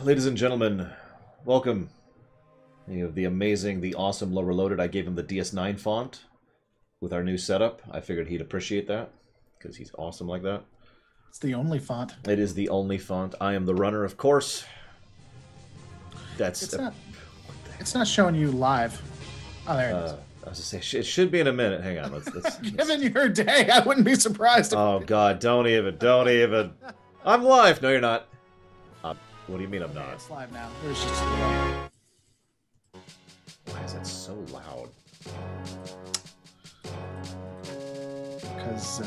Ladies and gentlemen, welcome. You have the amazing, the awesome Lower Loaded. I gave him the DS9 font with our new setup. I figured he'd appreciate that because he's awesome like that. It's the only font. It is the only font. I am the runner, of course. It's not showing you live. Oh, there it is. I was gonna say it should be in a minute. Hang on, let's Given your day, I wouldn't be surprised. Oh God, don't even. I'm live. No, you're not. What do you mean I'm not? It's live now. There's just Why is that so loud? because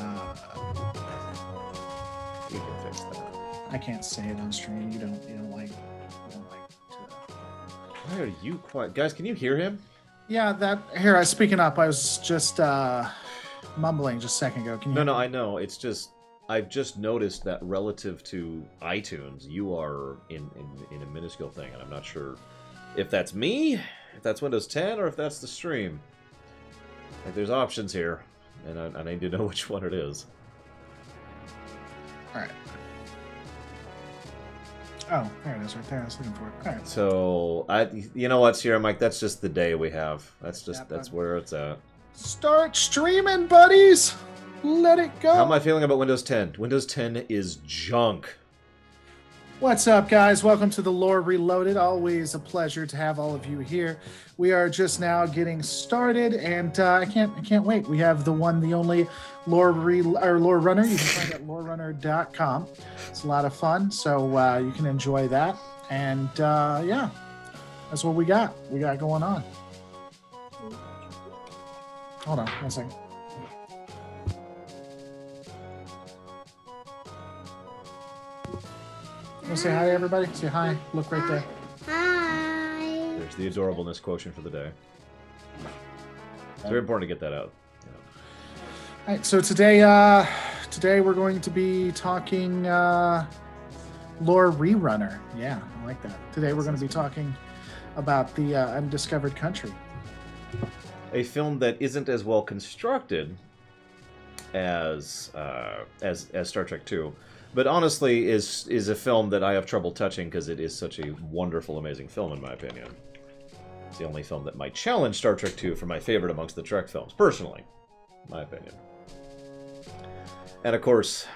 You can fix that. I can't say it on stream. You don't like to. Why are you quiet, guys? Can you hear him? Yeah, here. Speaking up, I was just mumbling just a second ago. Can you? No, I know. It's just I've just noticed that relative to iTunes, you are in a minuscule thing, and I'm not sure if that's me, if that's Windows 10, or if that's the stream. Like, there's options here, and I need to know which one it is. All right. Oh, there it is, right there. I was looking for it. All right. So you know what, Sierra Mike? That's just the day we have. That's where it's at. Start streaming, buddies. Let it go. How am I feeling about Windows 10? Windows 10 is junk. What's up, guys? Welcome to the Lore Reloaded. Always a pleasure to have all of you here. We are just now getting started, and I can't wait. We have the one, the only Lore Runner. You can find it at lorerunner.com. It's a lot of fun, so you can enjoy that. And yeah, that's what we got. We got going on. Hold on, 1 second. Want to say hi to everybody? Say hi. Look right there. Hi. There's the adorableness quotient for the day. It's very important to get that out. All right, so today we're going to be talking Lore Rerunner. Yeah, I like that. Today we're going to be talking about the Undiscovered Country. A film that isn't as well constructed as Star Trek II, but honestly is a film that I have trouble touching because it is such a wonderful, amazing film in my opinion. It's the only film that might challenge Star Trek II for my favorite amongst the Trek films, personally, in my opinion. And of course,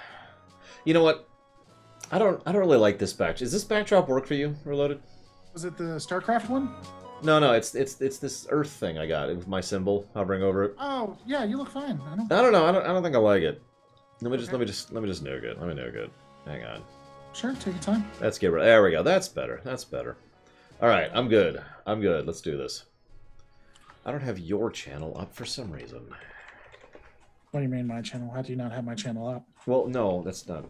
you know what? I don't really like this backdrop. Does this backdrop work for you, Reloaded? Was it the StarCraft one? No, it's this Earth thing I got with my symbol hovering over it. Oh yeah, you look fine. I don't know. I don't think I like it. Let me just nuke it. Let me nuke it. Hang on. Sure, take your time. Let's get rid. There we go. That's better. That's better. All right, I'm good. I'm good. Let's do this. I don't have your channel up for some reason. What do you mean my channel? How do you not have my channel up? Well, no, that's not.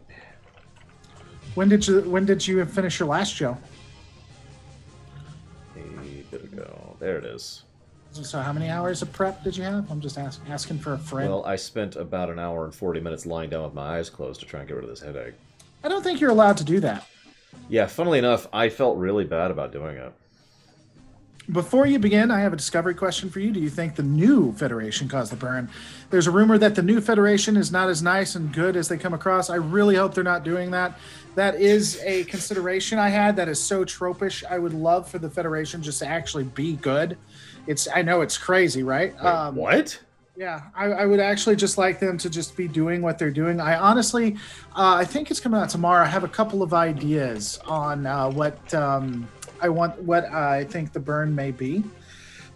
When did you finish your last show? A bit ago. There it is. So how many hours of prep did you have? I'm just asking for a friend. Well, I spent about an hour and 40 minutes lying down with my eyes closed to try and get rid of this headache. I don't think you're allowed to do that. Yeah, funnily enough, I felt really bad about doing it. Before you begin, I have a discovery question for you. Do you think the new Federation caused the burn? There's a rumor that the new Federation is not as nice and good as they come across. I really hope they're not doing that. That is a consideration I had that is so tropish. I would love for the Federation just to actually be good. I know it's crazy, right? Wait, what? Yeah, I would actually just like them to just be doing what they're doing. I honestly, I think it's coming out tomorrow. I have a couple of ideas on what I think the burn may be.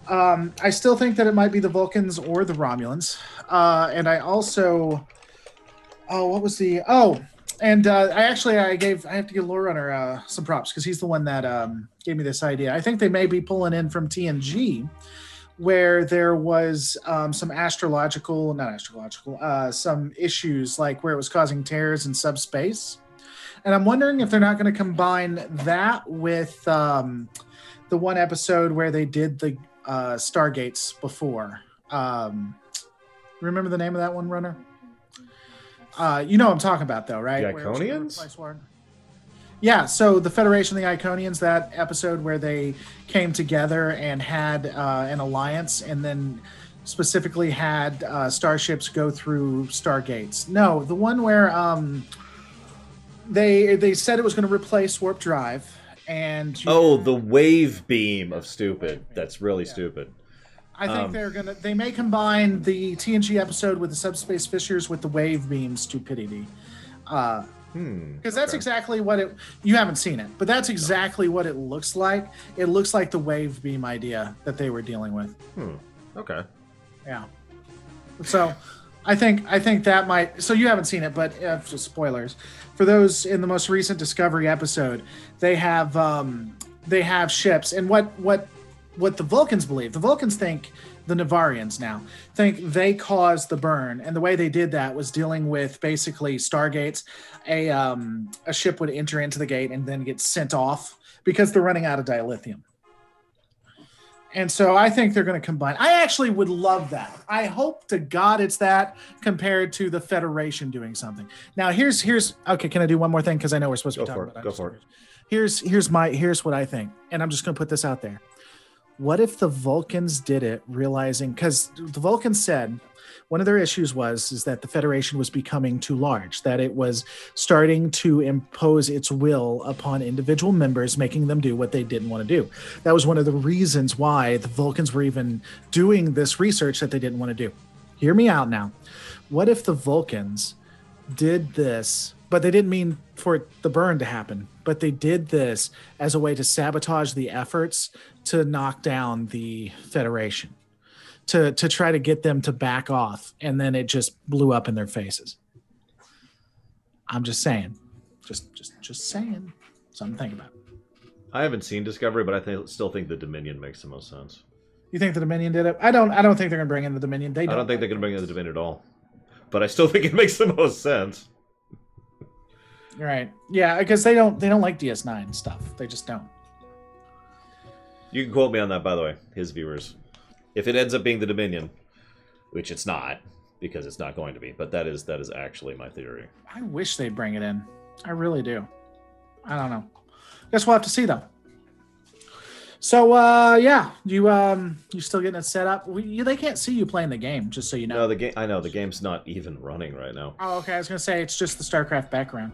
I still think that it might be the Vulcans or the Romulans. And I also, and I have to give Lore Runner some props because he's the one that gave me this idea. I think they may be pulling in from TNG, where there was some some issues like where it was causing tears in subspace. And I'm wondering if they're not going to combine that with the one episode where they did the Stargates before. Remember the name of that one, Runner? You know what I'm talking about, though, right? The Iconians? Yeah, so the Federation of the Iconians, that episode where they came together and had an alliance and then specifically had starships go through Stargates. No, the one where they said it was going to replace warp drive, And the wave beam of stupid. That's really stupid. I think they may combine the TNG episode with the subspace fissures with the wave beam stupidity. Because that's exactly what you haven't seen it, but that's exactly what it looks like. It looks like the wave beam idea that they were dealing with. Okay. Yeah. So I think that might, so you haven't seen it, but just spoilers for those in the most recent Discovery episode, they have ships, and what the Vulcans believe. The Vulcans think the Navarians now think they caused the burn, and the way they did that was dealing with basically stargates. A ship would enter into the gate and then get sent off because they're running out of dilithium. And so I think they're going to combine. I actually would love that. I hope to God it's that compared to the Federation doing something. Now here's okay. Can I do one more thing? Because I know we're supposed to be talking about. Go for it. Here's what I think, and I'm just going to put this out there. What if the Vulcans did it realizing, because the Vulcans said one of their issues is that the Federation was becoming too large, that it was starting to impose its will upon individual members, making them do what they didn't want to do. That was one of the reasons why the Vulcans were even doing this research that they didn't want to do. Hear me out now. What if the Vulcans did this, but they didn't mean for the burn to happen, but they did this as a way to sabotage the efforts to knock down the Federation, to try to get them to back off, and then it just blew up in their faces. I'm just saying. Just saying. Something to think about. I haven't seen Discovery, but I still think the Dominion makes the most sense. You think the Dominion did it? I don't think they're going to bring in the Dominion. I don't think they're going to bring in the Dominion at all. But I still think it makes the most sense. Right. Yeah, because they don't like DS9 stuff. They just don't. You can quote me on that, by the way, his viewers. If it ends up being the Dominion, which it's not, because it's not going to be, but that is actually my theory. I wish they'd bring it in. I really do. I don't know. Guess we'll have to see though. So yeah, you still getting it set up? They can't see you playing the game, just so you know. No, the game. I know the game's not even running right now. Oh, okay. I was gonna say it's just the StarCraft background.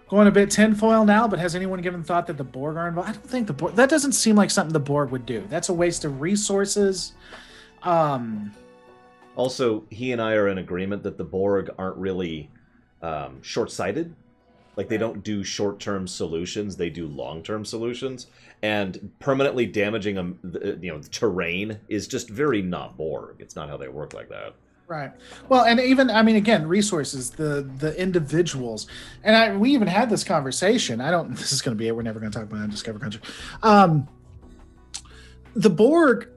Going a bit tinfoil now, but has anyone given thought that the Borg are involved? I don't think the Borg. That doesn't seem like something the Borg would do. That's a waste of resources. Also, he and I are in agreement that the Borg aren't really short-sighted. Like, they don't do short-term solutions; they do long-term solutions. And permanently damaging the terrain is just very not Borg. It's not how they work like that. Right. Well, and even, I mean, again, resources, the individuals, and we even had this conversation. This is going to be it. We're never going to talk about Undiscovered Country. The Borg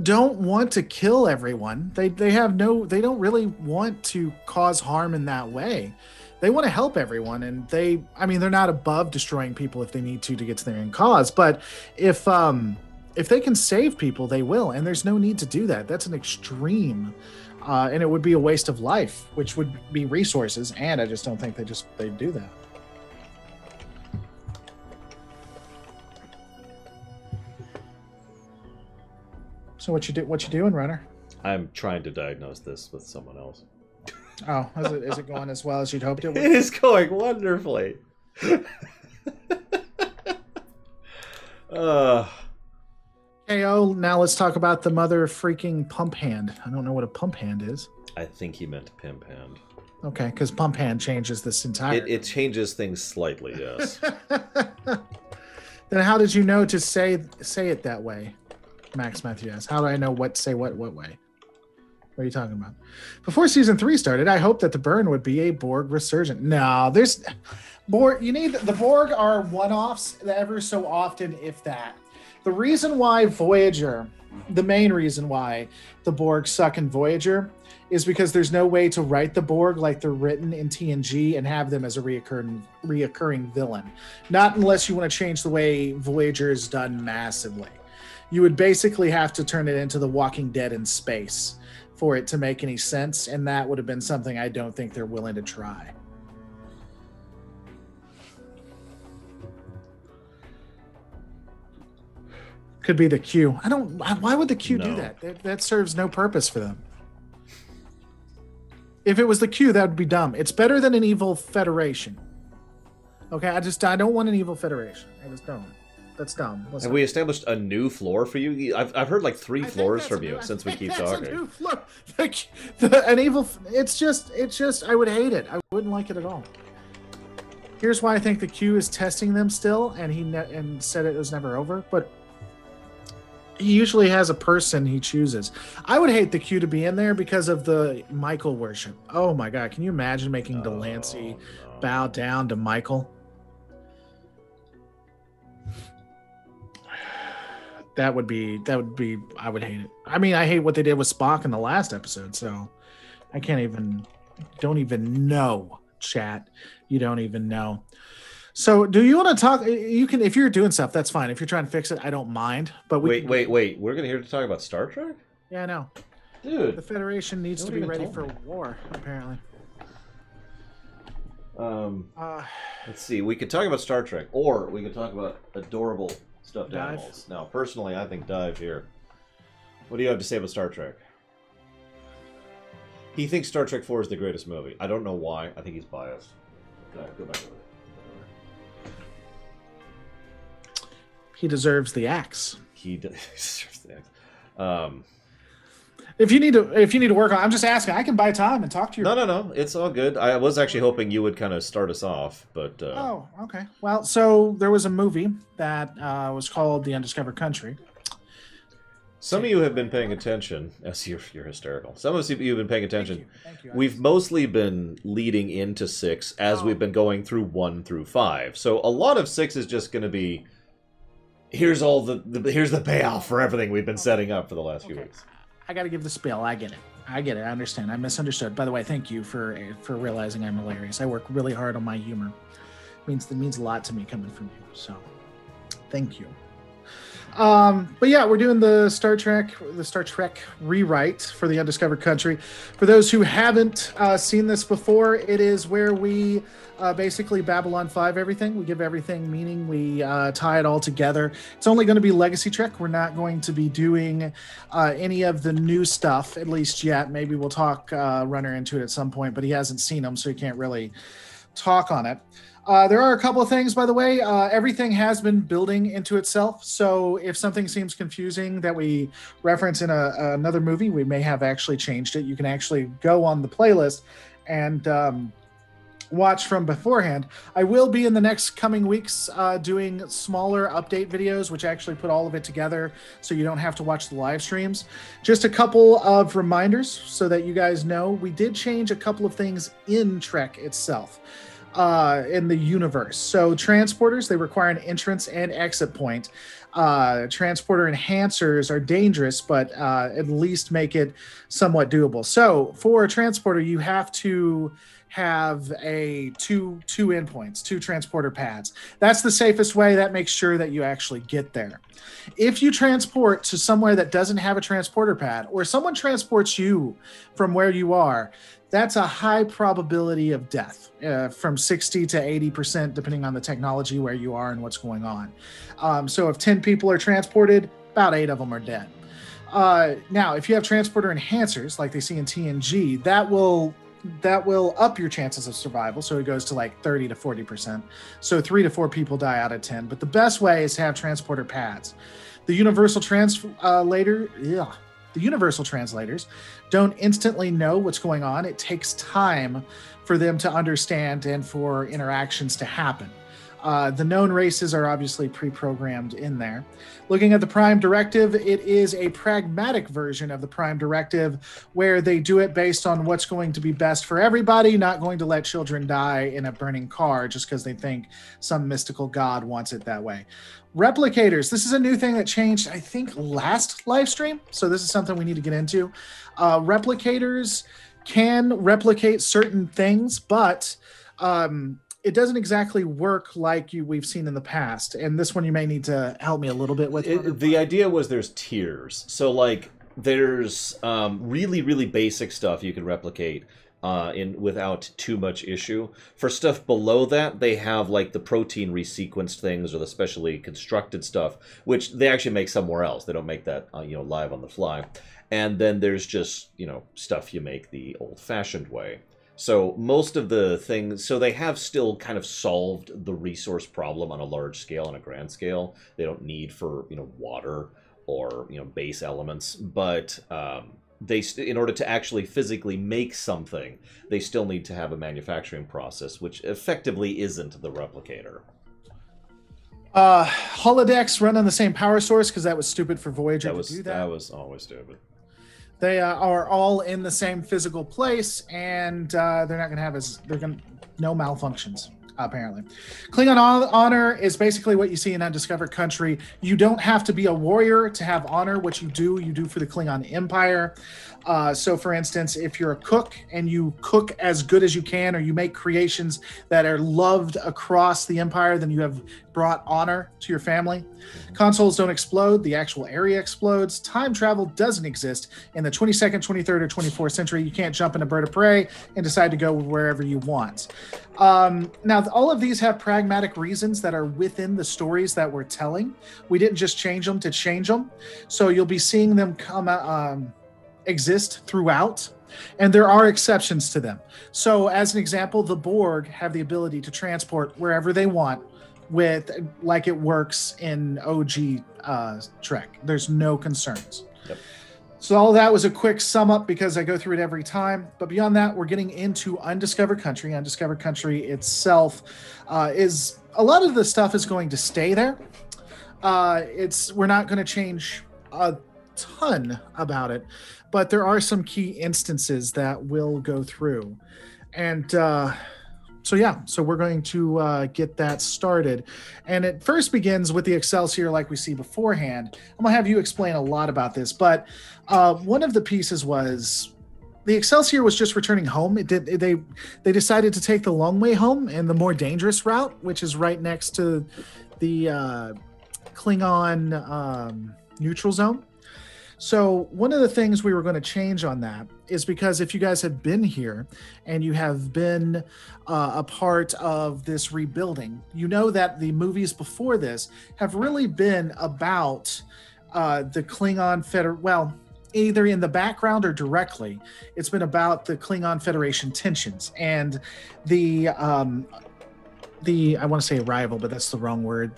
don't want to kill everyone. They don't really want to cause harm in that way. They want to help everyone, and they're not above destroying people if they need to get to their end cause. But if they can save people, they will, and there's no need to do that. That's an extreme. And it would be a waste of life, which would be resources, and I just don't think they do that. So what you doing, Runner? I'm trying to diagnose this with someone else. Oh, is it going as well as you'd hoped it would? It is going wonderfully. KO, now let's talk about the mother freaking pump hand. I don't know what a pump hand is. I think he meant pimp hand. Okay, because pump hand changes this entire... It changes things slightly, yes. Then how did you know to say it that way? Max Matthew asks. How do I know what way? What are you talking about? Before season 3 started, I hoped that the burn would be a Borg resurgent. No, there's... Borg. The Borg are one-offs ever so often, if that. The reason why the main reason why the Borg suck in Voyager is because there's no way to write the Borg like they're written in TNG and have them as a reoccurring villain. Not unless you want to change the way Voyager is done massively. You would basically have to turn it into The Walking Dead in space for it to make any sense, and that would have been something I don't think they're willing to try. Could be the Q. Why would the Q do that? That serves no purpose for them. If it was the Q, that would be dumb. It's better than an evil federation. Okay, I don't want an evil federation. I just don't. That's dumb. Have we established a new floor for you? I've heard like 3 floors from you since we keep talking. A new floor. An evil. It's just. I would hate it. I wouldn't like it at all. Here's why I think the Q is testing them still, and he said it was never over. But he usually has a person he chooses. I would hate the Q to be in there because of the Michael worship. Oh my God! Can you imagine making Delancey bow down to Michael? That would be. I would hate it. I mean, I hate what they did with Spock in the last episode. So I can't even. Don't even know, chat. You don't even know. So, do you want to talk? You can, if you're doing stuff, that's fine. If you're trying to fix it, I don't mind. But wait. We're gonna here to talk about Star Trek? Yeah, I know. Dude, the Federation needs to be ready for war, apparently. Let's see. We could talk about Star Trek, or we could talk about adorable stuffed Dive. animals. Now, personally, I think Dive here. What do you have to say about Star Trek? He thinks Star Trek 4 is the greatest movie. I don't know why. I think he's biased. Go back over there. He deserves the axe. He deserves the axe. If you need to work on, I'm just asking. I can buy time and talk to you. No. It's all good. I was actually hoping you would kind of start us off, but. Oh, okay. Well, so there was a movie that was called The Undiscovered Country. Some of you have been paying attention. Yes, you're hysterical. Some of you have been paying attention. Thank you. We've mostly been leading into 6 as we've been going through 1 through 5. So a lot of 6 is just going to be. Here's here's the payoff for everything we've been setting up for the last few weeks. I got to give the spiel. I get it. I understand. I misunderstood. By the way, thank you for realizing I'm hilarious. I work really hard on my humor. It means a lot to me coming from you. So, thank you. But yeah, we're doing the Star Trek rewrite for the Undiscovered Country. For those who haven't seen this before, it is where we basically Babylon 5 everything. We give everything meaning. We tie it all together. It's only going to be Legacy Trek. We're not going to be doing any of the new stuff, at least yet. Maybe we'll talk Runner into it at some point, but he hasn't seen them, so he can't really talk on it. There are a couple of things, by the way. Everything has been building into itself. So if something seems confusing that we reference in another movie, we may have actually changed it. You can actually go on the playlist and watch from beforehand. I will be in the next coming weeks doing smaller update videos, which actually put all of it together so you don't have to watch the live streams. Just a couple of reminders so that you guys know. We did change a couple of things in Trek itself. In the universe. So transporters, they require an entrance and exit point. Transporter enhancers are dangerous, but at least make it somewhat doable. So for a transporter, you have to have two endpoints, 2 transporter pads. That's the safest way. That makes sure that you actually get there. If you transport to somewhere that doesn't have a transporter pad, or someone transports you from where you are, that's a high probability of death, from 60 to 80%, depending on the technology where you are and what's going on. So if 10 people are transported, about 8 of them are dead. Now, if you have transporter enhancers, like they see in TNG, that will up your chances of survival. So it goes to like 30 to 40%. So 3 to 4 people die out of 10. But the best way is to have transporter pads. The universal translators don't instantly know what's going on. It takes time for them to understand and for interactions to happen. The known races are obviously pre-programmed in there. Looking at the Prime Directive, it is a pragmatic version of the Prime Directive where they do it based on what's going to be best for everybody, not going to let children die in a burning car just because they think some mystical god wants it that way. Replicators, this is a new thing that changed, I think, last live stream. So this is something we need to get into. Replicators can replicate certain things, but it doesn't exactly work like we've seen in the past. And this one you may need to help me a little bit with. The idea was there's tiers. So like there's really, really basic stuff you can replicate. without too much issue. For stuff below that, they have like the protein resequenced things or the specially constructed stuff, which they actually make somewhere else. They don't make that live on the fly. And then there's just stuff you make the old-fashioned way. So most of the things, so they have still kind of solved the resource problem on a large scale, on a grand scale. They don't need for water or base elements, but in order to actually physically make something, they still need to have a manufacturing process, which effectively isn't the replicator. Holodecks run on the same power source because that was stupid for Voyager to do that. That was always stupid. They are all in the same physical place, and they're not going to have no malfunctions, apparently. Klingon honor is basically what you see in Undiscovered Country. You don't have to be a warrior to have honor. What you do for the Klingon Empire. So, for instance, if you're a cook and you cook as good as you can, or you make creations that are loved across the Empire, then you have brought honor to your family. Consoles don't explode. The actual area explodes. Time travel doesn't exist. In the 22nd, 23rd, or 24th century, you can't jump in a bird of prey and decide to go wherever you want. Now, all of these have pragmatic reasons that are within the stories that we're telling. We didn't just change them to change them. So you'll be seeing them exist throughout, and there are exceptions to them. So as an example, the Borg have the ability to transport wherever they want like it works in OG Trek. There's no concerns. Yep. So all that was a quick sum up because I go through it every time. But beyond that, we're getting into Undiscovered Country. Undiscovered Country itself is a lot of the stuff is going to stay there. We're not going to change a ton about it, but there are some key instances that will go through. And so we're going to get that started. And it first begins with the Excelsior like we see beforehand. I'm going to have you explain a lot about this, but one of the pieces was the Excelsior was just returning home. They decided to take the long way home and the more dangerous route, which is right next to the Klingon neutral zone. So one of the things we were going to change on that is because if you guys have been here and you have been a part of this rebuilding, you know that the movies before this have really been about the Klingon either in the background or directly. It's been about the Klingon Federation tensions and the I want to say arrival, but that's the wrong word.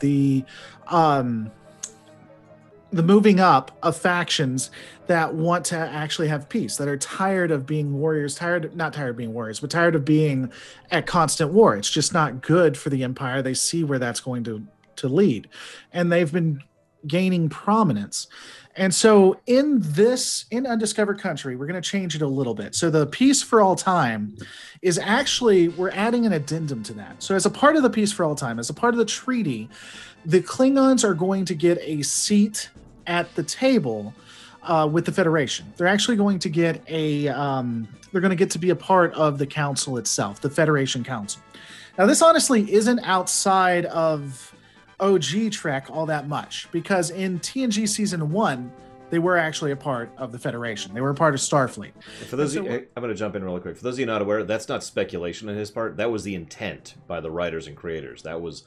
The moving up of factions that want to actually have peace, that are tired of being warriors, tired of being at constant war. It's just not good for the Empire. They see where that's going to lead. And they've been gaining prominence. And so in Undiscovered Country, we're going to change it a little bit. So the Peace for All Time is actually, we're adding an addendum to that. So as a part of the Peace for All Time, as a part of the treaty, the Klingons are going to get a seat at the table with the Federation. They're actually going to get they're going to get to be a part of the council itself, the Federation Council. Now, this honestly isn't outside of OG Trek all that much, because in TNG Season 1, they were actually a part of the Federation. They were a part of Starfleet. For those I'm going to jump in really quick. For those of you not aware, that's not speculation on his part. That was the intent by the writers and creators. That was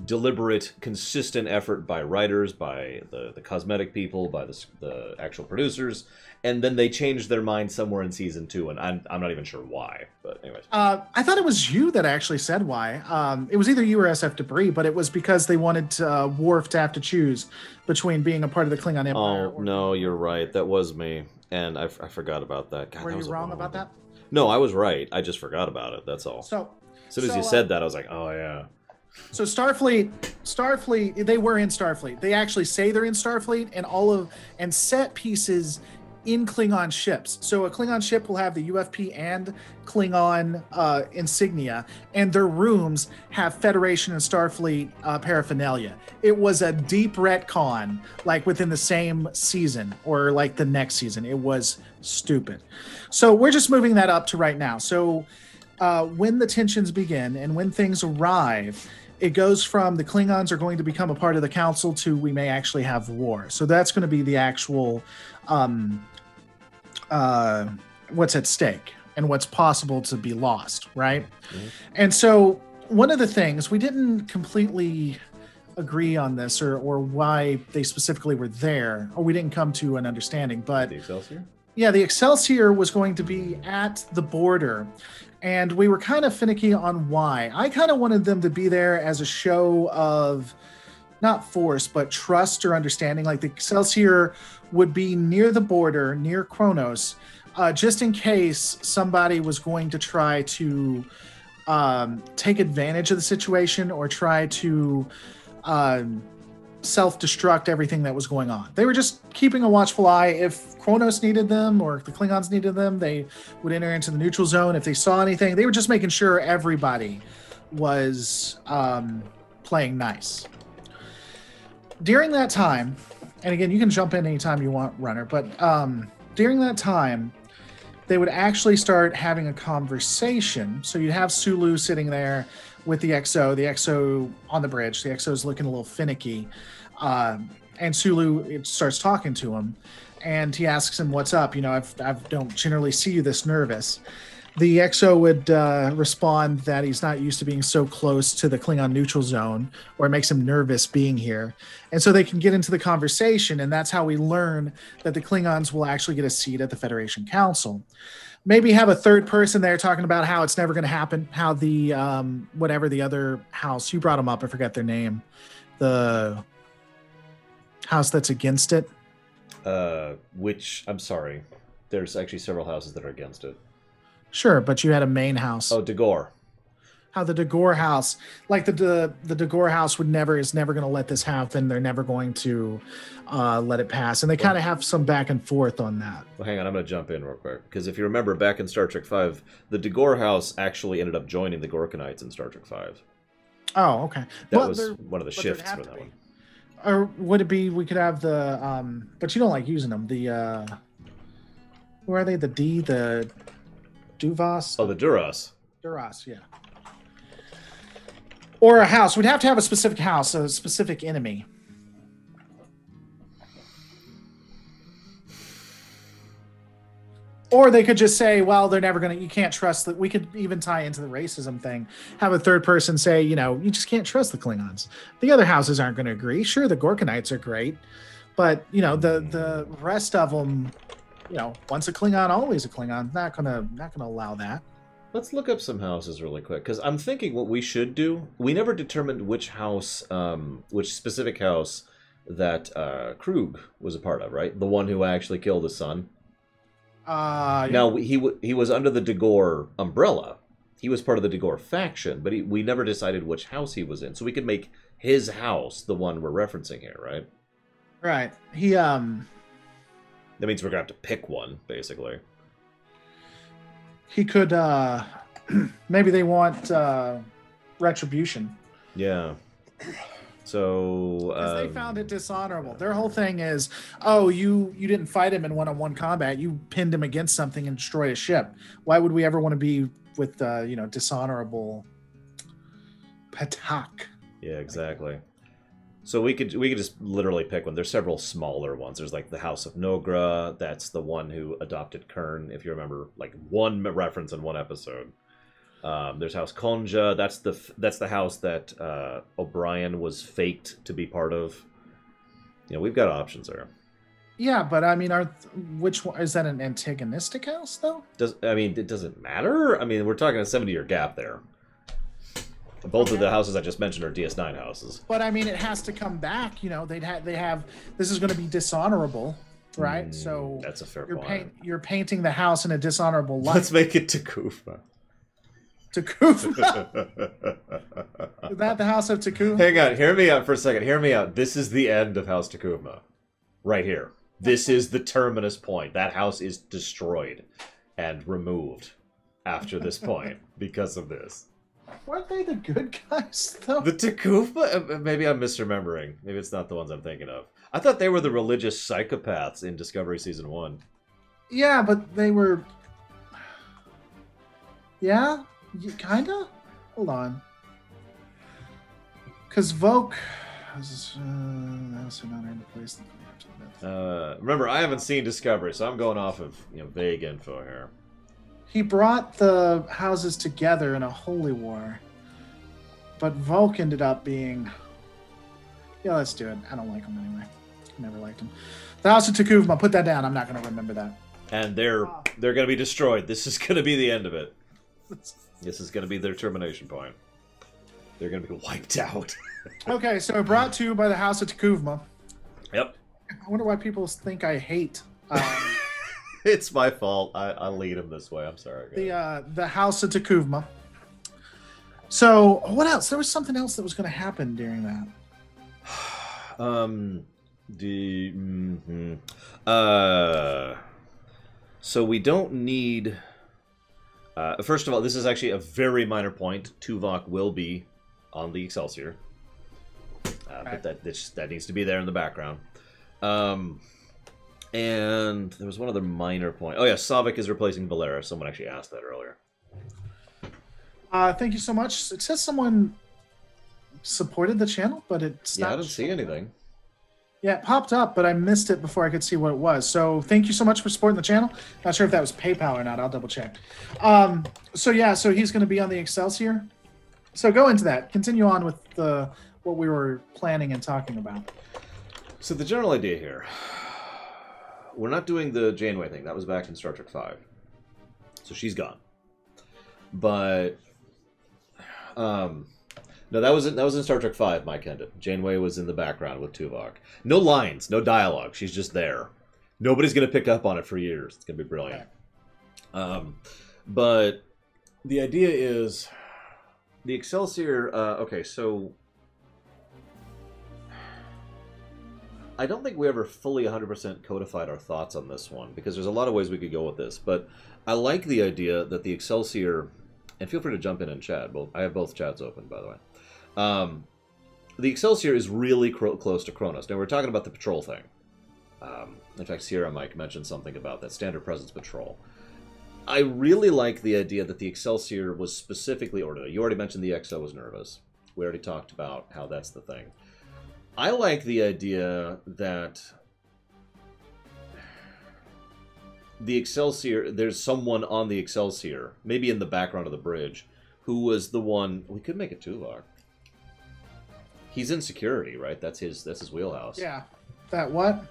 deliberate, consistent effort by writers, by the cosmetic people, by the actual producers, and then they changed their mind somewhere in Season 2, and I'm not even sure why. But anyways, I thought it was you that actually said why. It was either you or SF Debris, but it was because they wanted Worf to have to choose between being a part of the Klingon Empire. Oh no, you're right. That was me, and I forgot about that. God, were you wrong about that? No, I was right. I just forgot about it. That's all. So as soon as you said that, I was like, oh yeah. So Starfleet, they were in Starfleet. They actually say they're in Starfleet, and set pieces in Klingon ships. So a Klingon ship will have the UFP and Klingon insignia, and their rooms have Federation and Starfleet paraphernalia. It was a deep retcon, like within the same season or like the next season. It was stupid. So we're just moving that up to right now. So when the tensions begin and when things arrive, it goes from the Klingons are going to become a part of the council to we may actually have war. So that's going to be the actual what's at stake. and what's possible to be lost, right? Mhm. And so one of the things we didn't completely agree on this or why they specifically were there, or we didn't come to an understanding, but The Excelsior? yeah, the Excelsior was going to be at the border, and we were kind of finicky on why. I kind of wanted them to be there as a show of not force, but trust or understanding. Like the Excelsior would be near the border, near Kronos, just in case somebody was going to try to take advantage of the situation or try to self-destruct everything that was going on. They were just keeping a watchful eye. If Kronos needed them or if the Klingons needed them, they would enter into the neutral zone. If they saw anything, they were just making sure everybody was playing nice. During that time, and again, you can jump in anytime you want, Runner, but during that time, they would actually start having a conversation. So you'd have Sulu sitting there with the XO on the bridge. The XO is looking a little finicky. And Sulu starts talking to him. And he asks him, what's up? You know, I don't generally see you this nervous. The XO would respond that he's not used to being so close to the Klingon neutral zone, or it makes him nervous being here. And so they can get into the conversation, and that's how we learn that the Klingons will actually get a seat at the Federation Council. Maybe have a third person there talking about how it's never going to happen, how the, whatever the other house, you brought them up, I forget their name, the house that's against it. I'm sorry, there's actually several houses that are against it. Sure, but you had a main house. Oh, Dagor. How the Dagor house, like the Dagor house is never going to let this happen. They're never going to let it pass. And they kind of have some back and forth on that. Well, hang on, I'm going to jump in real quick. Because if you remember, back in Star Trek V, the Dagor house actually ended up joining the Gorkonites in Star Trek V. Oh, okay. That was one of the shifts for that one. Or would it be, we could have the, but you don't like using them, the, who are they? The Duvas? Oh, the Duras. Duras, yeah. Or a house. We'd have to have a specific house, a specific enemy. Or they could just say, well, they're never going to, you can't trust that. We could even tie into the racism thing. Have a third person say, you know, you just can't trust the Klingons. The other houses aren't going to agree. Sure, the Gorkonites are great. But, you know, the rest of them, you know, once a Klingon, always a Klingon. Not gonna allow that. Let's look up some houses really quick, because I'm thinking what we should do. We never determined which house, which specific house that Krug was a part of, right? The one who actually killed his son. Yeah. Now he was under the Dagor umbrella. He was part of the Dagor faction, but we never decided which house he was in. So we could make his house the one we're referencing here, right? Right. That means we're gonna have to pick one, basically. He could maybe they want retribution. Yeah. So because they found it dishonorable. Their whole thing is, oh, you didn't fight him in one-on-one combat. You pinned him against something and destroyed a ship. Why would we ever want to be with dishonorable Patak? Yeah, exactly. So we could just literally pick one. There's several smaller ones. There's like the House of Nogra. That's the one who adopted Kern, if you remember, like one reference in one episode. There's House Konja. That's the house that O'Brien was faked to be part of. You know, we've got options there. Yeah, but I mean, which one is that? An antagonistic house, though? It doesn't matter. I mean, we're talking a 70-year gap there. Both of the houses I just mentioned are DS9 houses. But I mean, it has to come back. You know, they have. This is going to be dishonorable, right? So that's a fair point. You're painting the house in a dishonorable light. Let's make it Takufa. Takufa. Is that the house of Takufa? Hang on, hear me out for a second. Hear me out. This is the end of House Takuma, right here. This is the terminus point. That house is destroyed and removed after this point because of this. Weren't they the good guys, though? The Takufa? Maybe I'm misremembering. Maybe it's not the ones I'm thinking of. I thought they were the religious psychopaths in Discovery Season 1. Yeah, but they were... Yeah? Kinda? Hold on. Because Voke... remember, I haven't seen Discovery, so I'm going off of vague info here. he brought the houses together in a holy war, but Volk ended up being. Yeah, let's do it. I don't like him anyway. Never liked him. The House of Takuvma. Put that down. I'm not going to remember that. And they're going to be destroyed. This is going to be the end of it. This is going to be their termination point. They're going to be wiped out. Okay, so brought to you by the House of Takuvma. Yep. I wonder why people think I hate It's my fault. I lead them this way. I'm sorry. the House of Takuvma. So what else? There was something else that was going to happen during that. So we don't need. First of all, this is actually a very minor point. Tuvok will be on the Excelsior, but that needs to be there in the background. And there was one other minor point. Oh yeah, Savik is replacing Valera. Someone actually asked that earlier. Thank you so much. It says someone supported the channel, but it's not. Yeah, I didn't see anything. Yeah, it popped up, but I missed it before I could see what it was. So thank you so much for supporting the channel. Not sure if that was PayPal or not. I'll double check. So he's going to be on the Excelsior. So go into that. Continue on with what we were planning and talking about. So the general idea here, we're not doing the Janeway thing. That was back in Star Trek V. So she's gone. But no, that was in Star Trek V, Mike ended. Janeway was in the background with Tuvok. No lines, no dialogue. She's just there. Nobody's going to pick up on it for years. It's going to be brilliant. But the idea is the Excelsior... okay, so... I don't think we ever fully 100% codified our thoughts on this one, because there's a lot of ways we could go with this. But I like the idea that the Excelsior... And feel free to jump in and chat. I have both chats open, by the way. The Excelsior is really close to Kronos. Now, we're talking about the patrol thing. In fact, Sierra Mike mentioned something about that standard presence patrol. I really like the idea that the Excelsior was specifically ordered. You already mentioned the XO was nervous. We already talked about how that's the thing. I like the idea that the Excelsior, there's someone on the Excelsior, maybe in the background of the bridge, who was the one... We could make it Tuvok. He's in security, right? That's his wheelhouse. Yeah. That what?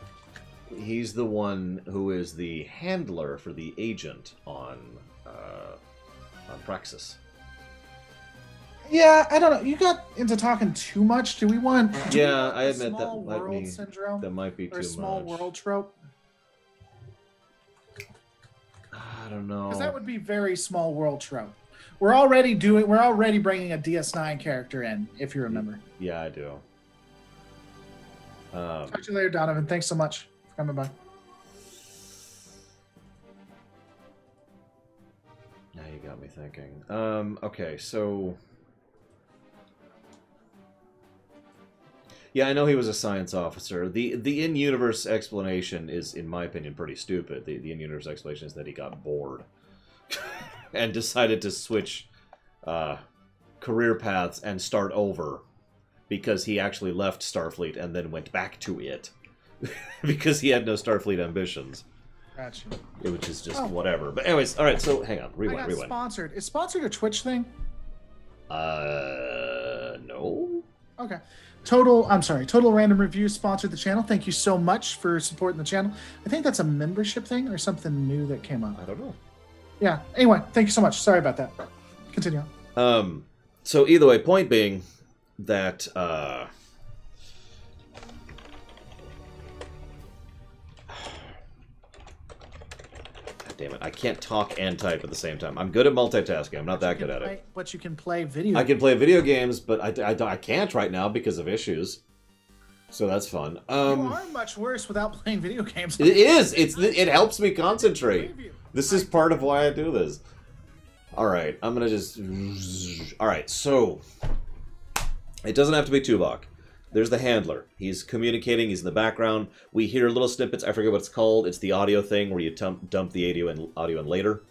He's the one who is the handler for the agent on Praxis. Yeah, I don't know. You got into talking too much. Do we want? I admit that might be syndrome. That might be too much. Or small world trope. I don't know. Because that would be very small world trope. We're already bringing a DS9 character in, if you remember. Yeah, I do. Talk to you later, Donovan. Thanks so much for coming by. Now you got me thinking. Okay, so... Yeah, I know he was a science officer. The in-universe explanation is, in my opinion, pretty stupid. The in-universe explanation is that he got bored and decided to switch career paths and start over because he actually left Starfleet and then went back to it because he had no Starfleet ambitions. Gotcha. Which is just whatever. But anyways, all right, so hang on. Rewind. Sponsored. Is sponsored a Twitch thing? No. Okay. Total Random Review sponsored the channel. Thank you so much for supporting the channel. I think that's a membership thing or something new that came up. I don't know. Yeah. Anyway, thank you so much. Sorry about that. Continue. So either way, point being that damn it, I can't talk and type at the same time. I'm good at multitasking. I'm not that good at it. But you can play video. I can play video games, but I can't right now because of issues. So that's fun. You are much worse without playing video games. It is. It helps me concentrate. This is part of why I do this. All right, I'm gonna just. All right, so it doesn't have to be Tuvok. There's the handler. He's communicating. He's in the background. We hear little snippets. I forget what it's called. It's the audio thing where you dump the audio in later.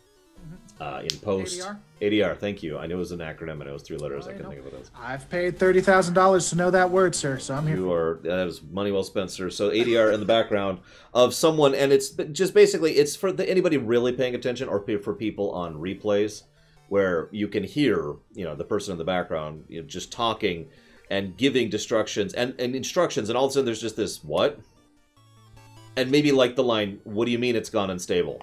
in post. ADR? ADR, thank you. I knew it was an acronym and it was 3 letters. Oh, I couldn't think of what it was. I've paid $30,000 to know that word, sir, so I'm here. That is money well spent, sir. So ADR in the background of someone, and it's just basically, it's for anybody really paying attention or for people on replays where you can hear, the person in the background just talking and giving instructions, and all of a sudden there's just this, what? And maybe like the line, what do you mean it's gone unstable?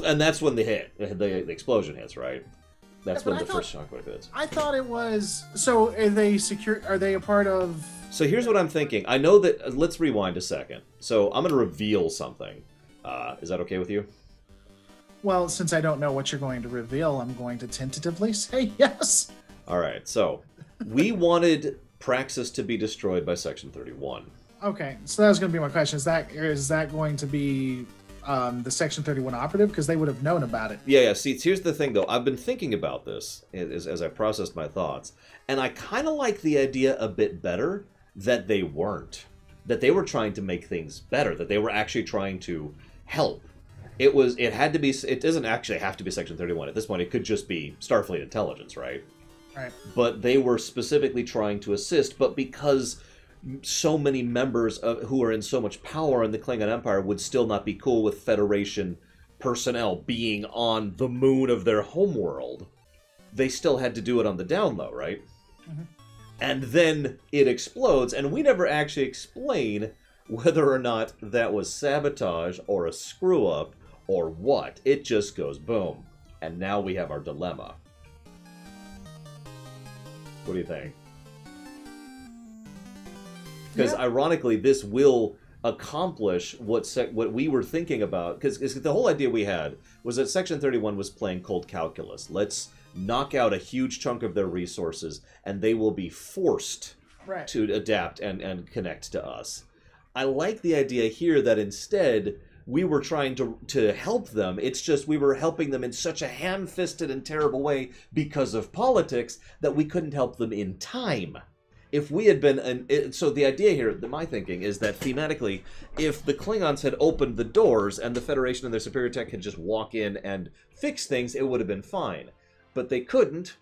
And that's when the explosion hits, right? That's when the first shockwave hits. I thought it was... So are they secure? Are they a part of... So here's what I'm thinking. I know that... Let's rewind a second. So I'm going to reveal something. Is that okay with you? Well, since I don't know what you're going to reveal, I'm going to tentatively say yes. All right. So we wanted Praxis to be destroyed by Section 31. Okay. So that was going to be my question. Is that going to be... the Section 31 operative, because they would have known about it. Yeah. See, here's the thing, though. I've been thinking about this as I processed my thoughts, and I kind of like the idea a bit better that they weren't. That they were trying to make things better. That they were actually trying to help. It had to be. It doesn't actually have to be Section 31 at this point. It could just be Starfleet intelligence, right? Right. But they were specifically trying to assist. But because so many members who are in so much power in the Klingon Empire would still not be cool with Federation personnel being on the moon of their homeworld, they still had to do it on the down low, right? Mm-hmm. And then it explodes, and we never actually explain whether or not that was sabotage or a screw-up or what. It just goes boom. And now we have our dilemma. What do you think? Because ironically, this will accomplish what we were thinking about. Because the whole idea we had was that Section 31 was playing cold calculus. Let's knock out a huge chunk of their resources, and they will be forced to adapt and connect to us. I like the idea here that instead we were trying to help them. It's just we were helping them in such a ham-fisted and terrible way because of politics that we couldn't help them in time. If we had been... So the idea here, my thinking, is that thematically, if the Klingons had opened the doors and the Federation and their superior tech could just walk in and fix things, it would have been fine. But they couldn't,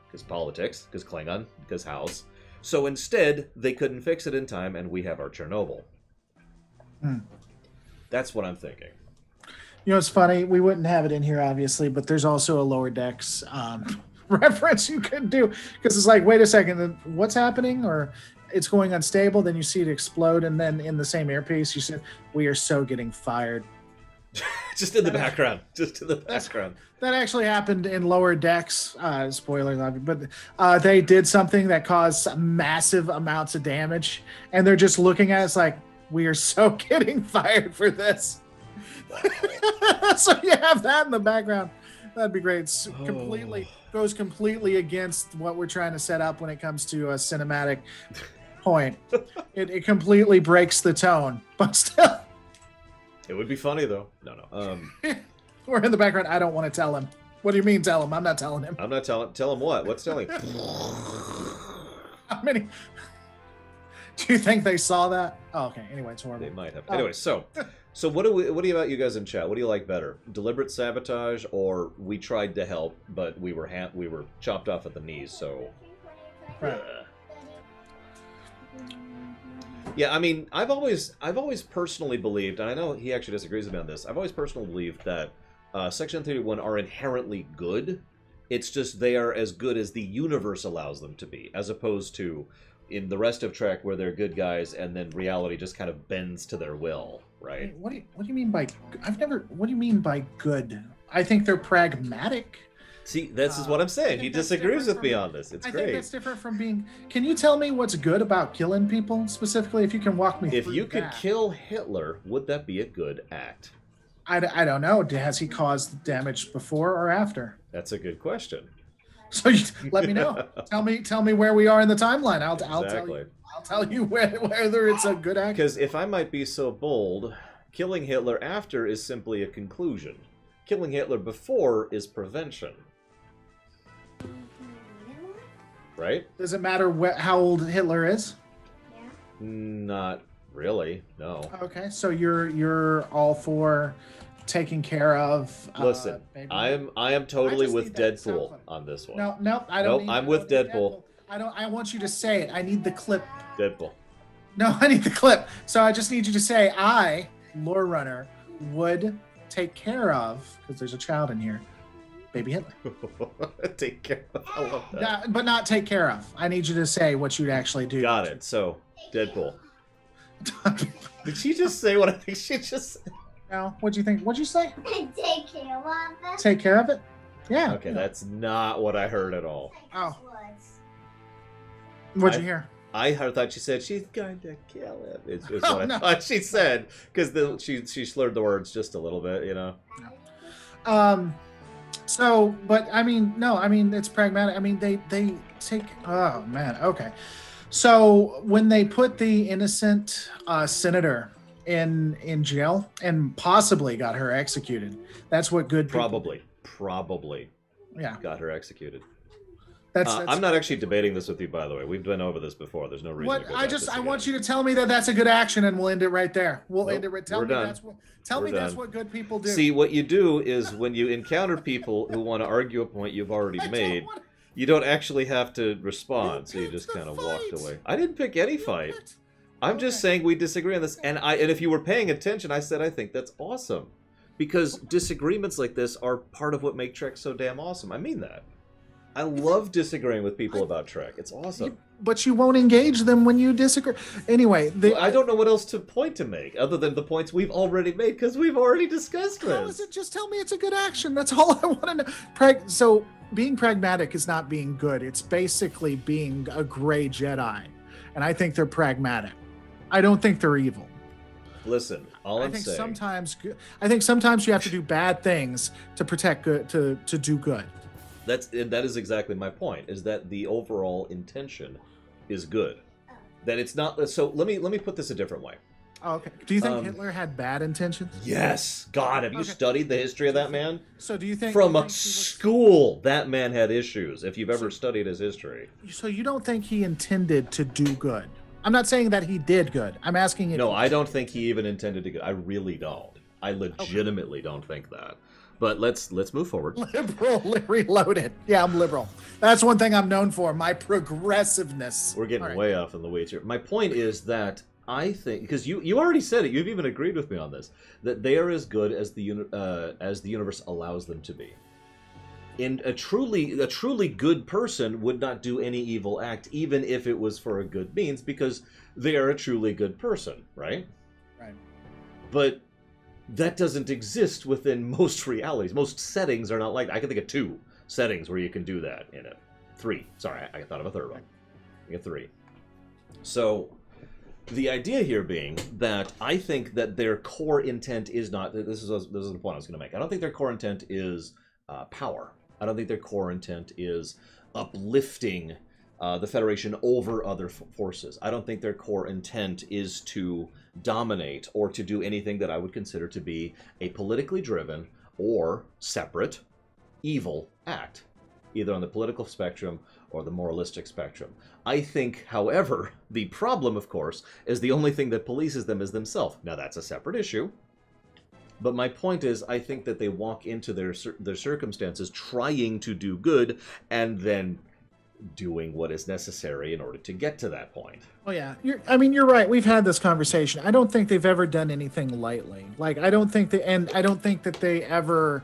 because politics, because Klingon, because House. So instead, they couldn't fix it in time, and we have our Chernobyl. That's what I'm thinking. It's funny. We wouldn't have it in here, obviously, but there's also a Lower Decks... reference you could do, because it's like, wait a second, what's happening? Or it's going unstable, then you see it explode, and then in the same earpiece you said, we are so getting fired. Just in the background. That actually happened in Lower Decks. Spoilers, but they did something that caused massive amounts of damage, and they're just looking at it, it's like, we are so getting fired for this. So you have that in the background. That'd be great. It's goes completely against what we're trying to set up when it comes to a cinematic point. It completely breaks the tone, but still. It would be funny though. No. We're in the background. I don't want to tell him. What do you mean tell him? I'm not telling him. I'm not telling. Tell him what? What's telling? How many? Do you think they saw that? Oh, okay. Anyway, it's horrible. They might have. Anyway, so what do you about you guys in chat? What do you like better? Deliberate sabotage, or we tried to help, but we were chopped off at the knees? So, yeah. I mean, I've always personally believed, and I know he actually disagrees with me on this. I've always personally believed that Section 31 are inherently good. It's just they are as good as the universe allows them to be, as opposed to in the rest of Trek where they're good guys and then reality just kind of bends to their will, right? What do you mean by... What do you mean by good? I think they're pragmatic. See, this is what I'm saying. He disagrees with me on this. It's great. I think that's different from being... Can you tell me what's good about killing people, specifically, if you can walk me through that? If you could kill Hitler, would that be a good act? I don't know. Has he caused damage before or after? That's a good question. So let me know. Tell me where we are in the timeline. I'll tell you whether it's a good act. Because if I might be so bold, killing Hitler after is simply a conclusion. Killing Hitler before is prevention. Right? Does it matter how old Hitler is? Yeah. Not really. No. Okay, so you're all for taken care of. Listen, maybe. I am totally just with need that sound Deadpool clip. on this one. No, I don't. I'm with Deadpool. I want you to say it. I need the clip. Deadpool. No, I need the clip. So I just need you to say, I, Lore Runner, would take care of, because there's a child in here, baby Hitler. Take care of. I love that. But not take care of. I need you to say what you'd actually do. Got it. So, Deadpool. Did she just say what I think she just said? No, what'd you think? What'd you say? Take care of it. Take care of it? Yeah. Okay, that's not what I heard at all. Oh. What'd you hear? I thought she said she's going to kill him. Is what I thought she said, because she slurred the words just a little bit, you know. No. So, but I mean, no, I mean it's pragmatic. I mean they take. Oh man, okay. So when they put the innocent senator in jail and possibly got her executed, that's what good people probably yeah got her executed. That's I'm not actually debating this with you, by the way. We've been over this before. There's no reason. What to go I back I want you to tell me that that's a good action, and we'll end it right there. We'll end it right. Tell we're me done. That's what good people do. See, what you do is when you encounter people who want to argue a point you've already made, you don't actually have to respond. So you just kind of walked away. I didn't pick any fight. I'm just saying we disagree on this, and if you were paying attention, I said I think that's awesome, because disagreements like this are part of what make Trek so damn awesome. I mean that. I love disagreeing with people about Trek. It's awesome. But you won't engage them when you disagree. Anyway, I don't know what else to make other than the points we've already made, because we've already discussed this. How is it? Just tell me it's a good action. That's all I want to know. So being pragmatic is not being good. It's basically being a gray Jedi. And I think they're pragmatic. I don't think they're evil. Listen, I think sometimes you have to do bad things to protect good, to do good. That is exactly my point, is that the overall intention is good. That it's not. So let me put this a different way. Oh, okay. Do you think Hitler had bad intentions? Yes. God, have you studied the history of that man? So do you think from a school that man had issues? If you've ever studied his history. So you don't think he intended to do good? I'm not saying that he did good. I'm asking you. No, I don't think he even intended to go. I really don't. I legitimately don't think that. But let's move forward. Liberal reloaded. Yeah, I'm liberal. That's one thing I'm known for, my progressiveness. We're getting way off in the weeds here. My point is that I think, because you already said it, you've even agreed with me on this, that they are as good as the universe allows them to be. And a truly good person would not do any evil act, even if it was for a good means, because they are a truly good person, right? Right. But that doesn't exist within most realities. Most settings are not like that. I can think of 2 settings where you can do that in it. 3. Sorry, I thought of a 3rd one. I got 3. So the idea here being that I think that their core intent is not. This is the point I was going to make. I don't think their core intent is power. I don't think their core intent is uplifting the Federation over other forces. I don't think their core intent is to dominate or to do anything that I would consider to be a politically driven or separate evil act, either on the political spectrum or the moralistic spectrum. I think, however, the problem, of course, is the only thing that polices them is themselves. Now, that's a separate issue. But my point is, I think that they walk into their circumstances trying to do good and then doing what is necessary in order to get to that point. Oh yeah, you're right. We've had this conversation. I don't think they've ever done anything lightly. Like I don't think that they ever.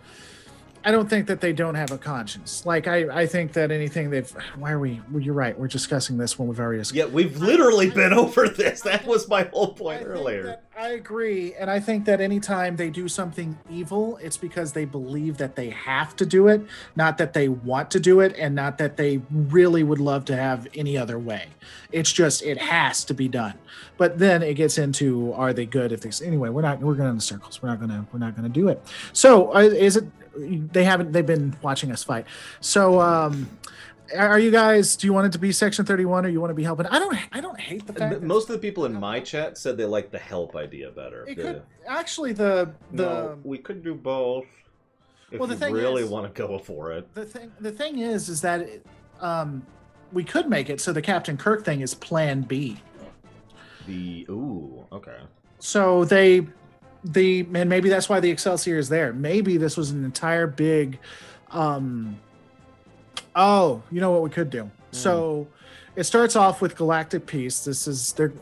I don't think that they don't have a conscience. Like I think that anything they've. Why are we? Well, you're right. We're discussing this when we've already discussed. Yeah, we've literally been over this. That was my whole point earlier. I agree, and I think that anytime they do something evil, it's because they believe that they have to do it, not that they want to do it, and not that they really would love to have any other way. It's just it has to be done. But then it gets into, are they good? If they anyway, we're going in circles. We're not gonna do it. So is it? They've been watching us fight. So are you guys, do you want it to be section 31 or you want to be helping? I don't hate the fact most of the people in my chat said they like the help idea better. It could actually no, we could do both if you really want to go for it. The thing is that we could make it so the Captain Kirk thing is plan B. Okay. So they and maybe that's why the Excelsior is there. Maybe this was an entire big. Oh, you know what we could do? So it starts off with galactic peace.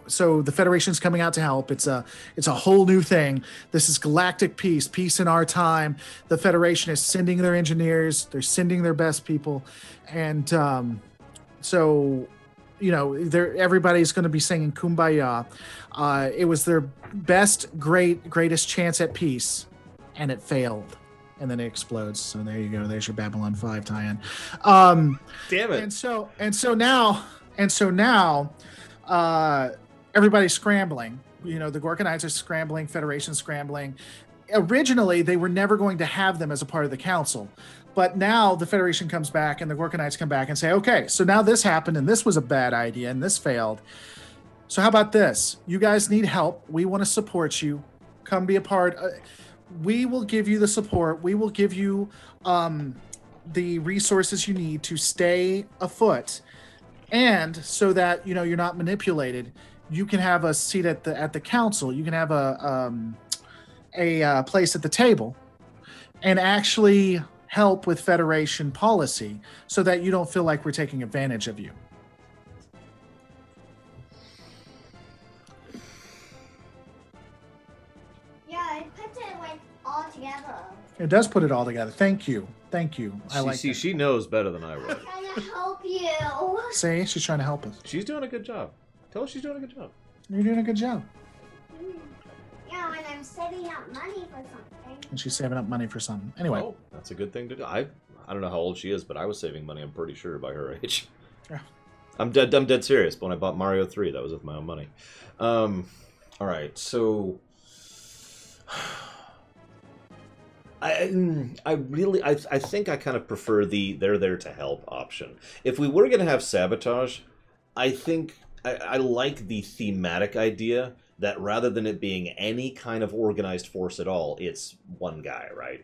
So the Federation's coming out to help. It's a whole new thing. This is galactic peace, peace in our time. The Federation is sending their engineers, they're sending their best people, and so everybody's going to be singing Kumbaya. It was their greatest chance at peace, and it failed. And then it explodes. So there you go. There's your Babylon 5 tie-in. Damn it. And so now, everybody's scrambling. The Gorkonites are scrambling. Federation's scrambling. Originally, they were never going to have them as a part of the council. But now the Federation comes back and the Gorkonites come back and say, okay, so now this happened and this was a bad idea and this failed. So how about this? You guys need help. We want to support you. Come be a part. We will give you the support. We will give you the resources you need to stay afoot, and so that you're not manipulated. You can have a seat at the council. You can have a place at the table, and actually help with Federation policy, so that you don't feel like we're taking advantage of you. Together. It does put it all together. Thank you. She knows better than I would. I'm trying to help you. See, she's trying to help us. She's doing a good job. Tell her she's doing a good job. You're doing a good job. Yeah, and I'm saving up money for something. And she's saving up money for something. Anyway. Oh, that's a good thing to do. I don't know how old she is, but I was saving money, I'm pretty sure, by her age. Yeah. I'm dead serious. But when I bought Mario 3, that was with my own money. All right, so I think I kind of prefer the they're there to help option. If we were going to have sabotage, I think I like the thematic idea that rather than it being any kind of organized force at all, it's one guy, right?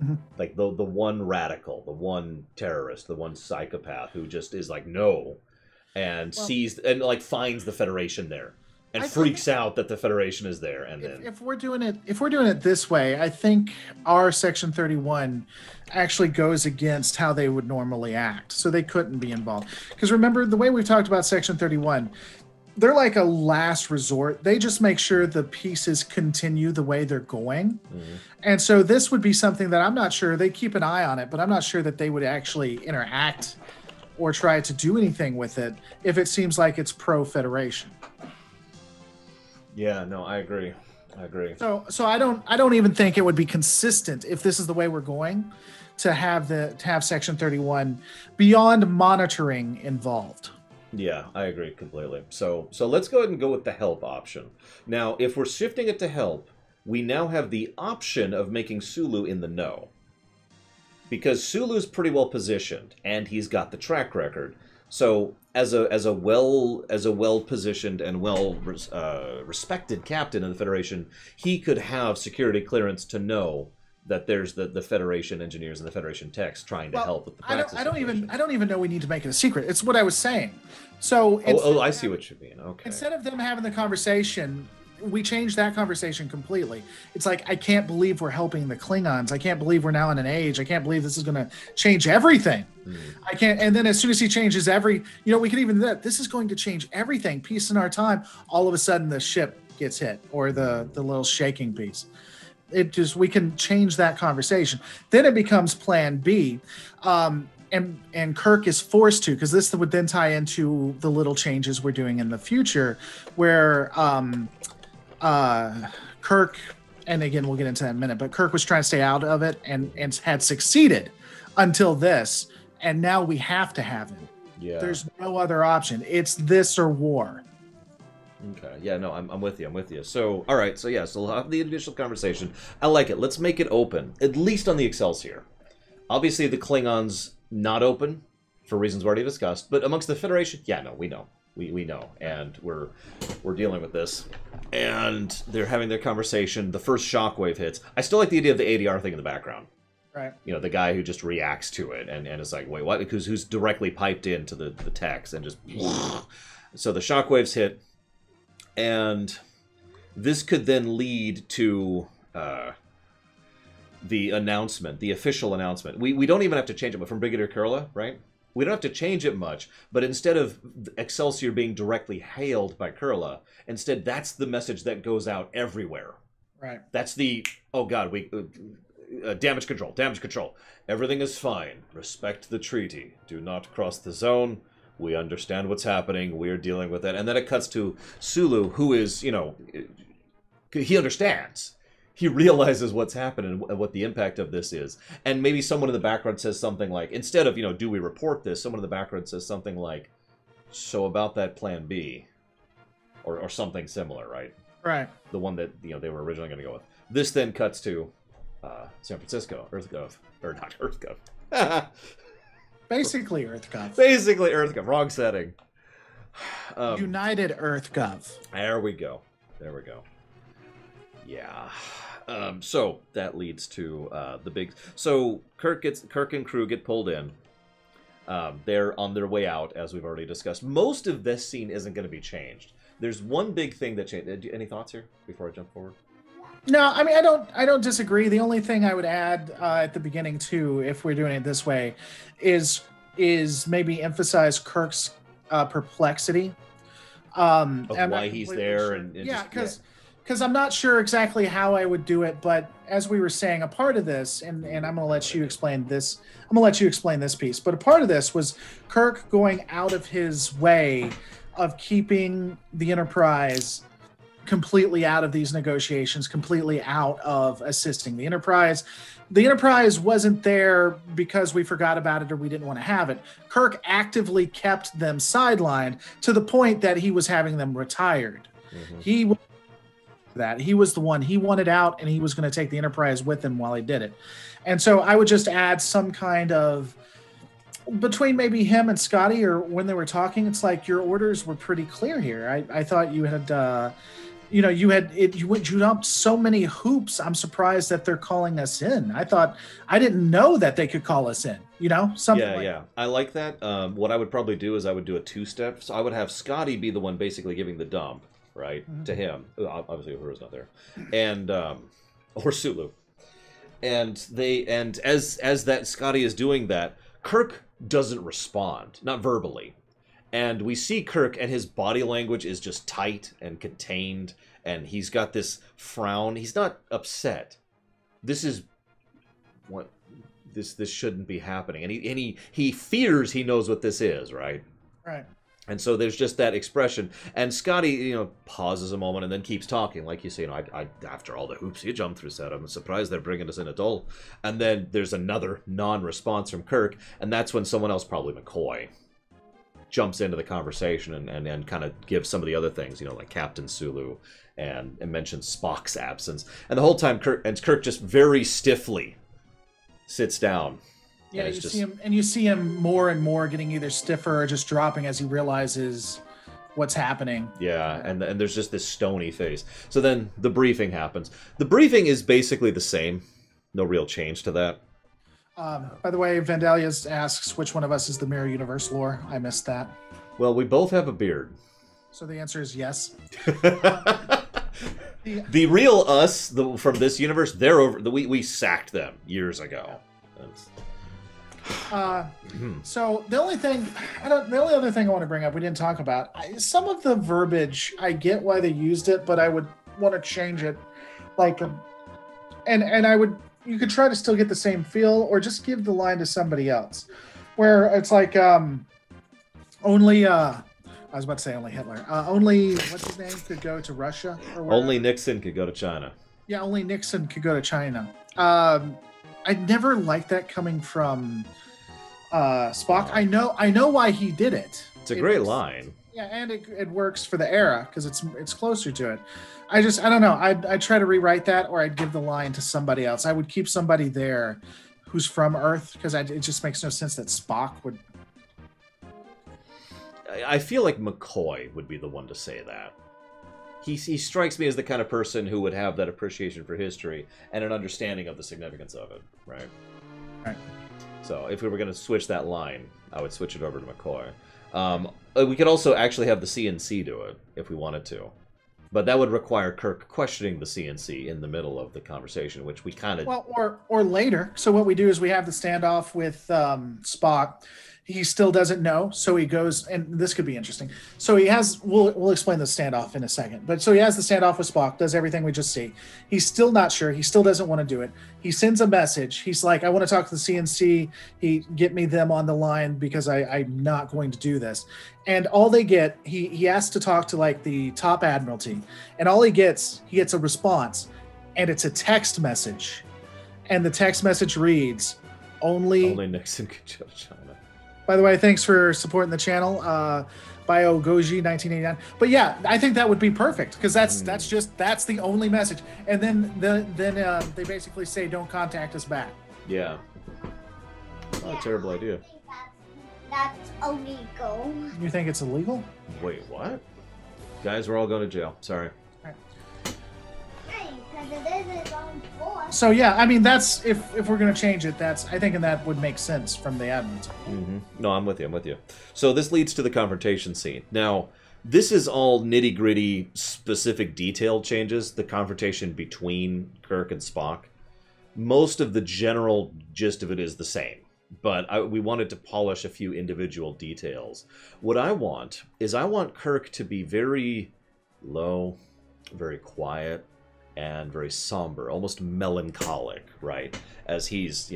Mm-hmm. Like the one radical, the one terrorist, the one psychopath who just is like, no, and sees and like finds the Federation there. And freaks out that the Federation is there, and then if we're doing it this way, I think our Section 31 actually goes against how they would normally act, so they couldn't be involved. Because remember, the way we've talked about Section 31, they're like a last resort. They just make sure the pieces continue the way they're going, and so this would be something that I'm not sure they keep an eye on it, but I'm not sure that they would actually interact or try to do anything with it if it seems like it's pro-Federation. Yeah, no, I agree. So I don't even think it would be consistent if this is the way we're going to have Section 31 beyond monitoring involved. Yeah, I agree completely. So let's go ahead and go with the help option. Now, if we're shifting it to help, we now have the option of making Sulu in the know. Because Sulu's pretty well positioned, and he's got the track record. So as a well positioned and well respected captain of the Federation, he could have security clearance to know that there's the Federation engineers and the Federation techs trying to help with the Praxis. I don't even know we need to make it a secret. It's what I was saying. So I see what you mean. Okay. Instead of them having the conversation, we changed that conversation completely. It's like, I can't believe we're helping the Klingons. I can't believe we're now in an age. I can't believe this is going to change everything. I can't. And then as soon as he changes we can even do that. This is going to change everything. Peace in our time. All of a sudden the ship gets hit, or the little shaking piece. We can change that conversation. Then it becomes plan B. And Kirk is forced to, because this would then tie into the little changes we're doing in the future, where Kirk, and again we'll get into that in a minute, but Kirk was trying to stay out of it and had succeeded until this, and now we have to have him. Yeah. There's no other option. It's this or war. Okay. Yeah, no, I'm with you. So, all right. So, yeah, so we'll have the initial conversation. I like it. Let's make it open, at least on the Excelsior. Obviously, the Klingons not open for reasons we already discussed, but amongst the Federation, yeah, no, we know. We know, and we're dealing with this. And they're having their conversation. The first shockwave hits. I still like the idea of the ADR thing in the background. Right. The guy who just reacts to it and is like, wait, what? Because who's directly piped into the text and just... So the shockwaves hit, and this could then lead to the announcement, the official announcement. We don't even have to change it, but from Brigadier Kurla, right? We don't have to change it much, but instead of Excelsior being directly hailed by Kurla, instead that's the message that goes out everywhere. Right. That's the, oh god, damage control, damage control. Everything is fine. Respect the treaty. Do not cross the zone. We understand what's happening. We're dealing with it. And then it cuts to Sulu, who is, you know, he understands. He realizes what's happening and what the impact of this is. And maybe someone in the background says something like, instead of, you know, do we report this? Someone in the background says something like, so about that plan B. Or something similar, right? Right. The one that, you know, they were originally going to go with. This then cuts to San Francisco, EarthGov. Or not EarthGov. Basically EarthGov. Basically EarthGov. Wrong setting. United EarthGov. There we go. There we go. Yeah. So that leads to the big. So Kirk and crew get pulled in. They're on their way out, as we've already discussed. Most of this scene isn't going to be changed. There's one big thing that changed. Any thoughts here before I jump forward? No, I mean I don't disagree. The only thing I would add at the beginning too, if we're doing it this way, is maybe emphasize Kirk's perplexity. Of why he's there, sure. and yeah, because I'm not sure exactly how I would do it, but as we were saying, a part of this, and I'm going to let you explain this. I'm going to let you explain this piece, but a part of this was Kirk going out of his way of keeping the Enterprise completely out of these negotiations, completely out of assisting the Enterprise. The Enterprise wasn't there because we forgot about it or we didn't want to have it. Kirk actively kept them sidelined to the point that he was having them retired. Mm-hmm. He was the one he wanted out, and he was going to take the Enterprise with him while he did it. And so I would just add some kind of, between maybe him and Scotty, or when they were talking, it's like your orders were pretty clear here. I thought you had, you went up so many hoops. I'm surprised that they're calling us in. I didn't know that they could call us in. Something. Yeah. I like that. What I would probably do is I would do a two-step. So I would have Scotty be the one basically giving the dump, right, to him. Obviously, Uhura's not there, and or Sulu, and as that Scotty is doing that, Kirk doesn't respond, not verbally. And we see Kirk, and his body language is just tight and contained, and he's got this frown. He's not upset. This is what this shouldn't be happening, and he fears he knows what this is, right? Right. And so there's just that expression, and Scotty, pauses a moment and then keeps talking, like you say, I after all the hoops you jumped through, said I'm surprised they're bringing us in at all. And then there's another non-response from Kirk, and that's when someone else, probably McCoy, jumps into the conversation and kind of gives some of the other things, like Captain Sulu, and mentions Spock's absence. And the whole time, Kirk just very stiffly sits down. Yeah, you see him more and more getting either stiffer or just dropping as he realizes what's happening. Yeah, and there's just this stony face. So then the briefing happens. The briefing is basically the same. No real change to that. By the way, Vandalia asks which one of us is the Mirror Universe lore. I missed that. Well, we both have a beard. So the answer is yes. The real us from this universe, they're over. We sacked them years ago. So the only other thing I want to bring up, we didn't talk about, some of the verbiage. I get why they used it, but I would want to change it, you could try to still get the same feel, or just give the line to somebody else, where it's like only I was about to say only Hitler, only what's his name could go to Russia, or whatever. Only Nixon could go to China. Yeah, only Nixon could go to China. I never liked that coming from Spock. I know why he did it. It's a great line. Yeah, and it works for the era because it's closer to it. I don't know. I'd try to rewrite that, or I'd give the line to somebody else. I would keep somebody there who's from Earth, because it just makes no sense that Spock would. I feel like McCoy would be the one to say that. He strikes me as the kind of person who would have that appreciation for history and an understanding of the significance of it, right? Right. So if we were going to switch that line, I would switch it over to McCoy. We could also actually have the CNC do it if we wanted to. But that would require Kirk questioning the CNC in the middle of the conversation, which we kind of... Well, or later. So what we do is we have the standoff with Spock. He still doesn't know, so he goes, and this could be interesting. So he has, we'll explain the standoff in a second, but so he has the standoff with Spock, does everything we just see. He's still not sure. He still doesn't want to do it. He sends a message. He's like, I want to talk to the CNC. Get me them on the line because I'm not going to do this. And all they get, he asks to talk to like the top admiralty, and all he gets a response, and it's a text message. And the text message reads, only Nixon could judge China. By the way, thanks for supporting the channel, Bio Goji 1989. But yeah, I think that would be perfect because that's the only message. And then they basically say, "Don't contact us back." Yeah. Not a terrible idea. That's illegal. You think it's illegal? Wait, what? Guys, we're all going to jail. Sorry. Because it is its own force. So yeah, I mean that's if we're gonna change it, I think that would make sense from the admiralty. Mm-hmm. No, I'm with you. So this leads to the confrontation scene. Now, this is all nitty-gritty, specific detail changes. The confrontation between Kirk and Spock. Most of the general gist of it is the same, but we wanted to polish a few individual details. What I want is Kirk to be very low, very quiet, and very somber, almost melancholic, right? As he's,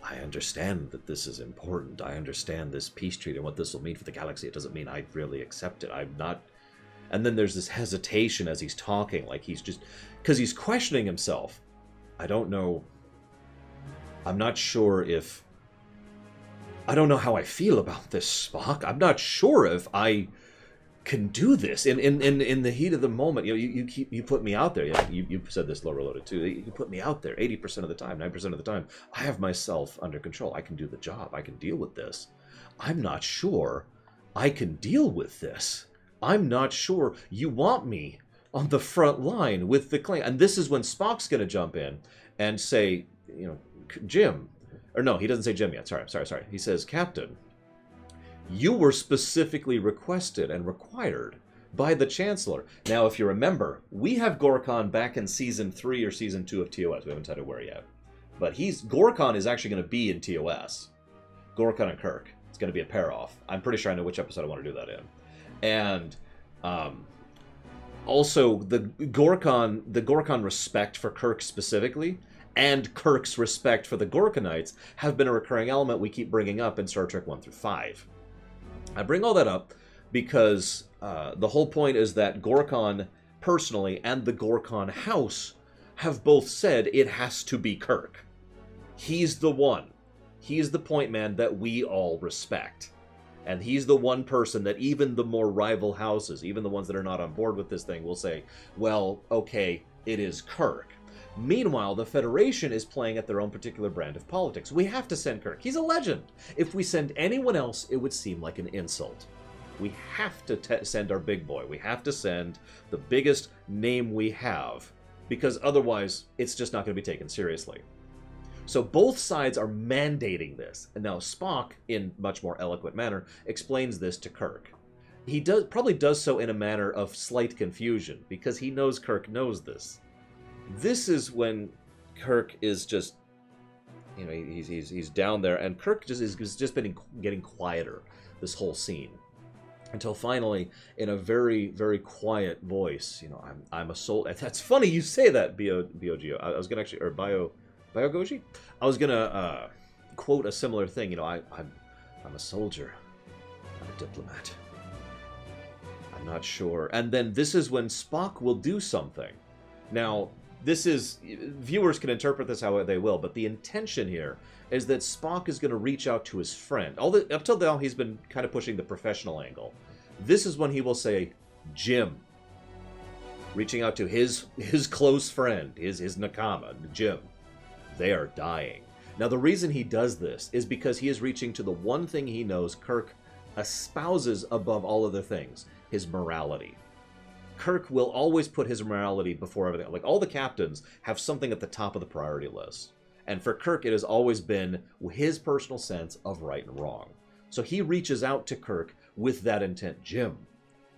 I understand that this is important. I understand this peace treaty and what this will mean for the galaxy. It doesn't mean I really accept it. I'm not... And then there's this hesitation as he's talking, like he's just... Because he's questioning himself. I don't know... I'm not sure if... I don't know how I feel about this, Spock. I'm not sure if I can do this in the heat of the moment. You put me out there. You said this, Low Reloaded, too. You put me out there 80% of the time, 9% of the time. I have myself under control. I can do the job. I can deal with this. I'm not sure I can deal with this. I'm not sure you want me on the front line with the claim. And this is when Spock's going to jump in and say, Jim. Or no, he doesn't say Jim yet. Sorry. He says, Captain, you were specifically requested and required by the Chancellor. Now, if you remember, we have Gorkon back in Season 3 or Season 2 of TOS. We haven't decided where yet. But Gorkon is actually going to be in TOS. Gorkon and Kirk. It's going to be a pair-off. I'm pretty sure I know which episode I want to do that in. And also, the Gorkon respect for Kirk specifically, and Kirk's respect for the Gorkonites have been a recurring element we keep bringing up in Star Trek 1 through 5. I bring all that up because the whole point is that Gorkon personally and the Gorkon house have both said it has to be Kirk. He's the one. He's the point man that we all respect. And he's the one person that even the more rival houses, even the ones that are not on board with this thing, will say, well, okay, it is Kirk. Meanwhile, the Federation is playing at their own particular brand of politics. We have to send Kirk. He's a legend. If we send anyone else, it would seem like an insult. We have to send our big boy. We have to send the biggest name we have, because otherwise it's just not going to be taken seriously. So both sides are mandating this. And now Spock, in much more eloquent manner, explains this to Kirk. He probably does so in a manner of slight confusion, because he knows Kirk knows this. This is when Kirk is just, he's down there, and Kirk is just been getting quieter this whole scene, until finally, in a very, very quiet voice, I'm a soldier. That's funny you say that, Bio-Geo. I was gonna actually, or Bio-Goji? I was gonna quote a similar thing. I'm a soldier. I'm a diplomat. I'm not sure. And then this is when Spock will do something. Now, viewers can interpret this how they will, but the intention here is that Spock is going to reach out to his friend. Up till now, he's been kind of pushing the professional angle. This is when he will say, Jim. Reaching out to his close friend, his Nakama, Jim. They are dying. Now, the reason he does this is because he is reaching to the one thing he knows Kirk espouses above all other things, his morality. Kirk will always put his morality before everything. Like, all the captains have something at the top of the priority list. And for Kirk, it has always been his personal sense of right and wrong. So he reaches out to Kirk with that intent. Jim,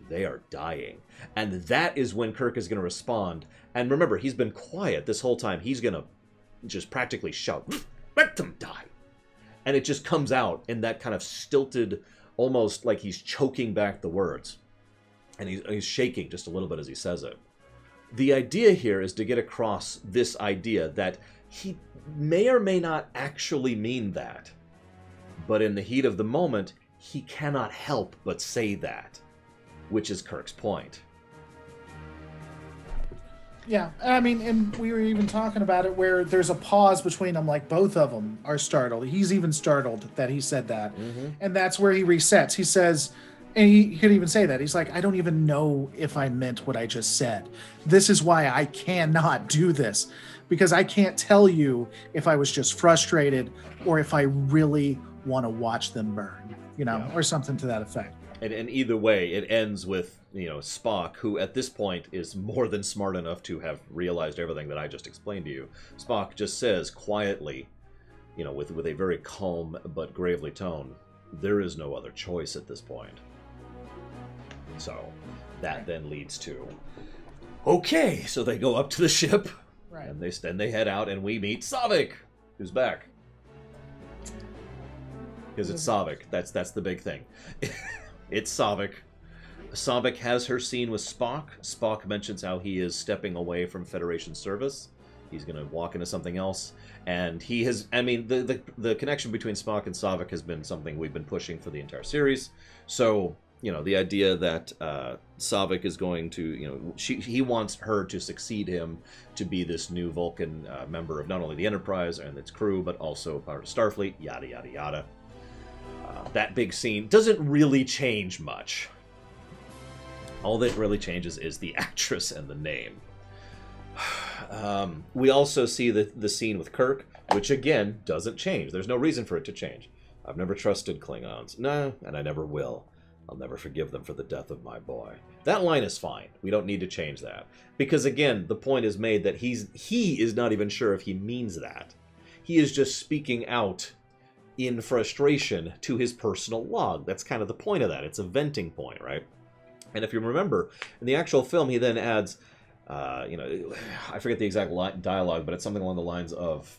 They are dying. And that is when Kirk is going to respond. And remember, he's been quiet this whole time. He's going to just practically shout, let them die. And it just comes out in that kind of stilted, almost like he's choking back the words. And he's shaking just a little bit as he says it. The idea here is to get across this idea that he may or may not actually mean that. But in the heat of the moment, he cannot help but say that. Which is Kirk's point. Yeah, I mean, and we were even talking about it where there's a pause between them, like both of them are startled. He's even startled that he said that. Mm-hmm. And that's where he resets. He says, and he could even say that. He's like, I don't even know if I meant what I just said. This is why I cannot do this. Because I can't tell you if I was just frustrated or if I really want to watch them burn, you know, or something to that effect. And either way, it ends with, Spock, who at this point is more than smart enough to have realized everything that I just explained to you. Spock just says quietly, with a very calm but gravely tone, there is no other choice at this point. So that then leads to, okay, so they go up to the ship, and they head out, and we meet Savik, who's back. Because it's Savik. That's the big thing. It's Savik. Savik has her scene with Spock. Spock mentions how he is stepping away from Federation service. He's going to walk into something else. And he has, the connection between Spock and Savik has been something we've been pushing for the entire series. So, the idea that Savik is going to, he wants her to succeed him to be this new Vulcan member of not only the Enterprise and its crew, but also part of Starfleet, yada, yada, yada. That big scene doesn't really change much. All that really changes is the actress and the name. We also see the scene with Kirk, which again doesn't change. There's no reason for it to change. I've never trusted Klingons. No, and I never will. I'll never forgive them for the death of my boy. That line is fine. We don't need to change that. Because again, the point is made that he is not even sure if he means that. He is just speaking out in frustration to his personal log. That's kind of the point of that. It's a venting point, right? And if you remember, in the actual film, he then adds, I forget the exact dialogue, but it's something along the lines of,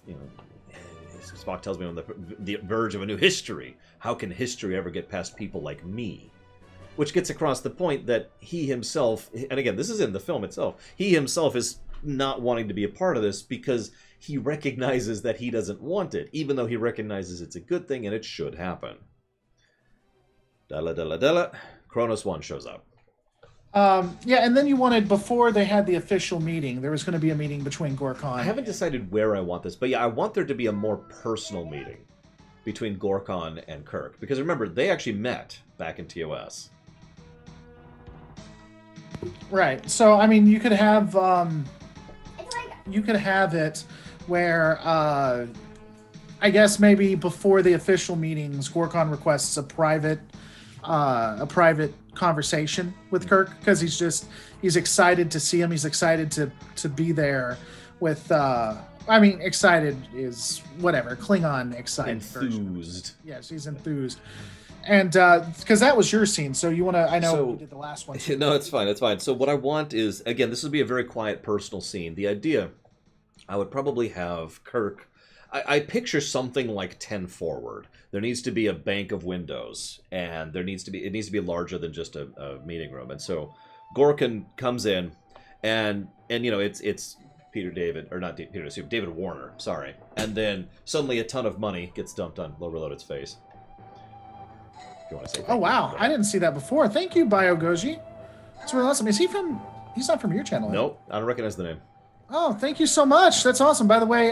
Spock tells me on the verge of a new history. How can history ever get past people like me? Which gets across the point that he himself, and again, this is in the film itself, he himself is not wanting to be a part of this because he recognizes that he doesn't want it, even though he recognizes it's a good thing and it should happen. Della. Kronos 1 shows up. And then you wanted, before they had the official meeting, there was going to be a meeting between Gorkon. I haven't decided where I want this, but yeah, I want there to be a more personal meeting between Gorkon and Kirk. Because remember, they actually met back in TOS. Right. So, you could have, it where, I guess maybe before the official meetings, Gorkon requests a private conversation with Kirk, because he's excited to see him. He's excited to be there with, excited is whatever, Klingon excited. Enthused. Yes, he's enthused. And because that was your scene, so you want to, I know you did the last one. No, it's fine, it's fine. So what I want is, again, this would be a very quiet, personal scene. The idea, I would probably have Kirk, I picture something like 10 forward. There needs to be a bank of windows, and it needs to be larger than just a meeting room. And so Gorkon comes in, and it's David Warner, sorry. And then suddenly a ton of money gets dumped on Low Reloaded's face. If you want to say. Oh wow, I didn't see that before. Thank you, Biogoji. That's really awesome. He's not from your channel? Nope, I don't recognize the name. Oh, thank you so much. That's awesome. By the way,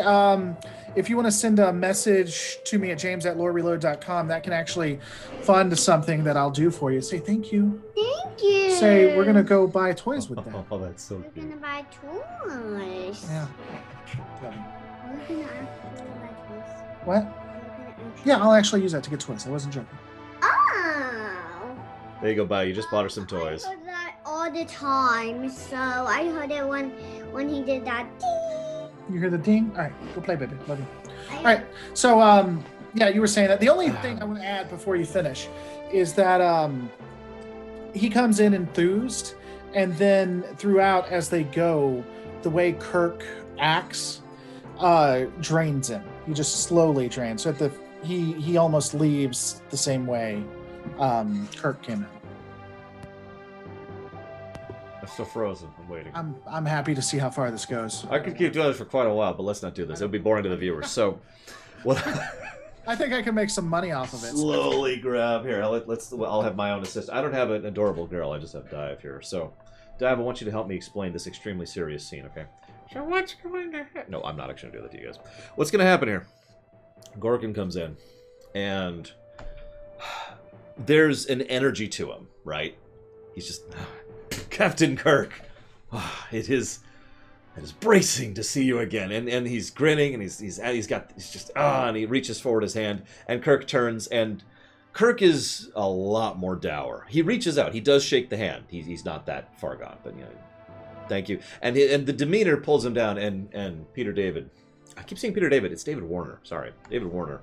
if you want to send a message to me at james@lorereload.com, that can actually fund something that I'll do for you. Say thank you. Thank you. Say we're going to go buy toys with that. Oh, that's so We're cute. going to buy toys. Yeah. We're going to actually buy toys. What? Yeah, I'll actually use that to get toys. I wasn't joking. Oh. There you go, Bio. You just bought her some toys. I heard that all the time, so I heard it when he did that. Ding. You hear the ding? All right, go play, baby. Love you. All right, so, you were saying that. The only thing I want to add before you finish is that he comes in enthused, and then throughout as they go, the way Kirk acts drains him. He just slowly drains. So he almost leaves the same way Kirk came in. I'm still frozen. I'm waiting. I'm happy to see how far this goes. I could keep doing this for quite a while, but let's not do this. It would be boring to the viewers. So, what? I think I can make some money off of it. Slowly grab here. I'll have my own assistant. I don't have an adorable girl. I just have Dive here. So, Dive, I want you to help me explain this extremely serious scene. Okay. So what's going to happen? No, I'm not actually going to do that to you guys. What's going to happen here? Gorkin comes in, and there's an energy to him, right? He's just Captain Kirk. It is bracing to see you again, and he's grinning, and he's just and he reaches forward his hand, and Kirk turns, and Kirk is a lot more dour. He reaches out, he does shake the hand. He's not that far gone, but thank you. And the demeanor pulls him down, and Peter David. I keep saying Peter David. It's David Warner. Sorry, David Warner.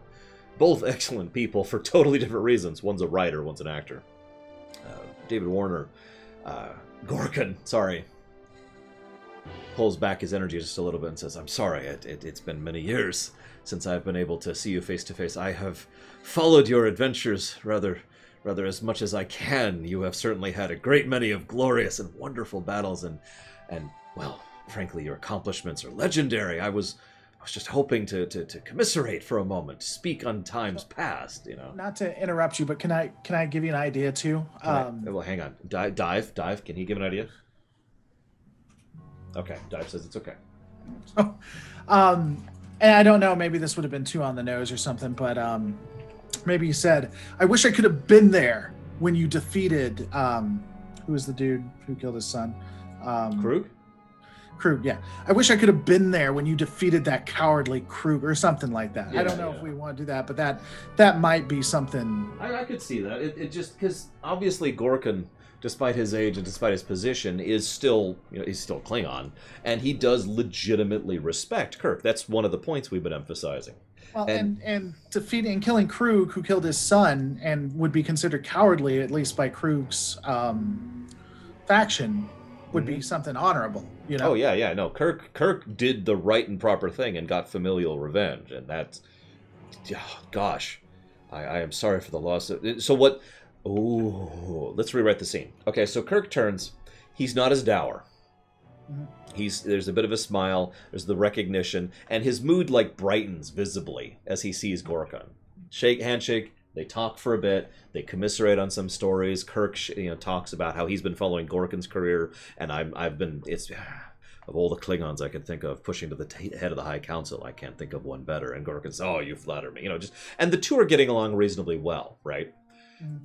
Both excellent people for totally different reasons. One's a writer, one's an actor. David Warner, Gorkin, sorry, pulls back his energy just a little bit and says, "I'm sorry. It's been many years since I've been able to see you face to face. I have followed your adventures rather as much as I can. You have certainly had a great many of glorious and wonderful battles, and well, frankly, your accomplishments are legendary. I was just hoping to commiserate for a moment, speak on times past, Not to interrupt you, but can I give you an idea too? Well, hang on. Dive, can he give an idea? Okay, Dive says it's okay. And I don't know, maybe this would have been too on the nose or something, but maybe you said, I wish I could have been there when you defeated, who was the dude who killed his son? Krug, yeah. I wish I could have been there when you defeated that cowardly Krug or something like that. Yeah, I don't know if we want to do that, but that might be something. I could see that. It just, because obviously Gorkin, despite his age and despite his position, is still, he's still Klingon, and he does legitimately respect Kirk. That's one of the points we've been emphasizing. Well, and defeating and killing Krug, who killed his son, and would be considered cowardly, at least by Krug's faction, would be something honorable, Oh yeah, no. Kirk did the right and proper thing and got familial revenge, and that's, gosh, I am sorry for the loss of. So what? Oh, let's rewrite the scene. Okay, so Kirk turns. He's not as dour. There's a bit of a smile. There's the recognition, and his mood brightens visibly as he sees Gorkin. Handshake. They talk for a bit. They commiserate on some stories. Kirk, talks about how he's been following Gorkin's career, and I've been. It's of all the Klingons I can think of pushing to the head of the High Council. I can't think of one better. And Gorkin says, "Oh, you flatter me." And the two are getting along reasonably well, right?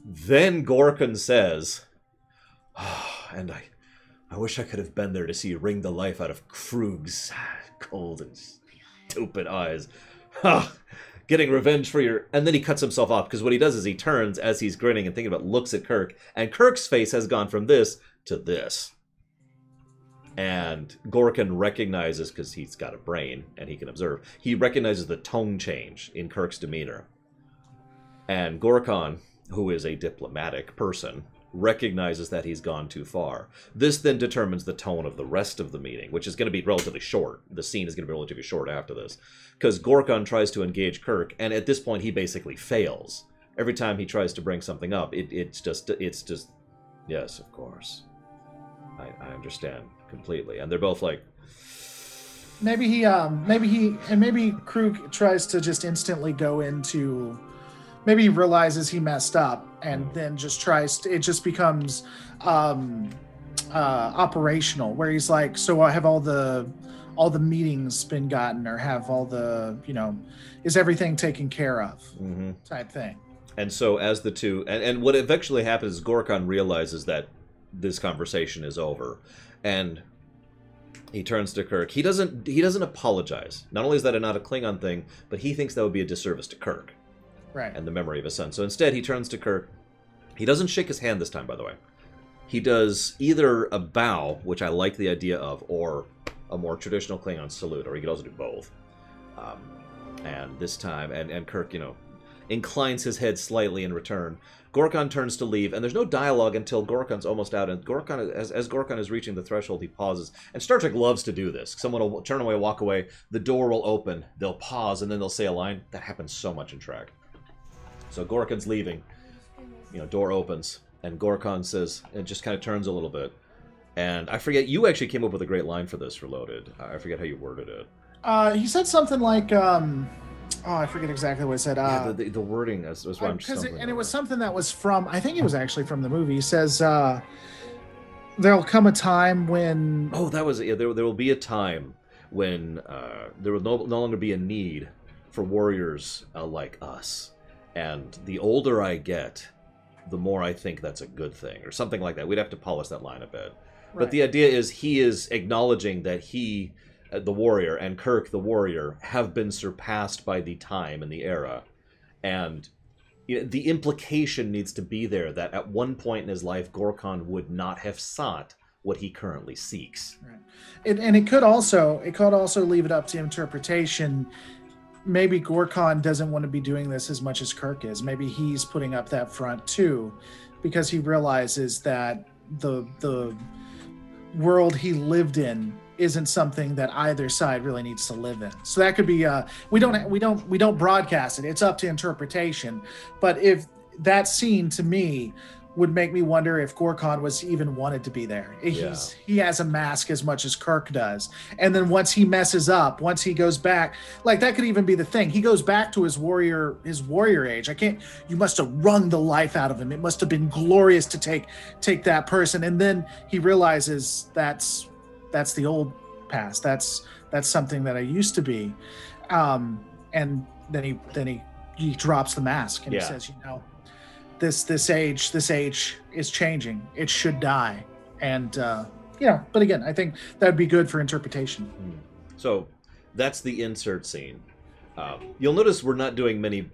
Then Gorkin says, and I wish I could have been there to see you wring the life out of Krug's cold and stupid eyes. Getting revenge for your... And then he cuts himself off, because what he does is he turns, as he's grinning and thinking about, looks at Kirk, and Kirk's face has gone from this to this. And Gorkin recognizes, because he's got a brain and he can observe, he recognizes the tone change in Kirk's demeanor. And Gorkin, who is a diplomatic person, recognizes that he's gone too far. This then determines the tone of the rest of the meeting, which is going to be relatively short. The scene is going to be relatively short after this, because Gorkin tries to engage Kirk, and at this point he basically fails. Every time he tries to bring something up, it's just yes, of course, I understand completely. And they're both like, maybe Krug tries to just instantly go into. Maybe he realizes he messed up, and then just it just becomes operational, where he's like, so I have all the meetings been gotten, or have all the, is everything taken care of, type thing. And so as the two, and what eventually happens is Gorkin realizes that this conversation is over, and he turns to Kirk. He doesn't apologize. Not only is that not a Klingon thing, but he thinks that would be a disservice to Kirk. Right. And the memory of his son. So instead, he turns to Kirk. He doesn't shake his hand this time, by the way. He does either a bow, which I like the idea of, or a more traditional Klingon salute, or he could also do both. And this time, and Kirk, inclines his head slightly in return. Gorkon turns to leave, and there's no dialogue until Gorkon's almost out. And Gorkon, as Gorkon is reaching the threshold, he pauses. And Star Trek loves to do this. Someone will turn away, walk away. The door will open. They'll pause, and then they'll say a line. That happens so much in Trek. So Gorkon's leaving. Door opens, and Gorkon says, and just kind of turns a little bit. And I forget, you actually came up with a great line for this, Reloaded. I forget how you worded it. He said something like, I forget exactly what he said. Yeah, the wording was what I'm stumbling and it was something that was from, I think it was actually from the movie. He says, there'll come a time when... Oh, that was it. Yeah, there will be a time when there will no longer be a need for warriors like us. And the older I get, the more I think that's a good thing, or something like that. We'd have to polish that line a bit. Right. But the idea is he is acknowledging that he, the warrior, and Kirk, the warrior, have been surpassed by the time and the era. And the implication needs to be there that at one point in his life, Gorkon would not have sought what he currently seeks. Right. And it could also leave it up to interpretation. Maybe Gorkon doesn't want to be doing this as much as Kirk is. Maybe he's putting up that front too, because he realizes that the world he lived in isn't something that either side really needs to live in. So that could be we don't broadcast it. It's up to interpretation. But if that scene to me would make me wonder if Gorkon was even wanted to be there. He has a mask as much as Kirk does. And then once he messes up, once he goes back, like that could even be the thing. He goes back to his warrior age. You must have wrung the life out of him. It must have been glorious to take that person. And then he realizes that's the old past. That's something that I used to be. And then he drops the mask and he says, this age is changing. It should die. And but again, I think that'd be good for interpretation. So that's the insert scene. You'll notice we're not doing many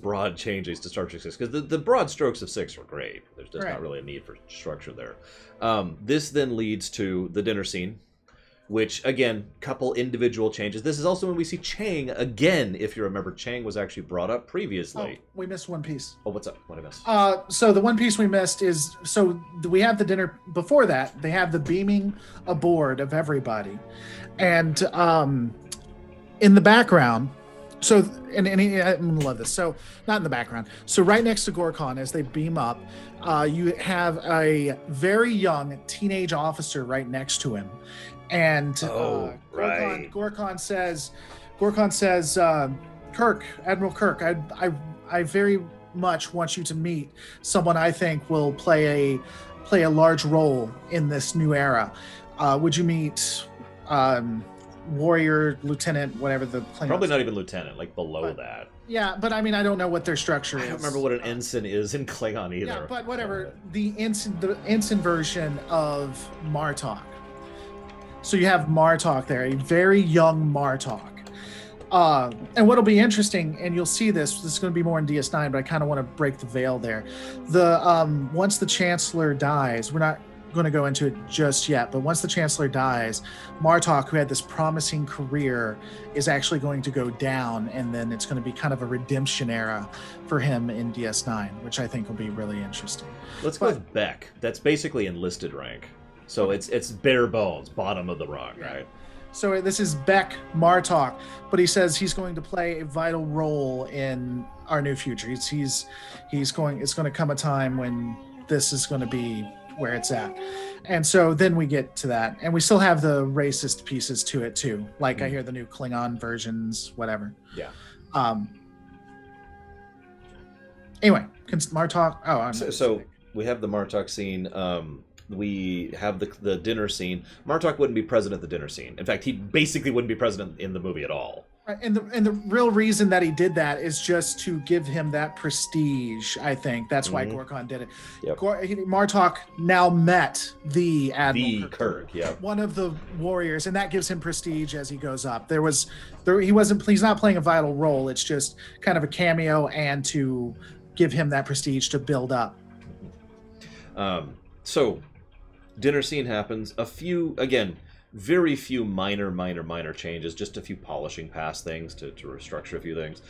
broad changes to Star Trek 6 because the broad strokes of 6 were great. There's just not really a need for structure there. This then leads to the dinner scene, which, again, couple individual changes. This is also when we see Chang again, if you remember. Chang was actually brought up previously. Oh, we missed one piece. Oh, what's up? What did I miss? So the one piece we missed is, we have the dinner. Before that, they have the beaming aboard of everybody. And in the background, I'm going to love this. So, not in the background. So right next to Gorkon, as they beam up, you have a very young teenage officer right next to him. And Gorkon says, Kirk, Admiral Kirk, I very much want you to meet someone I think will play a large role in this new era. Would you meet warrior, lieutenant, whatever the Klingons probably not even lieutenant, like below that. Yeah, but I mean, I don't know what their structure is. I don't remember what an ensign is in Klingon either. Yeah, but whatever. The ensign version of Martok. So you have Martok there, a very young Martok. And what'll be interesting, and you'll see this is going to be more in DS9, but I kind of want to break the veil there. Once the Chancellor dies, we're not going to go into it just yet, but once the Chancellor dies, Martok, who had this promising career, is actually going to go down, and then it's going to be kind of a redemption era for him in DS9, which I think will be really interesting. Let's go with Beck. That's basically enlisted rank. So it's bare bones, bottom of the rung, right? So this is Beck Martok, but he says he's going to play a vital role in our new future. It's going to come a time when this is going to be where it's at. And so then we get to that, and we still have the racist pieces to it too. Like I hear the new Klingon versions, whatever. Yeah. Anyway, Martok. So we have the Martok scene. We have the dinner scene. Martok wouldn't be present at the dinner scene. In fact, he basically wouldn't be present in the movie at all. And the real reason that he did that is just to give him that prestige, I think. That's why Gorkon did it. Yep. Martok now met the Admiral Kirk, one of the warriors, and that gives him prestige as he goes up. He's not playing a vital role. It's just kind of a cameo and to give him that prestige to build up. So dinner scene happens. Very few minor changes, just a few polishing past things to restructure a few things.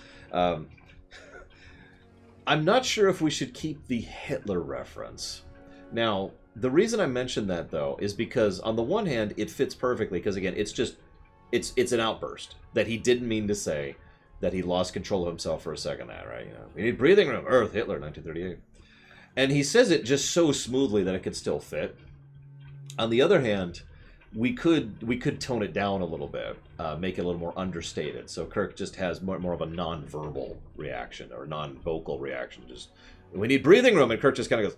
I'm not sure if we should keep the Hitler reference. Now, the reason I mentioned that, though, is because on the one hand, it fits perfectly, because again, it's an outburst that he didn't mean to say, that he lost control of himself for a second there, right? You know, we need breathing room, Earth, Hitler, 1938. And he says it just so smoothly that it could still fit. On the other hand, we could tone it down a little bit, make it a little more understated. So Kirk just has more of a non-verbal reaction or non-vocal reaction. Just, we need breathing room, and Kirk just kind of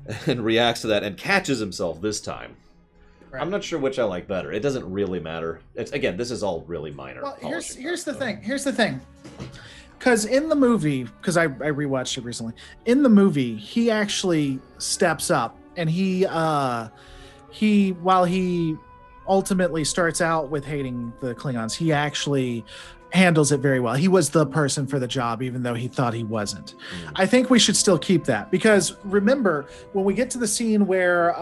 goes and reacts to that and catches himself this time. Right. I'm not sure which I like better. It doesn't really matter. It's, again, this is all really minor. Well, here's the thing. Here's the thing. Because in the movie, because I rewatched it recently, in the movie he actually steps up, and he while he ultimately starts out with hating the Klingons, he actually handles it very well. He was the person for the job, even though he thought he wasn't. I think we should still keep that, because remember when we get to the scene where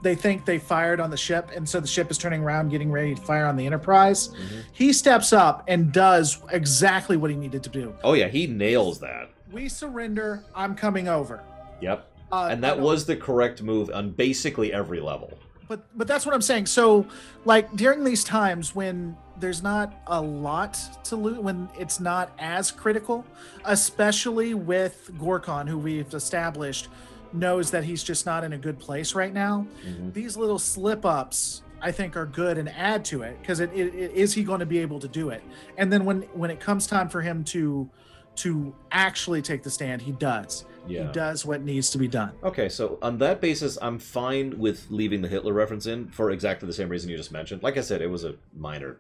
they think they fired on the ship, and so the ship is turning around, getting ready to fire on the Enterprise. He steps up and does exactly what he needed to do. Oh yeah, he nails that. We surrender. I'm coming over. Yep. And that was the correct move on basically every level. But that's what I'm saying. So, like, during these times when there's not a lot to lose, when it's not as critical, especially with Gorkon, who we've established knows that he's just not in a good place right now. These little slip-ups, I think, are good and add to it, because is he going to be able to do it? And then when it comes time for him to actually take the stand, he does. Yeah. He does what needs to be done. Okay, so on that basis, I'm fine with leaving the Hitler reference in for exactly the same reason you just mentioned. Like I said, it was a minor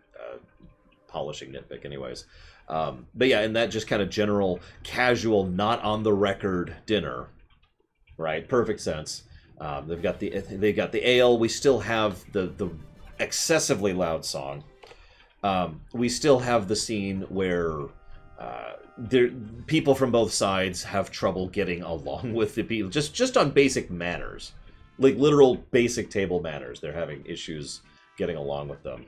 polishing nitpick anyways. But yeah, in that just kind of general, casual, not on the record dinner, right? Perfect sense. They've got the ale. We still have the excessively loud song. We still have the scene where people from both sides have trouble getting along with the people, just on basic manners, like literal basic table manners. They're having issues getting along with them.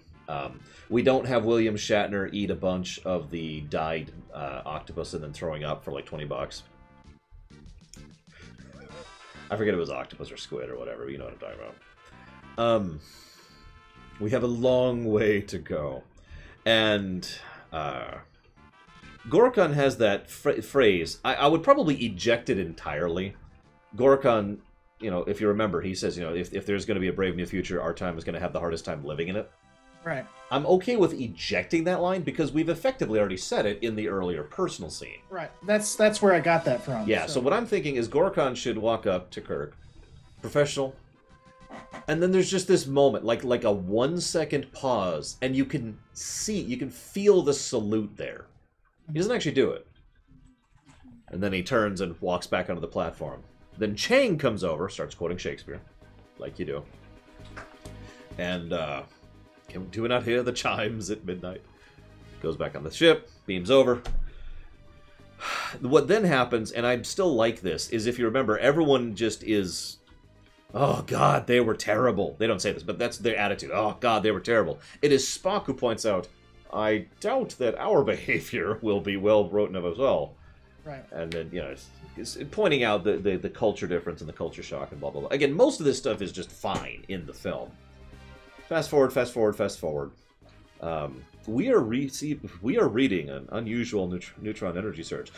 We don't have William Shatner eat a bunch of the dyed octopus and then throwing up for like $20. I forget if it was octopus or squid or whatever. You know what I'm talking about. We have a long way to go. And Gorkon has that phrase. I would probably eject it entirely. Gorkon, you know, if you remember, he says, you know, if there's going to be a brave new future, our time is going to have the hardest time living in it. Right. I'm okay with ejecting that line because we've effectively already said it in the earlier personal scene. Right. That's where I got that from. Yeah, so what I'm thinking is Gorkon should walk up to Kirk, professional, and then there's just this moment, like a 1 second pause, and you can feel the salute there. He doesn't actually do it. And then he turns and walks back onto the platform. Then Chang comes over, starts quoting Shakespeare, like you do. And, do we not hear the chimes at midnight? Goes back on the ship, beams over. What then happens, and I still like this, is if you remember, everyone just is, oh God, they were terrible. They don't say this, but that's their attitude. Oh God, they were terrible. It is Spock who points out, I doubt that our behavior will be well written of as well. Right. And then, you know, it's pointing out the culture difference and the culture shock and blah, blah, blah. Again, most of this stuff is just fine in the film. Fast forward, fast forward, fast forward. We are reading an unusual neutron energy surge.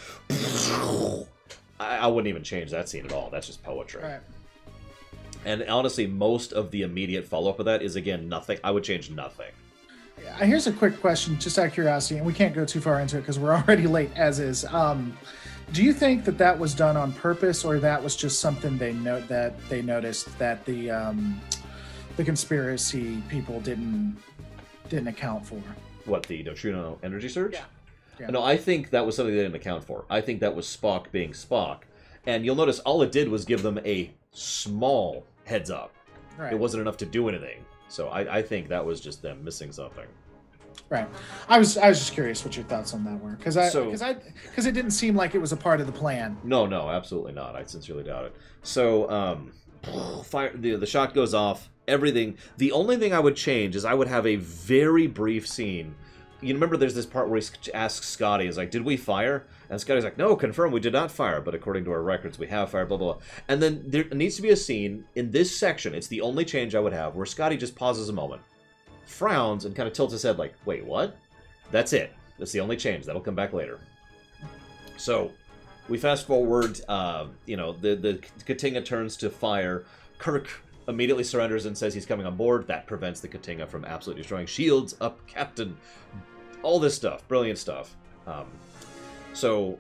I wouldn't even change that scene at all. That's just poetry. Right. And honestly, most of the immediate follow-up of that is, again, nothing. I would change nothing. Here's a quick question, just out of curiosity, and we can't go too far into it because we're already late, as is. Do you think that was done on purpose, or that was just something they noticed that the conspiracy people didn't account for? What, the neutrino energy surge? Yeah. No, I think that was something they didn't account for. I think that was Spock being Spock. And you'll notice all it did was give them a small heads up. Right. It wasn't enough to do anything. So I think that was just them missing something. Right. I was just curious what your thoughts on that were, because it didn't seem like it was a part of the plan. No, absolutely not. I sincerely doubt it. So the shot goes off. Everything. The only thing I would change is I would have a very brief scene you remember there's this part where he asks Scotty, he's like, did we fire? And Scotty's like, no, confirm, we did not fire, but according to our records, we have fired, blah, blah, blah. And then there needs to be a scene in this section, it's the only change I would have, where Scotty just pauses a moment, frowns, and kind of tilts his head like, wait, what? That's it. That's the only change. That'll come back later. So, we fast forward, you know, the Katinga turns to fire. Kirk immediately surrenders and says he's coming on board. That prevents the Katinga from absolutely destroying shields. Up, Captain. All this stuff. Brilliant stuff. So,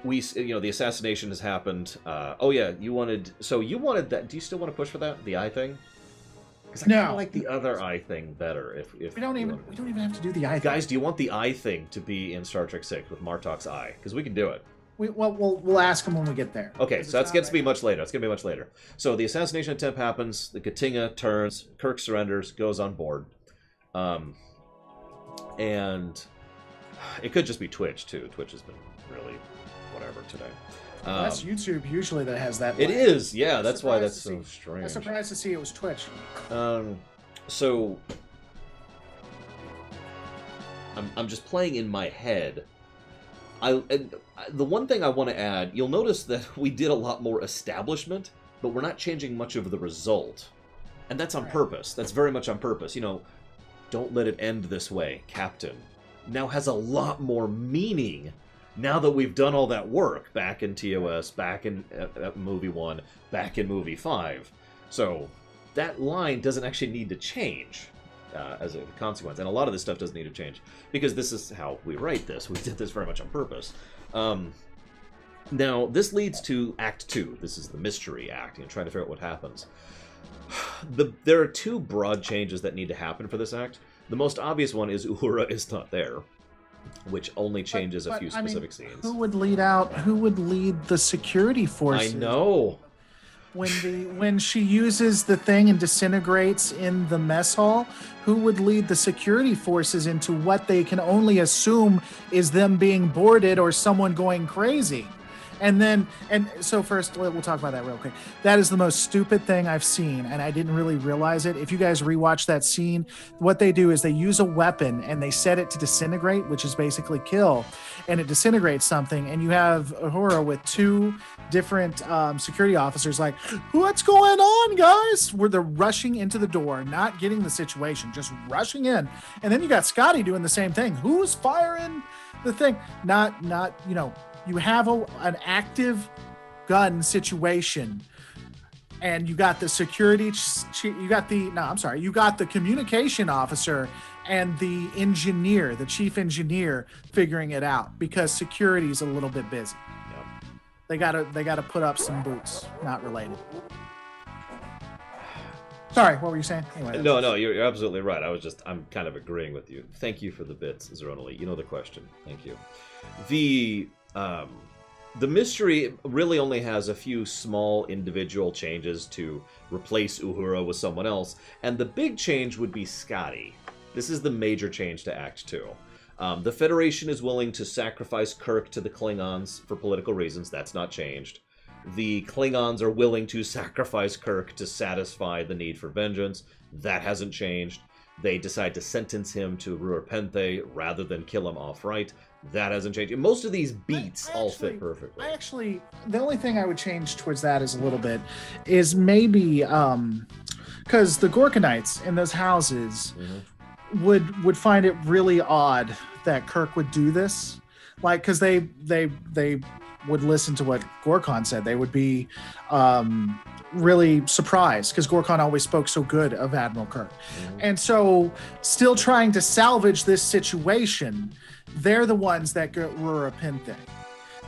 you know, the assassination has happened. Oh, yeah, you wanted that. Do you still want to push for that? The eye thing? Because I kind of like the other eye thing better. If we don't even have to do the eye thing. Guys, do you want the eye thing to be in Star Trek 6 with Martok's eye? Because we can do it. We'll ask him when we get there. Okay, so that's going to be much later. It's going to be much later. So the assassination attempt happens. The Katinga turns. Kirk surrenders. Goes on board. And it could just be Twitch, too. Twitch has been really whatever today. That's YouTube usually that has that. It is, yeah. That's why that's so strange. I'm surprised to see it was Twitch. So I'm just playing in my head. The one thing I want to add, you'll notice that we did a lot more establishment, but we're not changing much of the result. And that's on purpose. That's very much on purpose. You know, don't let it end this way, Captain. Now has a lot more meaning now that we've done all that work back in TOS, back in Movie 1, back in Movie 5. So that line doesn't actually need to change as a consequence. And a lot of this stuff doesn't need to change because this is how we write this. We did this very much on purpose. Now, this leads to Act 2. This is the mystery act, you know, trying to figure out what happens. There are two broad changes that need to happen for this act. The most obvious one is Uhura is not there, which only changes a few specific scenes. Who would lead the security forces? I know. When she uses the thing and disintegrates in the mess hall, who would lead the security forces into what they can only assume is them being boarded or someone going crazy? And so first, we'll talk about that real quick. That is the most stupid thing I've seen, and I didn't really realize it. If you guys rewatch that scene, what they do is they use a weapon and they set it to disintegrate, which is basically kill, and it disintegrates something, and you have Uhura with two different security officers like, what's going on, guys? Where they're rushing into the door, not getting the situation, just rushing in. And then you got Scotty doing the same thing. Who's firing the thing? Not you know, you have an active gun situation, and you got the security, you got the communication officer and the engineer, the chief engineer, figuring it out because security's a little bit busy. Yep. They gotta put up some boots. Not related. Sorry, what were you saying? Anyway, no, you're absolutely right. I'm kind of agreeing with you. Thank you for the bits, Zeronali. You know the question. Thank you. The mystery really only has a few small individual changes to replace Uhura with someone else, and the big change would be Scotty. This is the major change to Act 2. The Federation is willing to sacrifice Kirk to the Klingons for political reasons. That's not changed. The Klingons are willing to sacrifice Kirk to satisfy the need for vengeance. That hasn't changed. They decide to sentence him to Ruhr Penthe rather than kill him outright. That hasn't changed. Most of these beats all fit perfectly. The only thing I would change towards that is a little bit is maybe because the Gorkonites in those houses would find it really odd that Kirk would do this, like because they would listen to what Gorkon said. They would be really surprised because Gorkon always spoke so good of Admiral Kirk. And so still trying to salvage this situation, they're the ones that get Ruhr Penthe,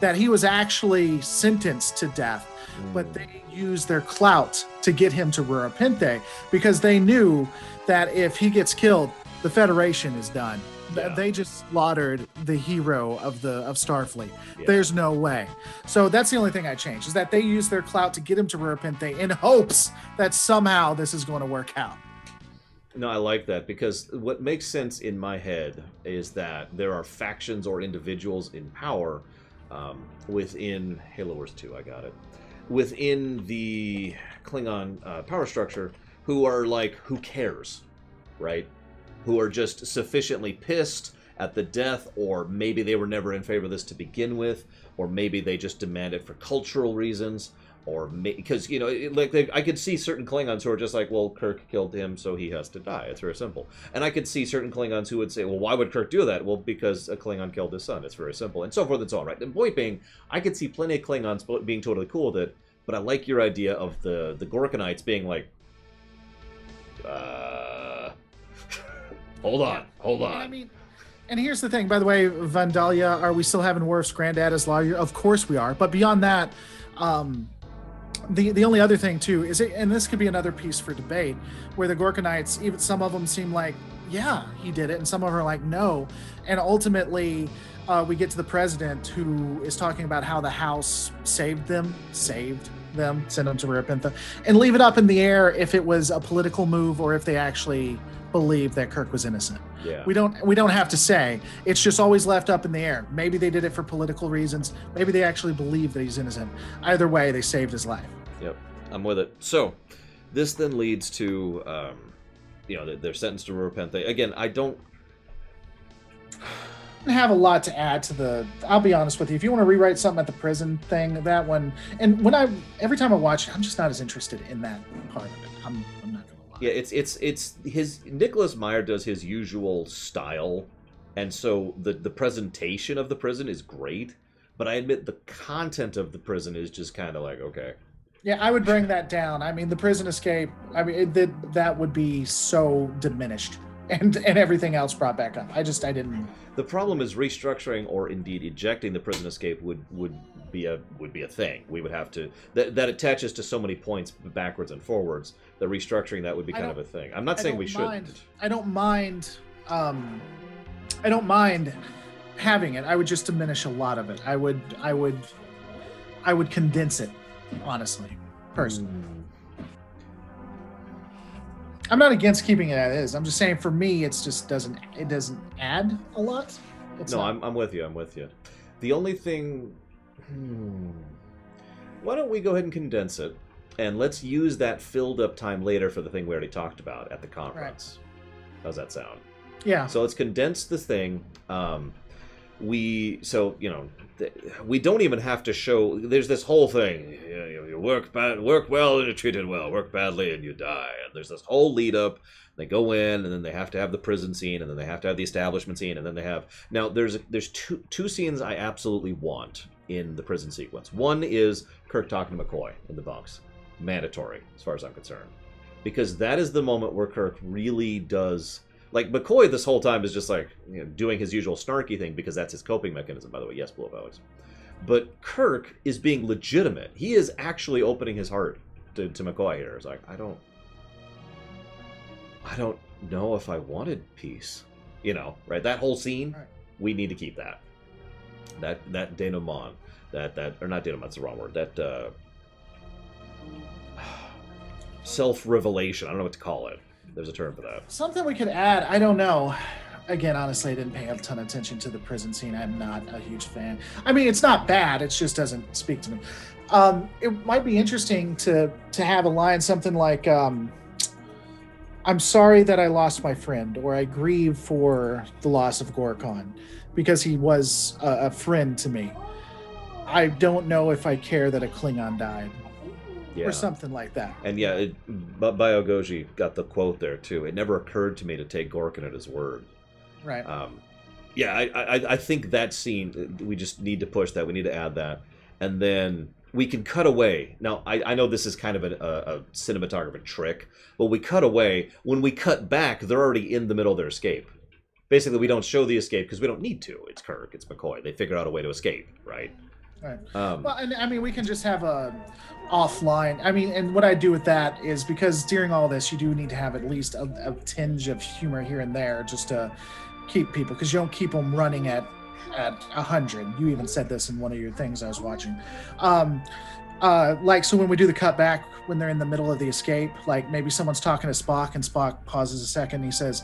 that he was actually sentenced to death, but they used their clout to get him to Ruhr Penthe because they knew that if he gets killed, the Federation is done. Yeah. They just slaughtered the hero of Starfleet. Yeah. There's no way. So that's the only thing I changed, is that they used their clout to get him to Ruhr Penthe in hopes that somehow this is going to work out. No, I like that, because what makes sense in my head is that there are factions or individuals in power within Halo Wars 2, I got it, within the Klingon power structure who are like, who cares, right? Who are just sufficiently pissed at the death, or maybe they were never in favor of this to begin with, or maybe they just demand it for cultural reasons, or because, you know, I could see certain Klingons who are just like, well, Kirk killed him, so he has to die. It's very simple. And I could see certain Klingons who would say, well, why would Kirk do that? Well, because a Klingon killed his son. It's very simple, and so forth and so on, right? The point being, I could see plenty of Klingons being totally cool with it, but I like your idea of the Gorkonites being like, hold on. I mean, and here's the thing, by the way, Vandalia, are we still having Worf's granddad as lawyer? Of course we are. But beyond that, the only other thing too is, and this could be another piece for debate, where the Gorkonites, even some of them seem like, yeah, he did it, and some of them are like, no. And ultimately, we get to the president who is talking about how the House saved them, sent them to Repentha, and leave it up in the air if it was a political move or if they actually believe that Kirk was innocent. Yeah. We don't have to say. It's just always left up in the air. Maybe they did it for political reasons. Maybe they actually believe that he's innocent. Either way, they saved his life. Yep, I'm with it. So, this then leads to, you know, they're sentenced to Repenthe. Again, I don't have a lot to add to the. I'll be honest with you. If you want to rewrite something at the prison thing, that one, and every time I watch it, I'm just not as interested in that part of it. I'm not gonna lie. Yeah, it's his Nicholas Meyer does his usual style, and so the presentation of the prison is great, but I admit the content of the prison is just kind of like, okay. Yeah, I would bring that down. I mean, the prison escape. I mean, that would be so diminished, and everything else brought back up. I didn't. The problem is restructuring or indeed ejecting the prison escape would be a thing. We would have to that attaches to so many points backwards and forwards. The restructuring that would be kind of a thing. I'm not saying we shouldn't. I don't mind. I don't mind having it. I would just diminish a lot of it. I would condense it, honestly, personally. I'm not against keeping it as is. I'm just saying, for me, it doesn't add a lot. I'm with you. The only thing, why don't we go ahead and condense it, and let's use that filled up time later for the thing we already talked about at the conference. Right. How's that sound? Yeah. So let's condense the thing. We don't even have to show. There's this whole thing. You work well and you're treated well. Work badly and you die. And there's this whole lead up. They go in, and then they have to have the prison scene, and then they have to have the establishment scene, and then they have. Now there's two scenes I absolutely want in the prison sequence. One is Kirk talking to McCoy in the bunks. Mandatory, as far as I'm concerned, because that is the moment where Kirk really does. Like, McCoy this whole time is just like, you know, doing his usual snarky thing because that's his coping mechanism, by the way. Yes, Blue of Alex. But Kirk is being legitimate. He is actually opening his heart to McCoy here. It's like, I don't know if I wanted peace. You know, right? That whole scene, right. We need to keep that. That denouement. Or not denouement, that's the wrong word. That self-revelation. I don't know what to call it. There's a term for that. Something we could add, I don't know. Again, honestly, I didn't pay a ton of attention to the prison scene. I'm not a huge fan. I mean, it's not bad. It just doesn't speak to me. It might be interesting to have a line, something like, I'm sorry that I lost my friend, or I grieve for the loss of Gorkon, because he was a friend to me. I don't know if I care that a Klingon died. Yeah. Or something like that. And yeah, Biogoji got the quote there too. It never occurred to me to take Gorkin at his word. Right. Yeah, I think that scene, we just need to push that. We need to add that. And then we can cut away. Now, I know this is kind of a cinematography trick, but we cut away. When we cut back, they're already in the middle of their escape. Basically, we don't show the escape because we don't need to. It's Kirk, it's McCoy. They figured out a way to escape, right? Right. Well, and I mean, we can just have a offline. I mean, and what I do with that is, because during all this, you do need to have at least a tinge of humor here and there, just to keep people, because you don't keep them running at 100. You even said this in one of your things I was watching. Like, so when we do the cutback, when they're in the middle of the escape, like maybe someone's talking to Spock, and Spock pauses a second, and he says,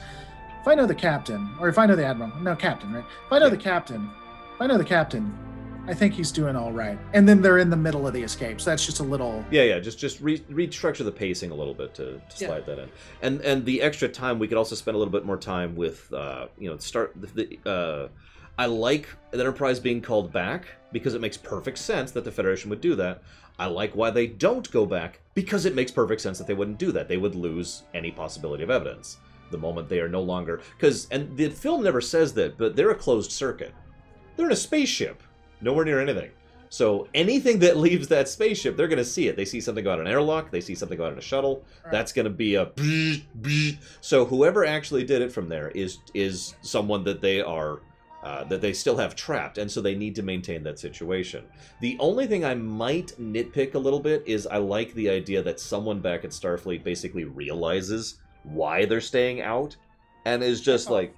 "If I know the captain, or if I know the admiral, no captain, right? If I know the captain, I think he's doing all right. And then they're in the middle of the escape, so that's just a little. Yeah. Just restructure the pacing a little bit to slide that in, and the extra time we could also spend a little bit more time with I like the Enterprise being called back because it makes perfect sense that the Federation would do that. I like why they don't go back because it makes perfect sense that they wouldn't do that. They would lose any possibility of evidence the moment they are no longer... And the film never says that, but they're a closed circuit. They're in a spaceship, nowhere near anything. So anything that leaves that spaceship, they're going to see it. They see something go out in an airlock, they see something go out in a shuttle, that's going to be a... So whoever actually did it from there is someone that they are... that they still have trapped, and so they need to maintain that situation. The only thing I might nitpick a little bit is I like the idea that someone back at Starfleet basically realizes why they're staying out, and is just like,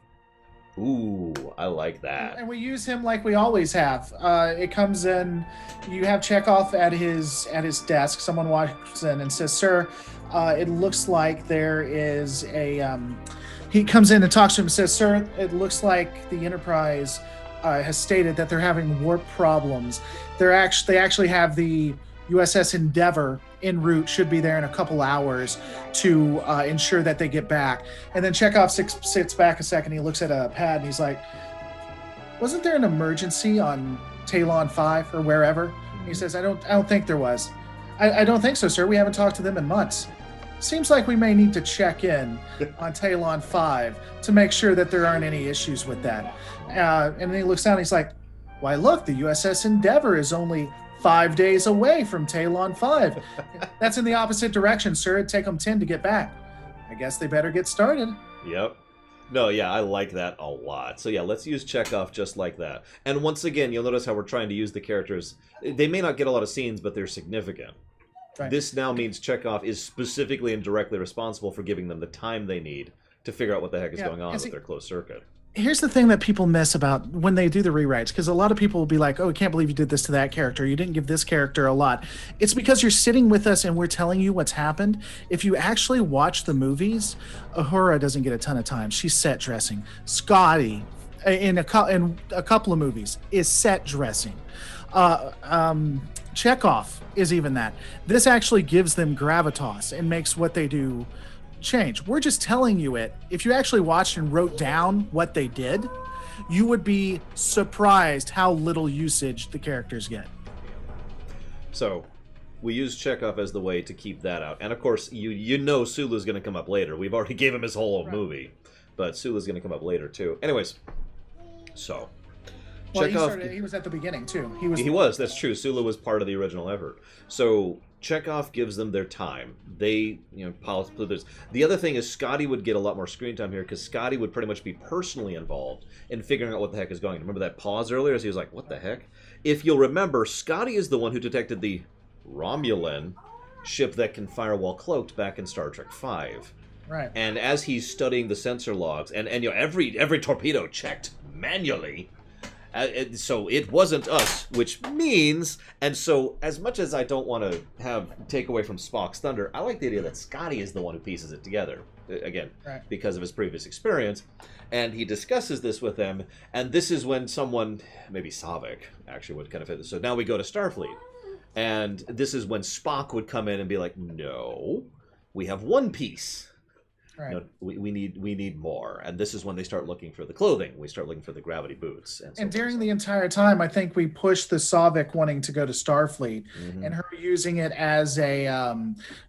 ooh, I like that. And we use him like we always have. It comes in, you have Chekhov at his desk. Someone walks in and says, "Sir, it looks like there is a..." He comes in and talks to him and says, "Sir, it looks like the Enterprise has stated that they're having warp problems. They actually have the USS Endeavor en route, should be there in a couple hours to ensure that they get back." And then Chekhov sits back a second. He looks at a pad and he's like, "Wasn't there an emergency on Talon 5 or wherever?" He says, I don't think there was. I don't think so, sir. We haven't talked to them in months. Seems like we may need to check in on Talon 5 to make sure that there aren't any issues with that." And then he looks down and he's like, "Why, look, the USS Endeavor is only 5 days away from Talon 5. That's in the opposite direction, sir. It'd take them 10 to get back. I guess they better get started." Yep. No, yeah, I like that a lot. So yeah, let's use Chekhov just like that. And once again, you'll notice how we're trying to use the characters. They may not get a lot of scenes, but they're significant. Right. This now means Chekhov is specifically and directly responsible for giving them the time they need to figure out what the heck is going on with their closed circuit. Here's the thing that people miss about when they do the rewrites, because a lot of people will be like, "Oh, I can't believe you did this to that character. You didn't give this character a lot." It's because you're sitting with us and we're telling you what's happened. If you actually watch the movies, Uhura doesn't get a ton of time. She's set dressing. Scotty, in a couple of movies, is set dressing. Chekhov is even that. This actually gives them gravitas and makes what they do change. We're just telling you it. If you actually watched and wrote down what they did, you would be surprised how little usage the characters get. So we use Chekhov as the way to keep that out. And of course, you know Sulu's going to come up later. We've already gave him his whole movie, but Sulu's going to come up later too. Anyways, so well, he was at the beginning too. He was. That's true. Sulu was part of the original effort. So Chekhov gives them their time. They, the other thing is Scotty would get a lot more screen time here because Scotty would pretty much be personally involved in figuring out what the heck is going on. Remember that pause earlier as he was like, "What the heck?" If you'll remember, Scotty is the one who detected the Romulan ship that can fire while cloaked back in Star Trek V. Right. And as he's studying the sensor logs, and every torpedo checked manually. So it wasn't us, which means, and so as much as I don't want to take away from Spock's thunder, I like the idea that Scotty is the one who pieces it together, again, because of his previous experience, and he discusses this with them, and this is when someone, maybe Savik, actually would kind of fit this. So now we go to Starfleet, and this is when Spock would come in and be like, "No, we have one piece. Right. No, we need more." And this is when they start looking for the clothing. We start looking for the gravity boots. And during the entire time, I think we pushed the Savik wanting to go to Starfleet, and her using it as a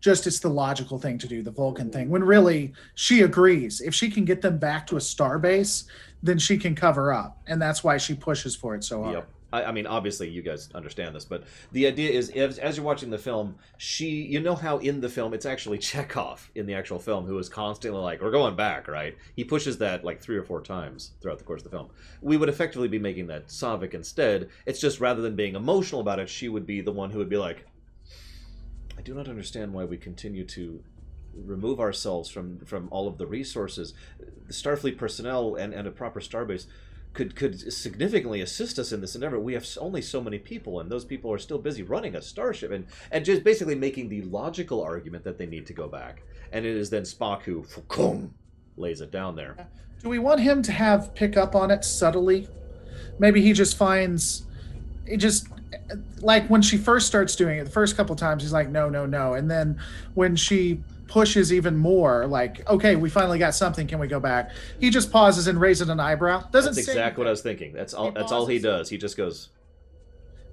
just it's the logical thing to do, the Vulcan thing. When really she agrees, if she can get them back to a starbase, then she can cover up, and that's why she pushes for it so hard. Yep. I mean, obviously, you guys understand this, but the idea is, as you're watching the film, you know how in the film, it's actually Chekhov in the actual film who is constantly like, "We're going back," right? He pushes that like 3 or 4 times throughout the course of the film. We would effectively be making that Savik instead. It's just rather than being emotional about it, she would be the one who would be like, "I do not understand why we continue to remove ourselves from all of the resources. The Starfleet personnel and a proper starbase could significantly assist us in this endeavor. We have only so many people, and those people are still busy running a starship," and just basically making the logical argument that they need to go back. And it is then Spock who lays it down there. Do we want him to pick up on it subtly? Maybe he just finds it just, like when she first starts doing it, the first couple times he's like, no, no, no, and then when she pushes even more, like, okay, we finally got something, can we go back? He just pauses and raises an eyebrow. Doesn't That's say exactly anything. what I was thinking. That's all he does. He just goes,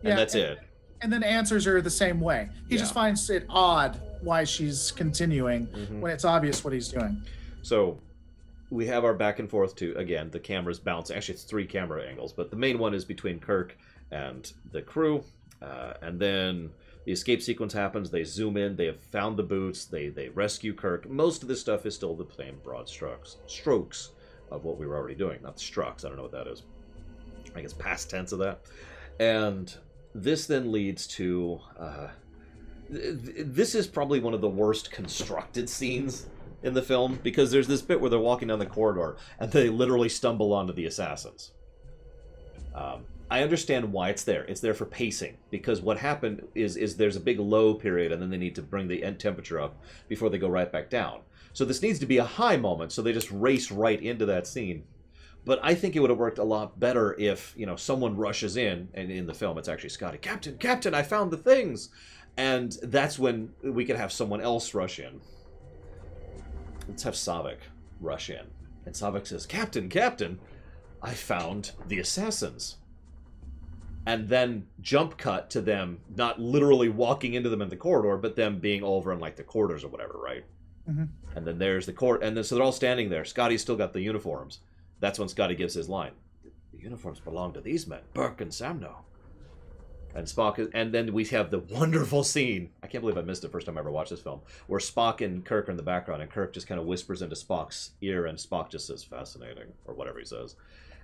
and that's it. And then answers her the same way. He just finds it odd why she's continuing when it's obvious what he's doing. So we have our back and forth to, again, the cameras bouncing. Actually, it's 3 camera angles, but the main one is between Kirk and the crew. And then the escape sequence happens. They zoom in. They have found the boots. They rescue Kirk. Most of this stuff is still the same broad strokes of what we were already doing. Not the strokes. I don't know what that is. I guess past tense of that. And this then leads to... this is probably one of the worst constructed scenes in the film, because there's this bit where they're walking down the corridor and they literally stumble onto the assassins. I understand why it's there. It's there for pacing, because what happened is there's a big low period and then they need to bring the end temperature up before they go right back down. So this needs to be a high moment, so they just race right into that scene. But I think it would have worked a lot better if, you know, someone rushes in, and in the film it's actually Scotty. Captain, I found the things! And that's when we could have someone else rush in. Let's have Savik rush in. And Savik says, Captain, I found the assassins. And then jump cut to them not literally walking into them in the corridor, but them being over in like the quarters or whatever, right? And then there's the court, and then so they're all standing there. Scotty's still got the uniforms. That's when Scotty gives his line. The uniforms belong to these men, Burke and Samno. And Spock, and then we have the wonderful scene. I can't believe I missed it the first time I ever watched this film, where Spock and Kirk are in the background, and Kirk just kind of whispers into Spock's ear, and Spock just says, fascinating, or whatever he says.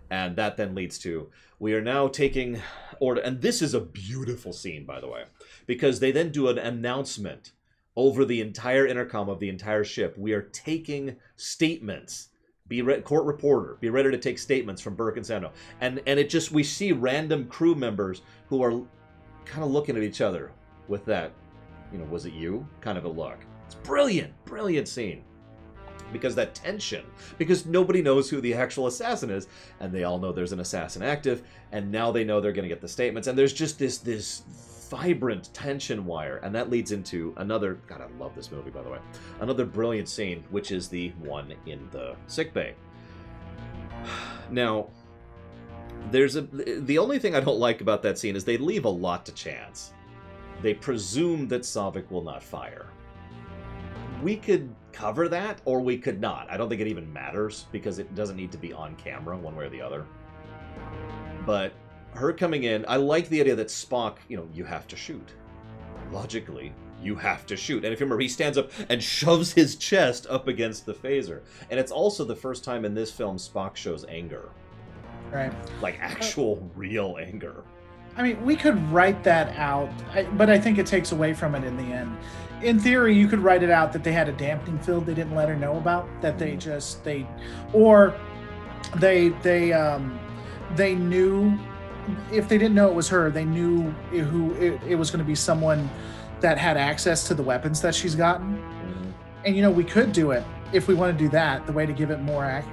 And that then leads to, we are now taking order. And this is a beautiful scene, by the way, because they then do an announcement over the entire intercom of the entire ship. We are taking statements. Court reporter, be ready to take statements from Burke and Sando. And it just, we see random crew members who are kind of looking at each other with that, you know, was it you? Kind of a look. It's brilliant scene. Because that tension, because nobody knows who the actual assassin is, and they all know there's an assassin active, and now they know they're going to get the statements, and there's just this vibrant tension wire, and that leads into another, God, I love this movie, by the way, another brilliant scene, which is the one in the sickbay. Now, the only thing I don't like about that scene is they leave a lot to chance. They presume that Savik will not fire. We could cover that, or we could not. I don't think it even matters, because it doesn't need to be on camera one way or the other. But her coming in, I like the idea that Spock, you know, you have to shoot. Logically, you have to shoot. And if you remember, he stands up and shoves his chest up against the phaser. And it's also the first time in this film Spock shows anger. Right. Like actual, real anger. I mean, we could write that out, but I think it takes away from it in the end. In theory, you could write it out that they had a dampening field they didn't let her know about, that they knew, if they didn't know it was her, they knew who it was going to be, someone that had access to the weapons that she's gotten. And, you know, we could do it if we want to do that. The way to give it more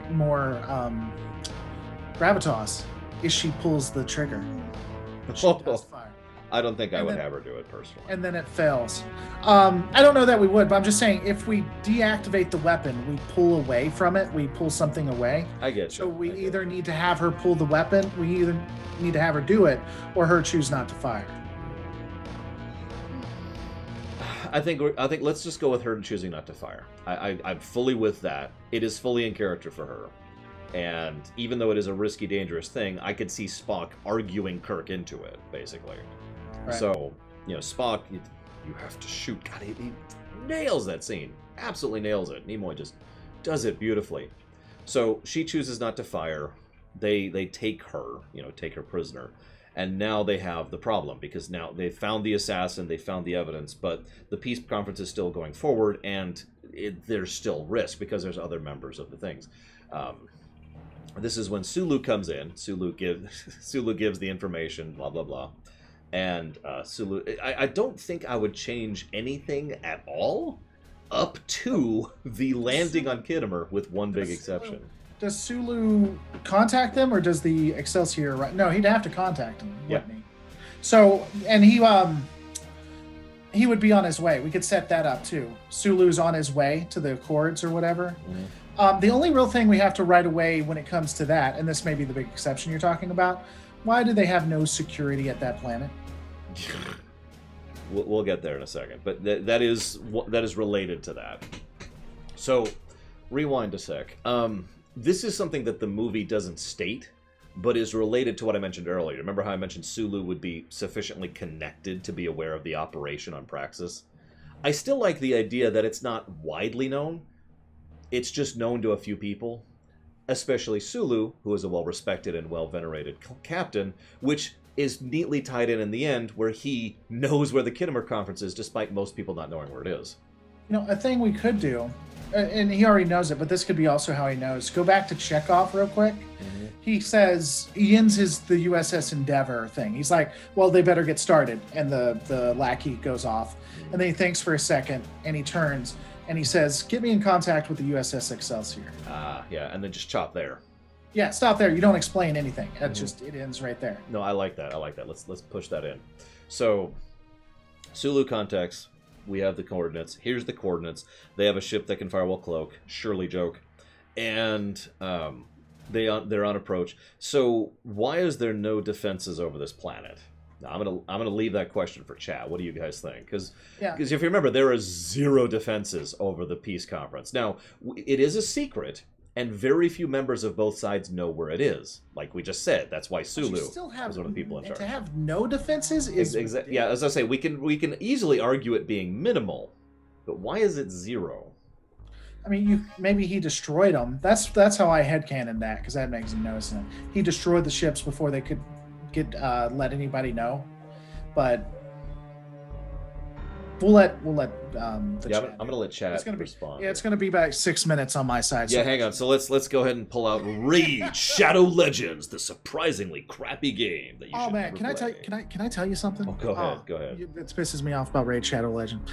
gravitas is she pulls the trigger. She does fire. I don't think I would have her do it personally. And then it fails. I don't know that we would, but I'm just saying, if we deactivate the weapon, we pull away from it, we pull something away. I get you. So we either need to have her pull the weapon, we either need to have her do it, or her choose not to fire. I think let's just go with her choosing not to fire. I'm fully with that. It is fully in character for her. And even though it is a risky, dangerous thing, I could see Spock arguing Kirk into it, basically. Right. So, you know, Spock, you have to shoot. God, he nails that scene. Absolutely nails it. Nimoy just does it beautifully. So she chooses not to fire. They take her, you know, take her prisoner. And now they have the problem, because now they've found the assassin, they found the evidence, but the peace conference is still going forward, and there's still risk because there's other members of the things. This is when Sulu comes in. Sulu gives the information, blah, blah, blah. And Sulu, I don't think I would change anything at all up to the landing on Kittimer, with one big exception. Does Sulu contact them, or does the Excelsior... No, he'd have to contact them, wouldn't he? So, and he would be on his way. We could set that up too. Sulu's on his way to the Accords or whatever. The only real thing we have to right away when it comes to that, and this may be the big exception you're talking about, why do they have no security at that planet? We'll get there in a second, but that is related to that. So, rewind a sec. This is something that the movie doesn't state, but is related to what I mentioned earlier. Remember how I mentioned Sulu would be sufficiently connected to be aware of the operation on Praxis? I still like the idea that it's not widely known. It's just known to a few people, especially Sulu, who is a well-respected and well-venerated captain, which is neatly tied in the end, where he knows where the Kittimer Conference is, despite most people not knowing where it is. You know, a thing we could do, and he already knows it, but this could be also how he knows. Go back to Chekhov real quick. He says, he ends the USS Endeavor thing. He's like, well, they better get started. And the lackey goes off. And then he thinks for a second, and he turns, and he says, get me in contact with the USS Excelsior. Yeah, and then just chop there. Yeah, stop there. You don't explain anything. It ends right there. No, I like that. Let's push that in. So, Sulu contacts. We have the coordinates. Here's the coordinates. They have a ship that can firewall cloak. Surely joke. And they're on approach. So why is there no defenses over this planet? Now, I'm gonna leave that question for chat. What do you guys think? Because if you remember, there are 0 defenses over the peace conference. Now, it is a secret, and very few members of both sides know where it is. Like we just said, that's why Sulu is one of the people in charge. To have no defenses is yeah. As I say, we can easily argue it being minimal, but why is it 0? I mean, maybe he destroyed them. That's how I headcanon that, because that makes no sense. He destroyed the ships before they could let anybody know. But we'll let the chat. I'm gonna let chat respond. respond. Yeah, it's gonna be about 6 minutes on my side. Yeah, so. hang on. So let's go ahead and pull out Raid Shadow Legends, the surprisingly crappy game that you should never play. Can I tell you something? Oh, go ahead. It pisses me off about Raid Shadow Legend.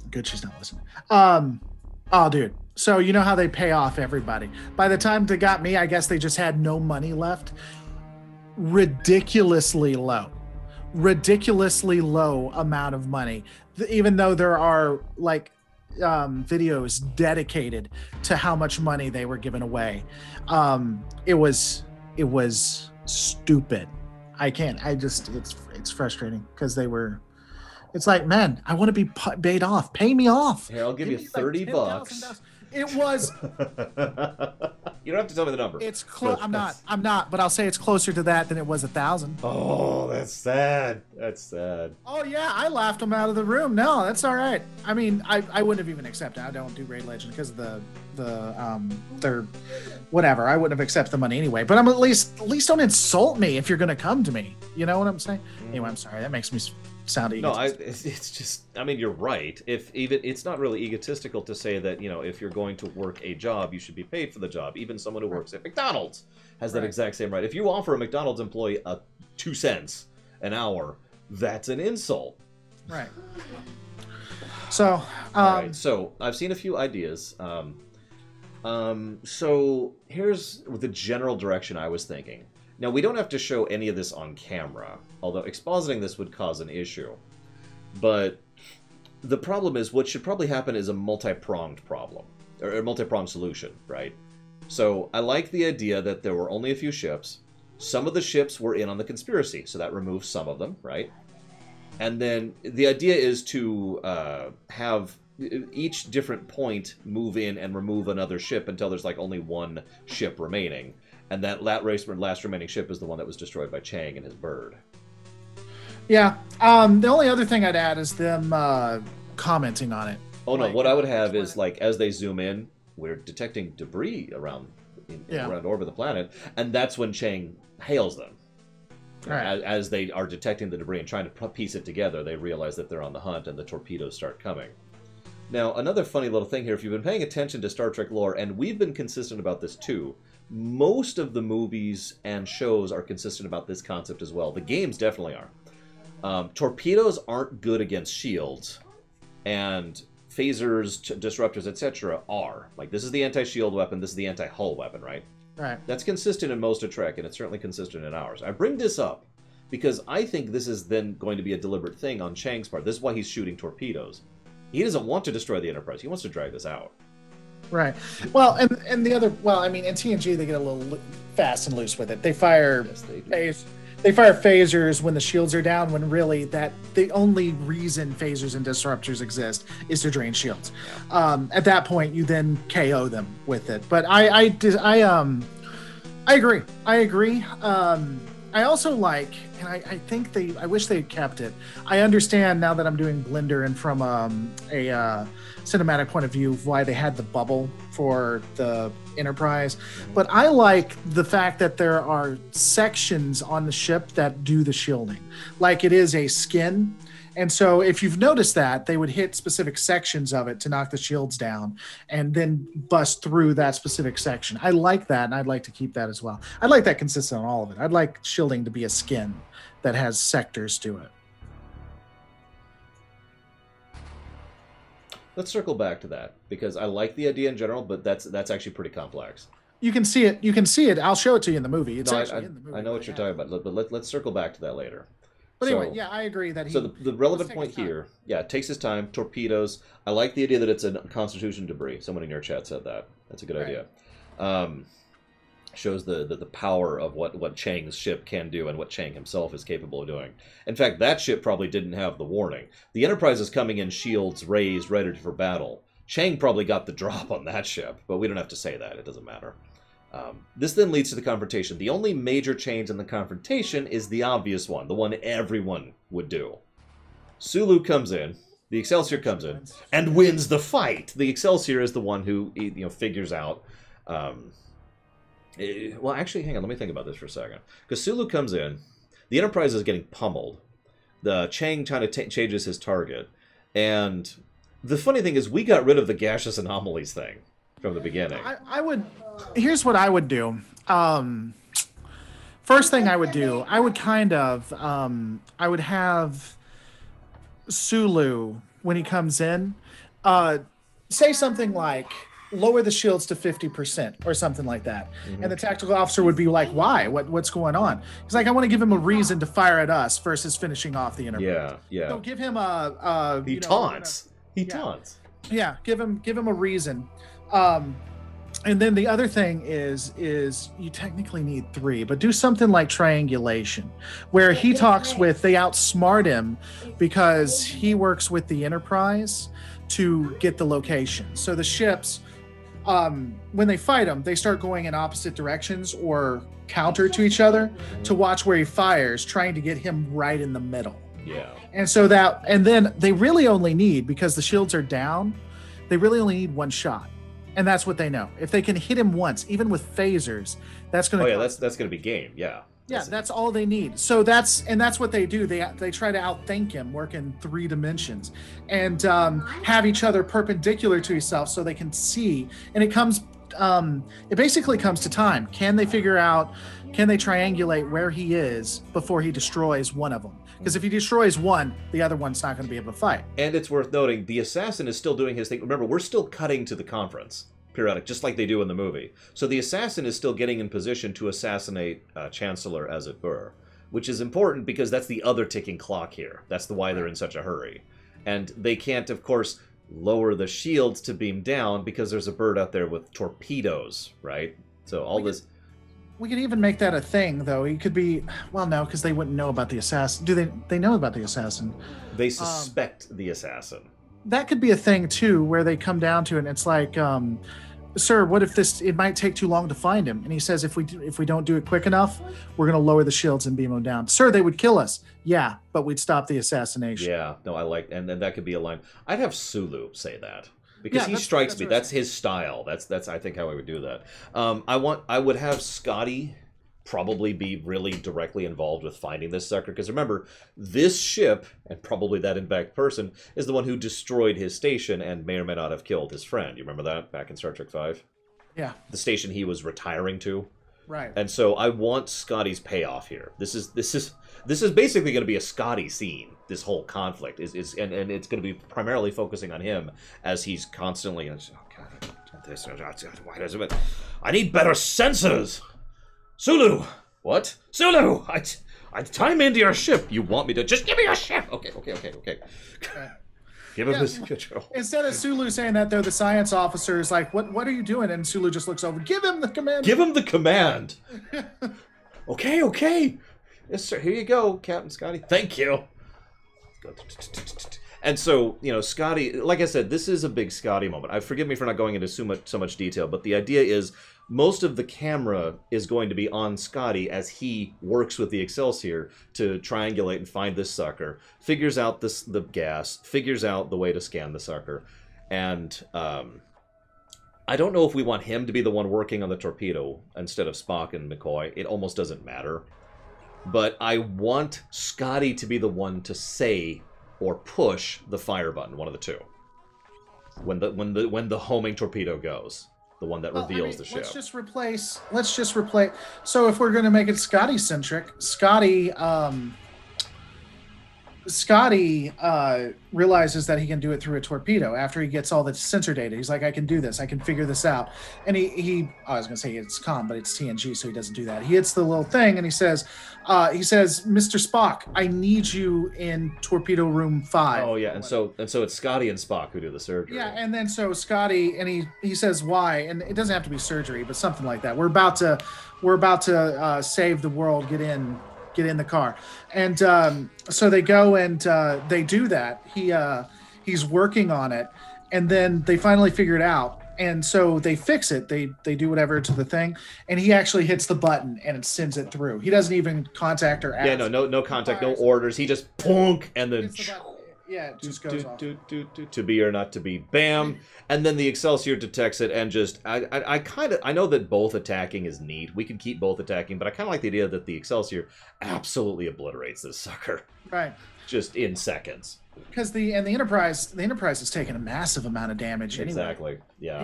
Good, she's not listening. Oh, dude. So you know how they pay off everybody. By the time they got me, I guess they just had no money left. Ridiculously low amount of money. Even though there are like videos dedicated to how much money they were giving away. It was stupid. It's frustrating because they were. It's like, man, I want to be paid off. Pay me off. Here, I'll give you $30. Like it was. You don't have to tell me the number. It's close. I'm not. But I'll say it's closer to that than it was 1,000. Oh, that's sad. That's sad. Oh yeah, I laughed them out of the room. No, that's all right. I mean, I wouldn't have even accepted. I don't do Raid Legend because they're whatever. I wouldn't have accepted the money anyway. But I'm at least don't insult me if you're gonna come to me. You know what I'm saying? Anyway, I'm sorry. That makes me sound egotistical. No, it's just. I mean, you're right. It's not really egotistical to say that, you know, if you're going to work a job, you should be paid for the job. Even someone who works at McDonald's has that exact same right. If you offer a McDonald's employee 2 cents an hour, that's an insult. Right. So, all right. So I've seen a few ideas. So here's the general direction I was thinking. Now, we don't have to show any of this on camera, although expositing this would cause an issue. But the problem is, what should probably happen is a multi-pronged problem, or a multi-pronged solution, right? So I like the idea that there were only a few ships. Some of the ships were in on the conspiracy, so that removes some of them, right? And then the idea is to have each different point move in and remove another ship until there's like only one ship remaining. And that last remaining ship is the one that was destroyed by Chang and his bird. Yeah. The only other thing I'd add is them commenting on it. Oh, no. What I would have is, like, as they zoom in, we're detecting debris around orbit of the planet. And that's when Chang hails them. Right. As they are detecting the debris and trying to piece it together, they realize that they're on the hunt and the torpedoes start coming. Now, another funny little thing here, if you've been paying attention to Star Trek lore, and we've been consistent about this too, most of the movies and shows are consistent about this concept as well. The games definitely are. Torpedoes aren't good against shields, and phasers, disruptors, etc. are. Like, this is the anti-shield weapon, this is the anti-hull weapon, right? Right. That's consistent in most of Trek, and it's certainly consistent in ours. I bring this up because I think this is then going to be a deliberate thing on Chang's part. This is why he's shooting torpedoes. He doesn't want to destroy the Enterprise. He wants to drag this out. Right. Well, and the other, well, I mean, in TNG they get a little fast and loose with it. They fire they fire phasers when the shields are down, when really that the only reason phasers and disruptors exist is to drain shields. At that point, you then KO them with it. But I agree. I also like, and I think I wish they had kept it. I understand now that I'm doing Blender and from a cinematic point of view why they had the bubble for the Enterprise, but I like the fact that there are sections on the ship that do the shielding, like it is a skin. And so if you've noticed that, they would hit specific sections of it to knock the shields down and then bust through that specific section. I like that, and I'd like to keep that as well. I'd like that consistent on all of it. I'd like shielding to be a skin that has sectors to it. Let's circle back to that, because I like the idea in general, but that's actually pretty complex. You can see it. You can see it. I'll show it to you in the movie. It's actually in the movie. I know what you're talking about, but let's circle back to that later. But anyway, yeah, I agree that So the relevant point here, yeah, it takes his time. Torpedoes. I like the idea that it's a Constitution debris. Someone in your chat said that. That's a good idea. Shows the power of what Chang's ship can do and what Chang himself is capable of doing. In fact, that ship probably didn't have the warning. The Enterprise is coming in, shields raised, ready for battle. Chang probably got the drop on that ship, but we don't have to say that. It doesn't matter. This then leads to the confrontation. The only major change in the confrontation is the obvious one, the one everyone would do. Sulu comes in, the Excelsior comes in, and wins the fight. The Excelsior is the one who figures out... well, actually, hang on, let me think about this for a second. Because Sulu comes in, the Enterprise is getting pummeled. The Chang kind of changes his target. And the funny thing is, we got rid of the gaseous anomalies thing from the beginning. Here's what I would do. First thing I would do, I would I would have Sulu, when he comes in, say something like, lower the shields to 50% or something like that. Mm-hmm. And the tactical officer would be like, why? What's going on? He's like, I want to give him a reason to fire at us versus finishing off the Enterprise. Yeah. So give him He taunts. Taunts. Yeah, give him a reason. And then the other thing is you technically need 3, but do something like triangulation, where he talks with, they outsmart him because he works with the Enterprise to get the location. So the ships, when they fight him, they start going in opposite directions or counter to each other to watch where he fires, trying to get him right in the middle. Yeah. And then they really only need, because the shields are down, they really only need 1 shot. And that's what they know. If they can hit him once, even with phasers, that's going to... Oh, yeah, that's going to be game, yeah. Yeah, that's all they need. So that's what they do. They try to outthink him, work in 3 dimensions, and have each other perpendicular to himself so they can see. And it basically comes to time. Can they triangulate where he is before he destroys one of them? Because if he destroys one, the other one's not going to be able to fight. And it's worth noting, the assassin is still doing his thing. Remember, we're still cutting to the conference, periodic, just like they do in the movie. So the assassin is still getting in position to assassinate Chancellor, as it were, which is important because that's the other ticking clock here. That's why they're in such a hurry. And they can't, of course, lower the shields to beam down because there's a bird out there with torpedoes, right? So all this... We could even make that a thing, though. He could be... Well, no, because they wouldn't know about the assassin. Do they know about the assassin? They suspect the assassin. That could be a thing, too, where they come down to it, and it's like, sir, what if it might take too long to find him? And he says, if we don't do it quick enough, we're going to lower the shields and beam him down. Sir, they would kill us. Yeah, but we'd stop the assassination. Yeah, no, I like... And then that could be a line. I'd have Sulu say that. Because he strikes me. That's his style. That's I think how I would do that. I would have Scotty probably be really directly involved with finding this sucker. Because remember, this ship, and probably that in fact person, is the one who destroyed his station and may or may not have killed his friend. You remember that back in Star Trek V? Yeah. The station he was retiring to. Right. And so I want Scotty's payoff here. This is basically going to be a Scotty scene. This whole conflict and it's going to be primarily focusing on him as he's constantly. Why does it? I need better sensors. Sulu, what? Sulu, Time into your ship. You want me to just give me your ship? Okay. Right. Give him this control. Instead of Sulu saying that, though, the science officer is like, what are you doing? And Sulu just looks over. Give him the command. Give him the command. Okay. Yes, sir. Here you go, Captain Scotty. Thank you. And so, Scotty, like I said, this is a big Scotty moment. Forgive me for not going into so much detail, but the idea is most of the camera is going to be on Scotty as he works with the Excelsior to triangulate and find this sucker, figures out the gas, figures out the way to scan the sucker, and I don't know if we want him to be the one working on the torpedo instead of Spock and McCoy. It almost doesn't matter. But I want Scotty to be the one to say or push the fire button, one of the two. When the homing torpedo goes, the one that reveals the ship. Let's just replace. So if we're going to make it Scotty centric, Scotty realizes that he can do it through a torpedo after he gets all the sensor data. He's like, I can do this. I can figure this out. And I was going to say it's comm, but it's TNG, so he doesn't do that. He hits the little thing and he says, Mr. Spock, I need you in torpedo room 5. Oh yeah, and so it's Scotty and Spock who do the surgery. Yeah, and then so Scotty, and he says why, and it doesn't have to be surgery, but something like that. We're about to save the world. Get in the car. And so they go and they do that. He's working on it, and then they finally figure it out, and so they fix it. They do whatever to the thing, and he actually hits the button and it sends it through. He doesn't even contact or ask. Yeah, no contact, no orders. He just punk, and then yeah, it just goes off. To be or not to be, bam, and then the Excelsior detects it, and just I know that both attacking is neat. We can keep both attacking, but I kind of like the idea that the Excelsior absolutely obliterates this sucker, right? Just in seconds. Because the Enterprise has taken a massive amount of damage. Anyway. Exactly. Yeah.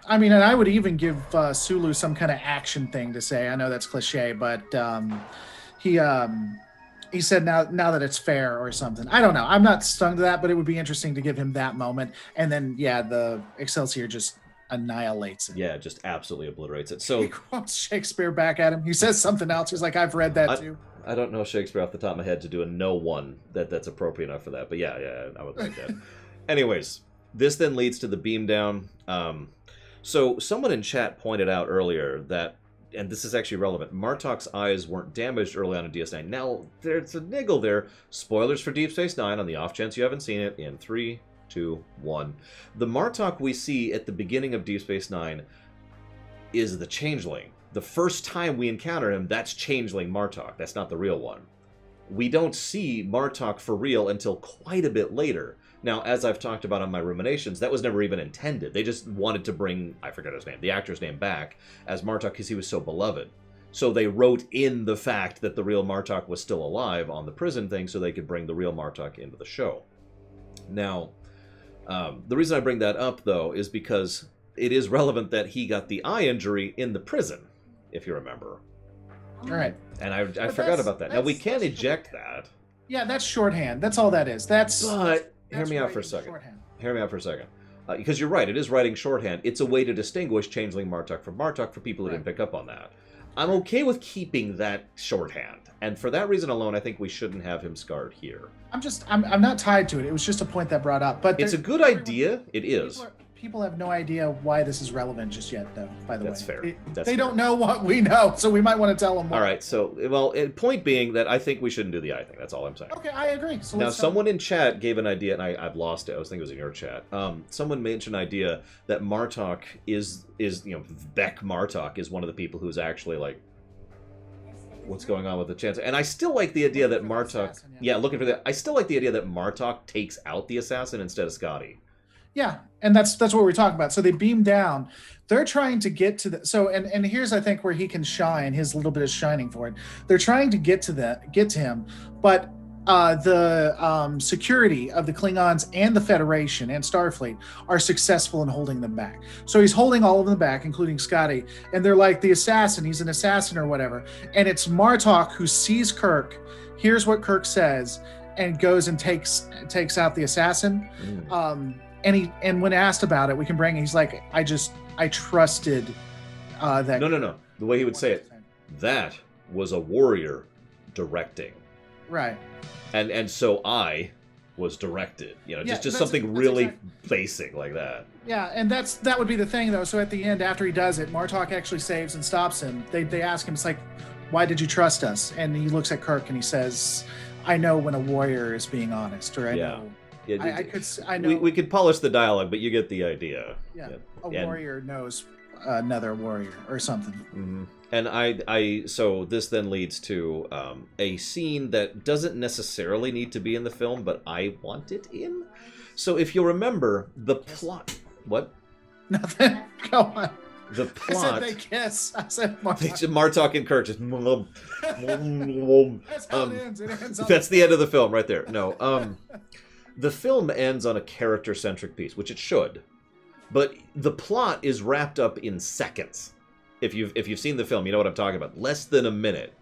And I would even give Sulu some kind of action thing to say. I know that's cliche, but he said now that it's fair or something. I don't know. I'm not stung to that, but it would be interesting to give him that moment. And then, the Excelsior just annihilates it. Yeah, just absolutely obliterates it. So he quotes Shakespeare back at him. He says something else. He's like, I've read that too. I don't know Shakespeare off the top of my head to do a no one that's appropriate enough for that. But yeah, I would like that. Anyways, this then leads to the beam down. So someone in chat pointed out earlier that, and this is actually relevant, Martok's eyes weren't damaged early on in DS9. Now, there's a niggle there. Spoilers for Deep Space Nine on the off chance you haven't seen it in 3, 2, 1. The Martok we see at the beginning of Deep Space Nine is the Changeling. The first time we encounter him, that's Changeling Martok. That's not the real one. We don't see Martok for real until quite a bit later. Now, as I've talked about on my ruminations, that was never even intended. They just wanted to bring, I forget his name, the actor's name back as Martok because he was so beloved. So they wrote in the fact that the real Martok was still alive on the prison thing so they could bring the real Martok into the show. Now, the reason I bring that up, though, is because it is relevant that he got the eye injury in the prison, if you remember. All right. And I forgot about that. Now, we can eject that. Yeah, that's shorthand. That's all that is. But hear me out for a second. Hear me out for a second. Because you're right, it is writing shorthand. It's a way to distinguish Changeling Martok from Martok for people who didn't pick up on that. I'm okay with keeping that shorthand. And for that reason alone, I think we shouldn't have him scarred here. I'm not tied to it. It was just a point that brought up. But it's a good idea. It is. People have no idea why this is relevant just yet, though, by the way. That's fair. They don't know what we know, so we might want to tell them more. All right, so, point being that I think we shouldn't do the eye thing. That's all I'm saying. Okay, I agree. So now, someone in chat gave an idea, and I've lost it. I was thinking it was in your chat. Someone mentioned an idea that Martok is Beck Martok is one of the people who's actually, like, what's going on with the chance. And I still like the idea that Martok... looking for that. I still like the idea that Martok takes out the assassin instead of Scotty. Yeah, and that's what we're talking about. So they beam down. They're trying to get to the and here's I think where he can shine, his little bit of shining for it. They're trying to get to him, but the security of the Klingons and the Federation and Starfleet are successful in holding them back. So he's holding all of them back, including Scotty, and they're like, the assassin, he's an assassin or whatever. And it's Martok who sees Kirk, hears what Kirk says, and goes and takes out the assassin. And when asked about it, we can bring it. He's like, I trusted that. No. The way he would say it, that was a warrior directing. Right. And so I was directed. You know, Yeah, just that's something really exactly. basic like that. Yeah, and that would be the thing, though. So at the end, after he does it, Martok actually saves and stops him. They ask him, it's like, why did you trust us? And he looks at Kirk and he says, I know when a warrior is being honest, or I know. Yeah, I know. We could polish the dialogue, but you get the idea. Yeah, a warrior knows another warrior or something. Mm-hmm. And so this then leads to a scene that doesn't necessarily need to be in the film, but I want it in. So if you'll remember, the plot... What? Nothing. Go on. The plot... I said they kiss. I said Martok. Martok and Kirk just... That's how it ends. It ends on that's the end of the film right there. No, the film ends on a character-centric piece, which it should. But the plot is wrapped up in seconds. If you've seen the film, you know what I'm talking about. Less than a minute.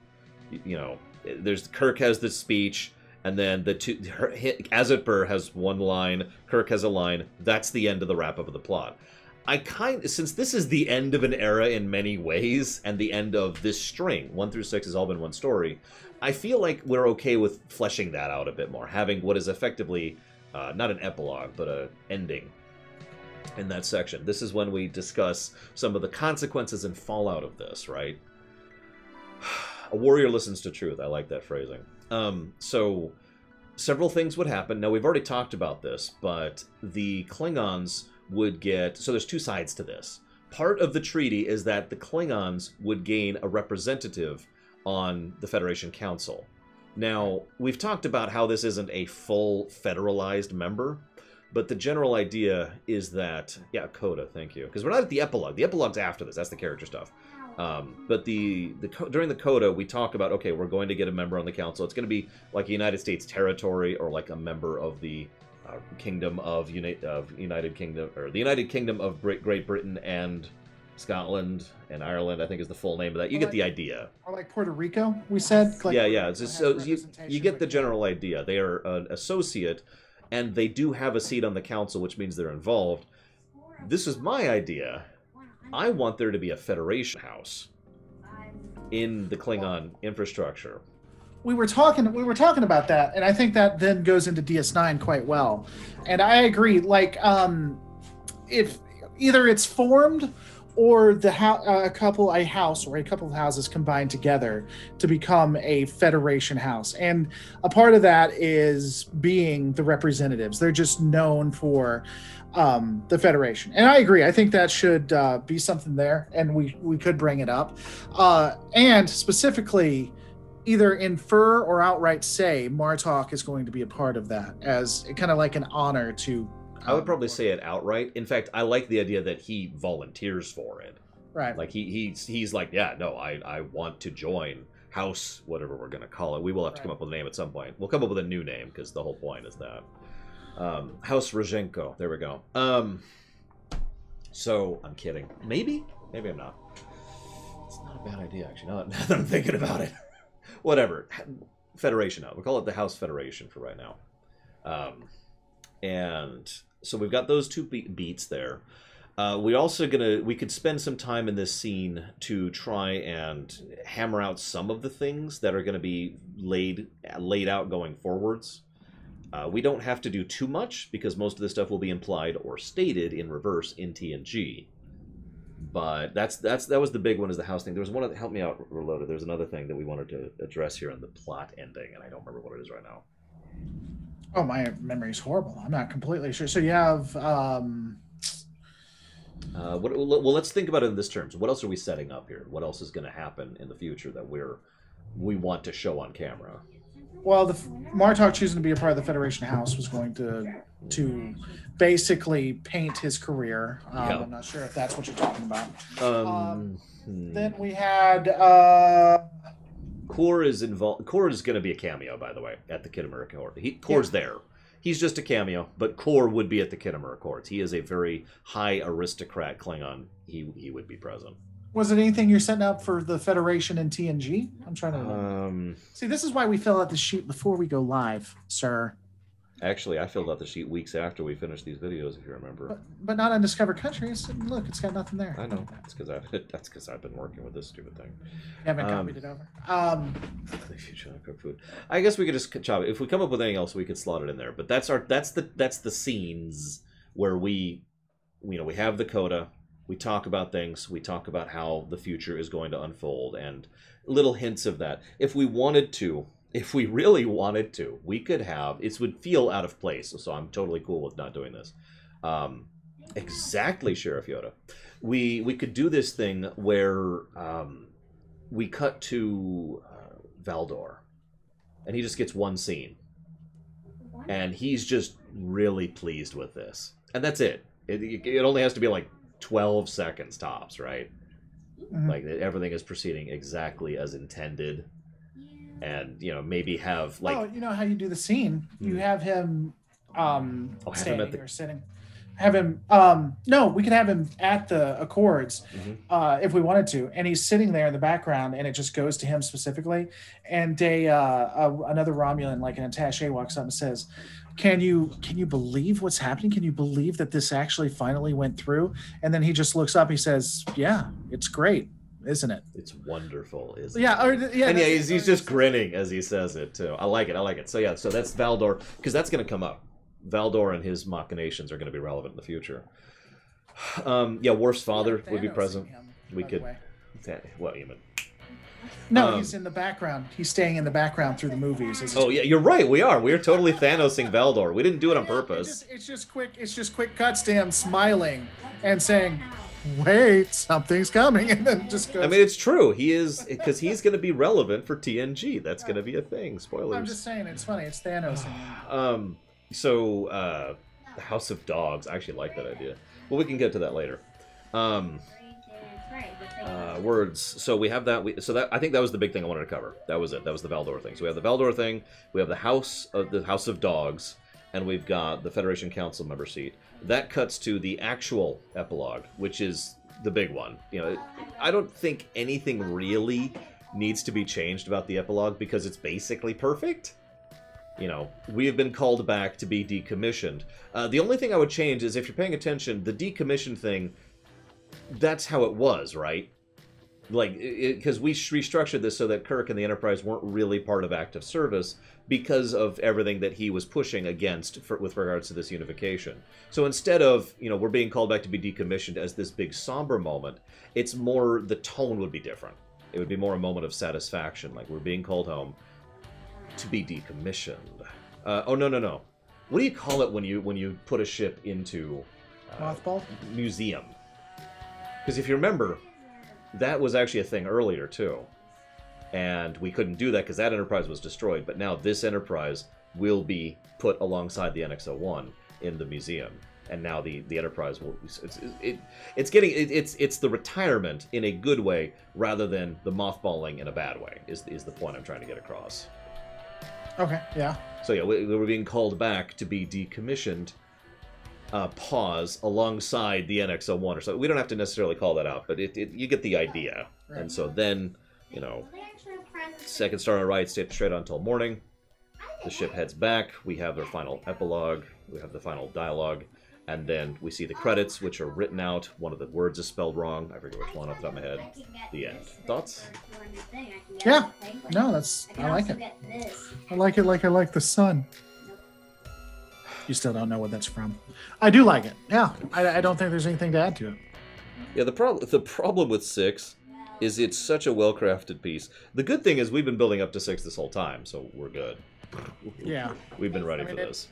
You know, there's Kirk has the speech, and then Azit has one line, Kirk has a line. That's the end of the wrap up of the plot. Since this is the end of an era in many ways, and the end of this string, 1 through 6 has all been one story, I feel like we're okay with fleshing that out a bit more, having what is effectively not an epilogue, but an ending. In that section. This is when we discuss some of the consequences and fallout of this, right? A warrior listens to truth. I like that phrasing. So, several things would happen. Now, we've already talked about this, but the Klingons would get... So there's two sides to this. Part of the treaty is that the Klingons would gain a representative on the Federation Council. Now, we've talked about how this isn't a full federalized member, but the general idea is that... Yeah, Coda, thank you. Because we're not at the epilogue. The epilogue's after this. That's the character stuff. But during the Coda, we talk about, okay, we're going to get a member on the council. It's going to be like a United States territory or like a member of the Kingdom of United Kingdom, or the United Kingdom of Great Britain and Scotland and Ireland, I think is the full name of that. You get the idea. Or like Puerto Rico, we said? Like, yeah. It's just, so you get the general idea. They are an associate, and they do have a seat on the council, which means they're involved. This is my idea. I want there to be a Federation house in the Klingon infrastructure. We were talking about that, and I think that then goes into DS9 quite well. And I agree. Like, if either it's formed or a couple of houses combined together to become a Federation house. And a part of that is being the representatives. They're just known for the Federation. And I agree. I think that should be something there, and we could bring it up. And specifically, either infer or outright say Martok is going to be a part of that as kind of like an honor to... I would probably say it outright. In fact, I like the idea that he volunteers for it. Right. Like he's like, yeah, no, I want to join House, whatever we're going to call it. We will have to come up with a name at some point. We'll come up with a new name because the whole point is that. House Rozhenko. There we go. So, I'm kidding. Maybe I'm not. It's not a bad idea, actually, now that I'm thinking about it. Whatever. Federation now. We'll call it the House Federation for right now. And so we've got those two beats there. We could spend some time in this scene to try and hammer out some of the things that are going to be laid out going forwards. We don't have to do too much because most of this stuff will be implied or stated in reverse in TNG. But that was the big one, is the house thing. There was one that helped me out, Reloaded. There's another thing that we wanted to address here in the plot ending, and I don't remember what it is right now. Oh, my memory's horrible. I'm not completely sure. So you have... well, let's think about it in this terms. What else are we setting up here? What else is going to happen in the future that we want to show on camera? Well, the Martok choosing to be a part of the Federation House was going to basically paint his career. I'm not sure if that's what you're talking about. Then we had... Kor is involved. Kor is going to be a cameo, by the way, at the Khitomer Accord. Kor's there. He's just a cameo, but Kor would be at the Khitomer Accords. He is a very high aristocrat Klingon. He would be present. Was it anything you're setting up for the Federation in TNG? I'm trying to... See, this is why we fill out the sheet before we go live, sir. Actually, I filled out the sheet weeks after we finished these videos, if you remember. But not Undiscovered Countries. Look, it's got nothing there. I know. That's because I've been working with this stupid thing. You haven't copied it over. The future of cooked food. I guess we could just chop it. If we come up with anything else, we could slot it in there. But that's the scenes where we have the coda. We talk about things. We talk about how the future is going to unfold and little hints of that. If we wanted to. If we really wanted to, we could have, it would feel out of place, so I'm totally cool with not doing this. Exactly, Sheriff Yoda. We could do this thing where we cut to Valdor, and he just gets one scene. And he's just really pleased with this. And that's it. It only has to be like 12 seconds tops, right? Mm-hmm. Like everything is proceeding exactly as intended. And maybe have like. Oh, you know how you do the scene? You have him standing or sitting. Have him. No, we could have him at the Accords if we wanted to, and he's sitting there in the background, and it just goes to him specifically. And another Romulan, like an attaché, walks up and says, "Can you believe what's happening? Can you believe that this actually finally went through?" And then he just looks up. He says, "Yeah, it's great. Isn't it? It's wonderful, isn't it?" Yeah, and he's just grinning as he says it too. I like it. So yeah, so that's Valdor, because that's going to come up. Valdor and his machinations are going to be relevant in the future. Worf's father would be present. We could. What you mean? No, he's in the background. He's staying in the background through the movies. Oh yeah, you're right. We are totally Thanosing Valdor. We didn't do it on purpose. It's just quick cuts to him smiling and saying, "Wait, something's coming," and then just goes. I mean, it's true. He is, because he's going to be relevant for TNG. That's going to be a thing. Spoilers. I'm just saying, it's funny. It's Thanos. So the House of Dogs. I actually like that idea. Well, we can get to that later. Words. So we have that. I think that was the big thing I wanted to cover. That was it. That was the Valdor thing. So we have the Valdor thing. We have the House of Dogs, and we've got the Federation Council member seat. That cuts to the actual epilogue, which is the big one. I don't think anything really needs to be changed about the epilogue because it's basically perfect. We have been called back to be decommissioned. The only thing I would change is, if you're paying attention, the decommission thing, that's how it was, right? Like, because we restructured this so that Kirk and the Enterprise weren't really part of active service because of everything that he was pushing against with regards to this unification. So instead of, we're being called back to be decommissioned as this big somber moment, it's more, the tone would be different. It would be more a moment of satisfaction, like we're being called home to be decommissioned. No. What do you call it when you put a ship into mothball museum? Because if you remember, that was actually a thing earlier too, and we couldn't do that because that Enterprise was destroyed. But now this Enterprise will be put alongside the NX-01 in the museum, and now the Enterprise will. It's the retirement in a good way rather than the mothballing in a bad way. Is the point I'm trying to get across. Okay. Yeah. So yeah, we were being called back to be decommissioned. Pause alongside the NX-01 or so. We don't have to necessarily call that out, but you get the idea. Right. And so then, second star on the right, straight on until morning. The ship heads back. We have their final epilogue. We have the final dialogue. And then we see the credits, which are written out. One of the words is spelled wrong. I forget which one off the top of my head. The end. Thoughts? Yeah. No, I like it. I like it like I like the sun. You still don't know what that's from. I do like it. Yeah, I don't think there's anything to add to it. Yeah, the problem with 6 is it's such a well-crafted piece. The good thing is we've been building up to 6 this whole time, so we're good. Yeah. We've been ready for this.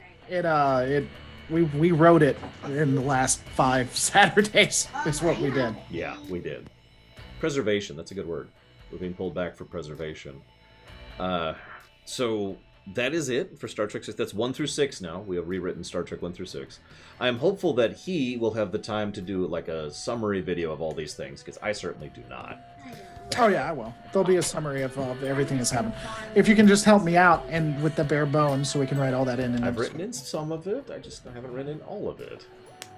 We wrote it in the last 5 Saturdays, is what we did. Yeah, we did. Preservation, that's a good word. We're being pulled back for preservation. So that is it for Star Trek 6. That's 1 through 6 now. We have rewritten Star Trek 1 through 6. I am hopeful that he will have the time to do like a summary video of all these things, because I certainly do not. Oh yeah, I will. There'll be a summary of everything that's happened. If you can just help me out and with the bare bones, so we can write all that in. I've written in some of it. I haven't written in all of it.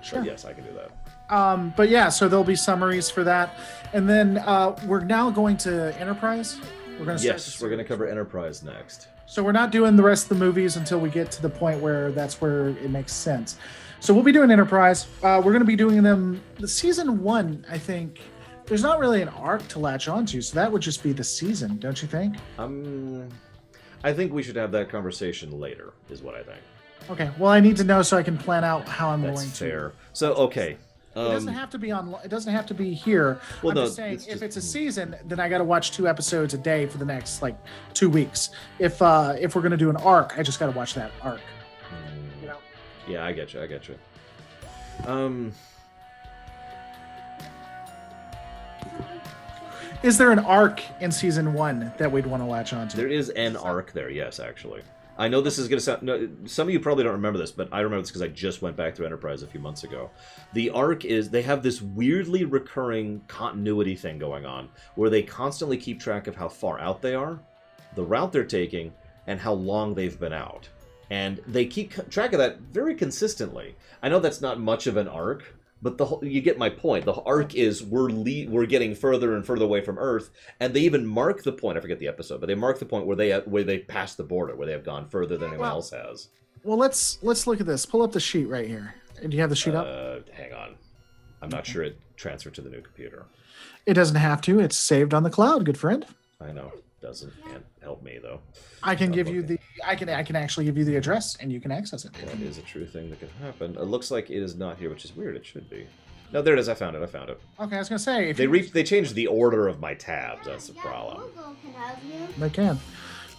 Sure. But yes, I can do that. But yeah, so there'll be summaries for that, and then we're now going to Enterprise. We're going to cover Enterprise next. So we're not doing the rest of the movies until we get to the point where that's where it makes sense. So we'll be doing Enterprise. We're going to be doing them. The season 1, I think, there's not really an arc to latch onto, so that would just be the season, don't you think? I think we should have that conversation later, is what I think. Okay. Well, I need to know so I can plan out how I'm That's going to. fair. So, okay. It doesn't have to be on. It doesn't have to be here. Well, I'm just saying, if it's a season, then I got to watch 2 episodes a day for the next 2 weeks. If we're gonna do an arc, I just got to watch that arc. You know? Yeah, I get you. Is there an arc in season 1 that we'd want to latch onto? There is an arc there, yes, actually. I know this is going to sound... No, some of you probably don't remember this, but I remember this because I just went back through Enterprise a few months ago. The arc is... They have this weirdly recurring continuity thing going on, where they constantly keep track of how far out they are, the route they're taking, and how long they've been out. And they keep track of that very consistently. I know that's not much of an arc, but you get my point. The arc is we're getting further and further away from Earth, and they even mark the point. I forget the episode, but they mark the point where they pass the border, where they have gone further than anyone else has. Well, let's look at this. Pull up the sheet right here. Do you have the sheet up? Hang on. I'm not sure it transferred to the new computer. It doesn't have to. It's saved on the cloud, good friend. I know. Doesn't help me though. I can give you the. I can actually give you the address, and you can access it. That is a true thing that can happen. It looks like it is not here, which is weird. It should be. No, there it is. I found it. Okay, I was gonna say they changed the order of my tabs. That's the problem. They can.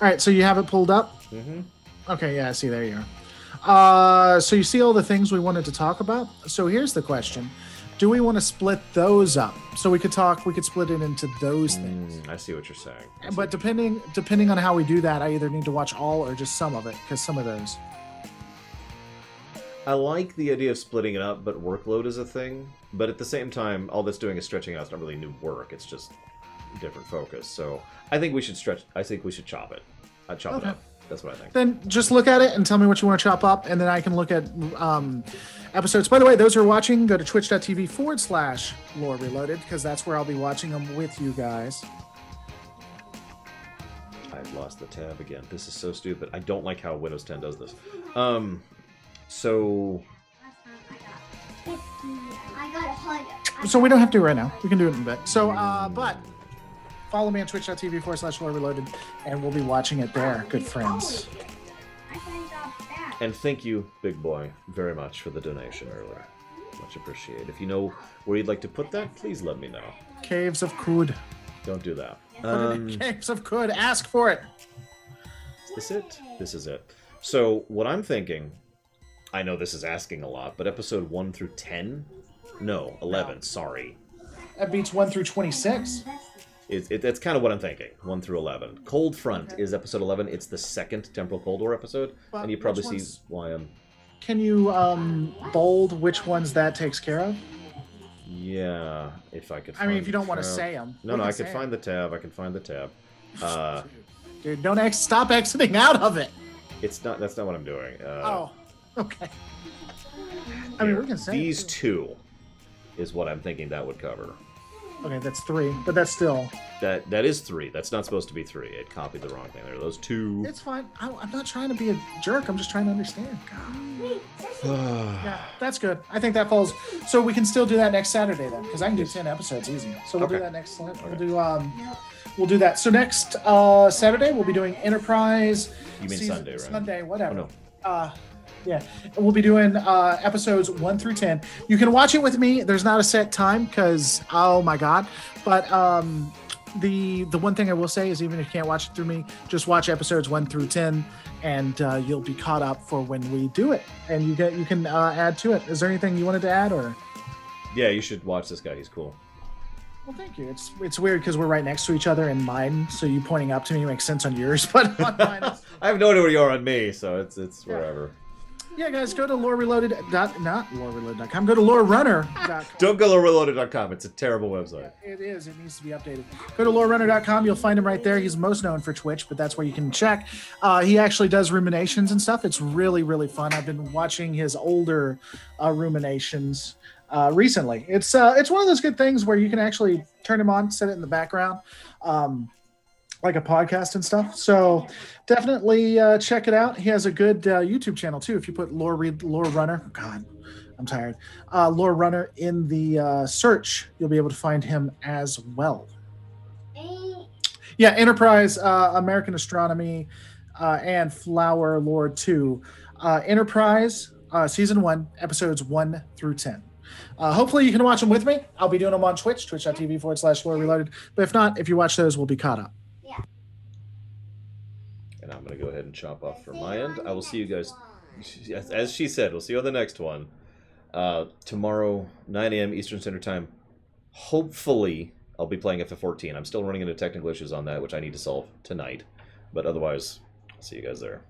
All right, so you have it pulled up. Mm-hmm. Okay, yeah. I see, there you are. So you see all the things we wanted to talk about. So here's the question: do we want to split those up? So we could split it into those things. I see what you're saying. But depending on how we do that, I either need to watch all or just some of it, because some of those. I like the idea of splitting it up, but workload is a thing. But at the same time, all that's doing is stretching out. It's not really new work. It's just different focus. So I think we should stretch. I think we should chop it. I'd chop it up. That's what I think. Then just look at it and tell me what you want to chop up, and then I can look at episodes. By the way, those who are watching, go to twitch.tv/Lore Reloaded, because that's where I'll be watching them with you guys. I've lost the tab again. This is so stupid. I don't like how Windows 10 does this. So So we don't have to right now. We can do it in a bit. So, but follow me on twitch.tv/Lore Reloaded, and we'll be watching it there, good friends. And thank you, Big Boy, very much for the donation earlier. Much appreciated. If you know where you'd like to put that, please let me know. Caves of Kud. Don't do that. Caves of Kud. Ask for it. Is this it? This is it. So, what I'm thinking, I know this is asking a lot, but episode 1 through 10? No, 11, sorry. That beats 1 through 26. That's kind of what I'm thinking, 1 through 11. Cold Front is episode 11. It's the second Temporal Cold War episode, and you probably see why I'm... Can you bold which ones that takes care of? Yeah, if I could I mean, if you don't want to say them. No, I can find the tab. I can find the tab. Dude, don't stop exiting out of it. It's not. That's not what I'm doing. Okay. I mean, we can say these 2 is what I'm thinking that would cover. Okay, that's 3, but that's still... That is 3. That's not supposed to be 3. It copied the wrong thing there. Those 2... It's fine. I'm not trying to be a jerk. I'm just trying to understand. Yeah, that's good. I think that falls... So we can still do that next Saturday then, because I can do 10 episodes easy. So we'll do that next... We'll do that. So next Saturday, we'll be doing Enterprise... You mean Sunday, right? Sunday, whatever. Oh, no. Yeah, we'll be doing episodes 1 through 10. You can watch it with me. There's not a set time because, oh my god. But the one thing I will say is, even if you can't watch it through me, just watch episodes 1 through 10, and you'll be caught up for when we do it. And you can add to it. Is there anything you wanted to add, or? Yeah, you should watch this guy. He's cool. Well, thank you. It's weird because we're right next to each other in mine, so you pointing up to me makes sense on yours, but on mine, I have no idea where you are on me, so it's wherever. Yeah, guys, go to lorereloaded.com. Go to lorerunner.com. Don't go to lorereloaded.com. It's a terrible website. It is. It needs to be updated. Go to lorerunner.com. You'll find him right there. He's most known for Twitch, but that's where you can check. He actually does ruminations and stuff. It's really, really fun. I've been watching his older ruminations recently. It's one of those good things where you can actually turn him on, set it in the background. like a podcast and stuff. So definitely check it out. He has a good YouTube channel too. If you put Lore Runner, God, I'm tired. Lore Runner in the search, you'll be able to find him as well. Yeah, Enterprise, American Astronomy, and Flower Lore 2. Enterprise, Season 1, Episodes 1 through 10. Hopefully you can watch them with me. I'll be doing them on Twitch, twitch.tv/Lore Reloaded. But if not, if you watch those, we'll be caught up. Yeah. And I'm going to go ahead and chop off from my end. I will see you guys, as she said, we'll see you on the next one. Tomorrow, 9 a.m. Eastern Standard Time. Hopefully, I'll be playing FF14. I'm still running into technical issues on that, which I need to solve tonight. But otherwise, I'll see you guys there.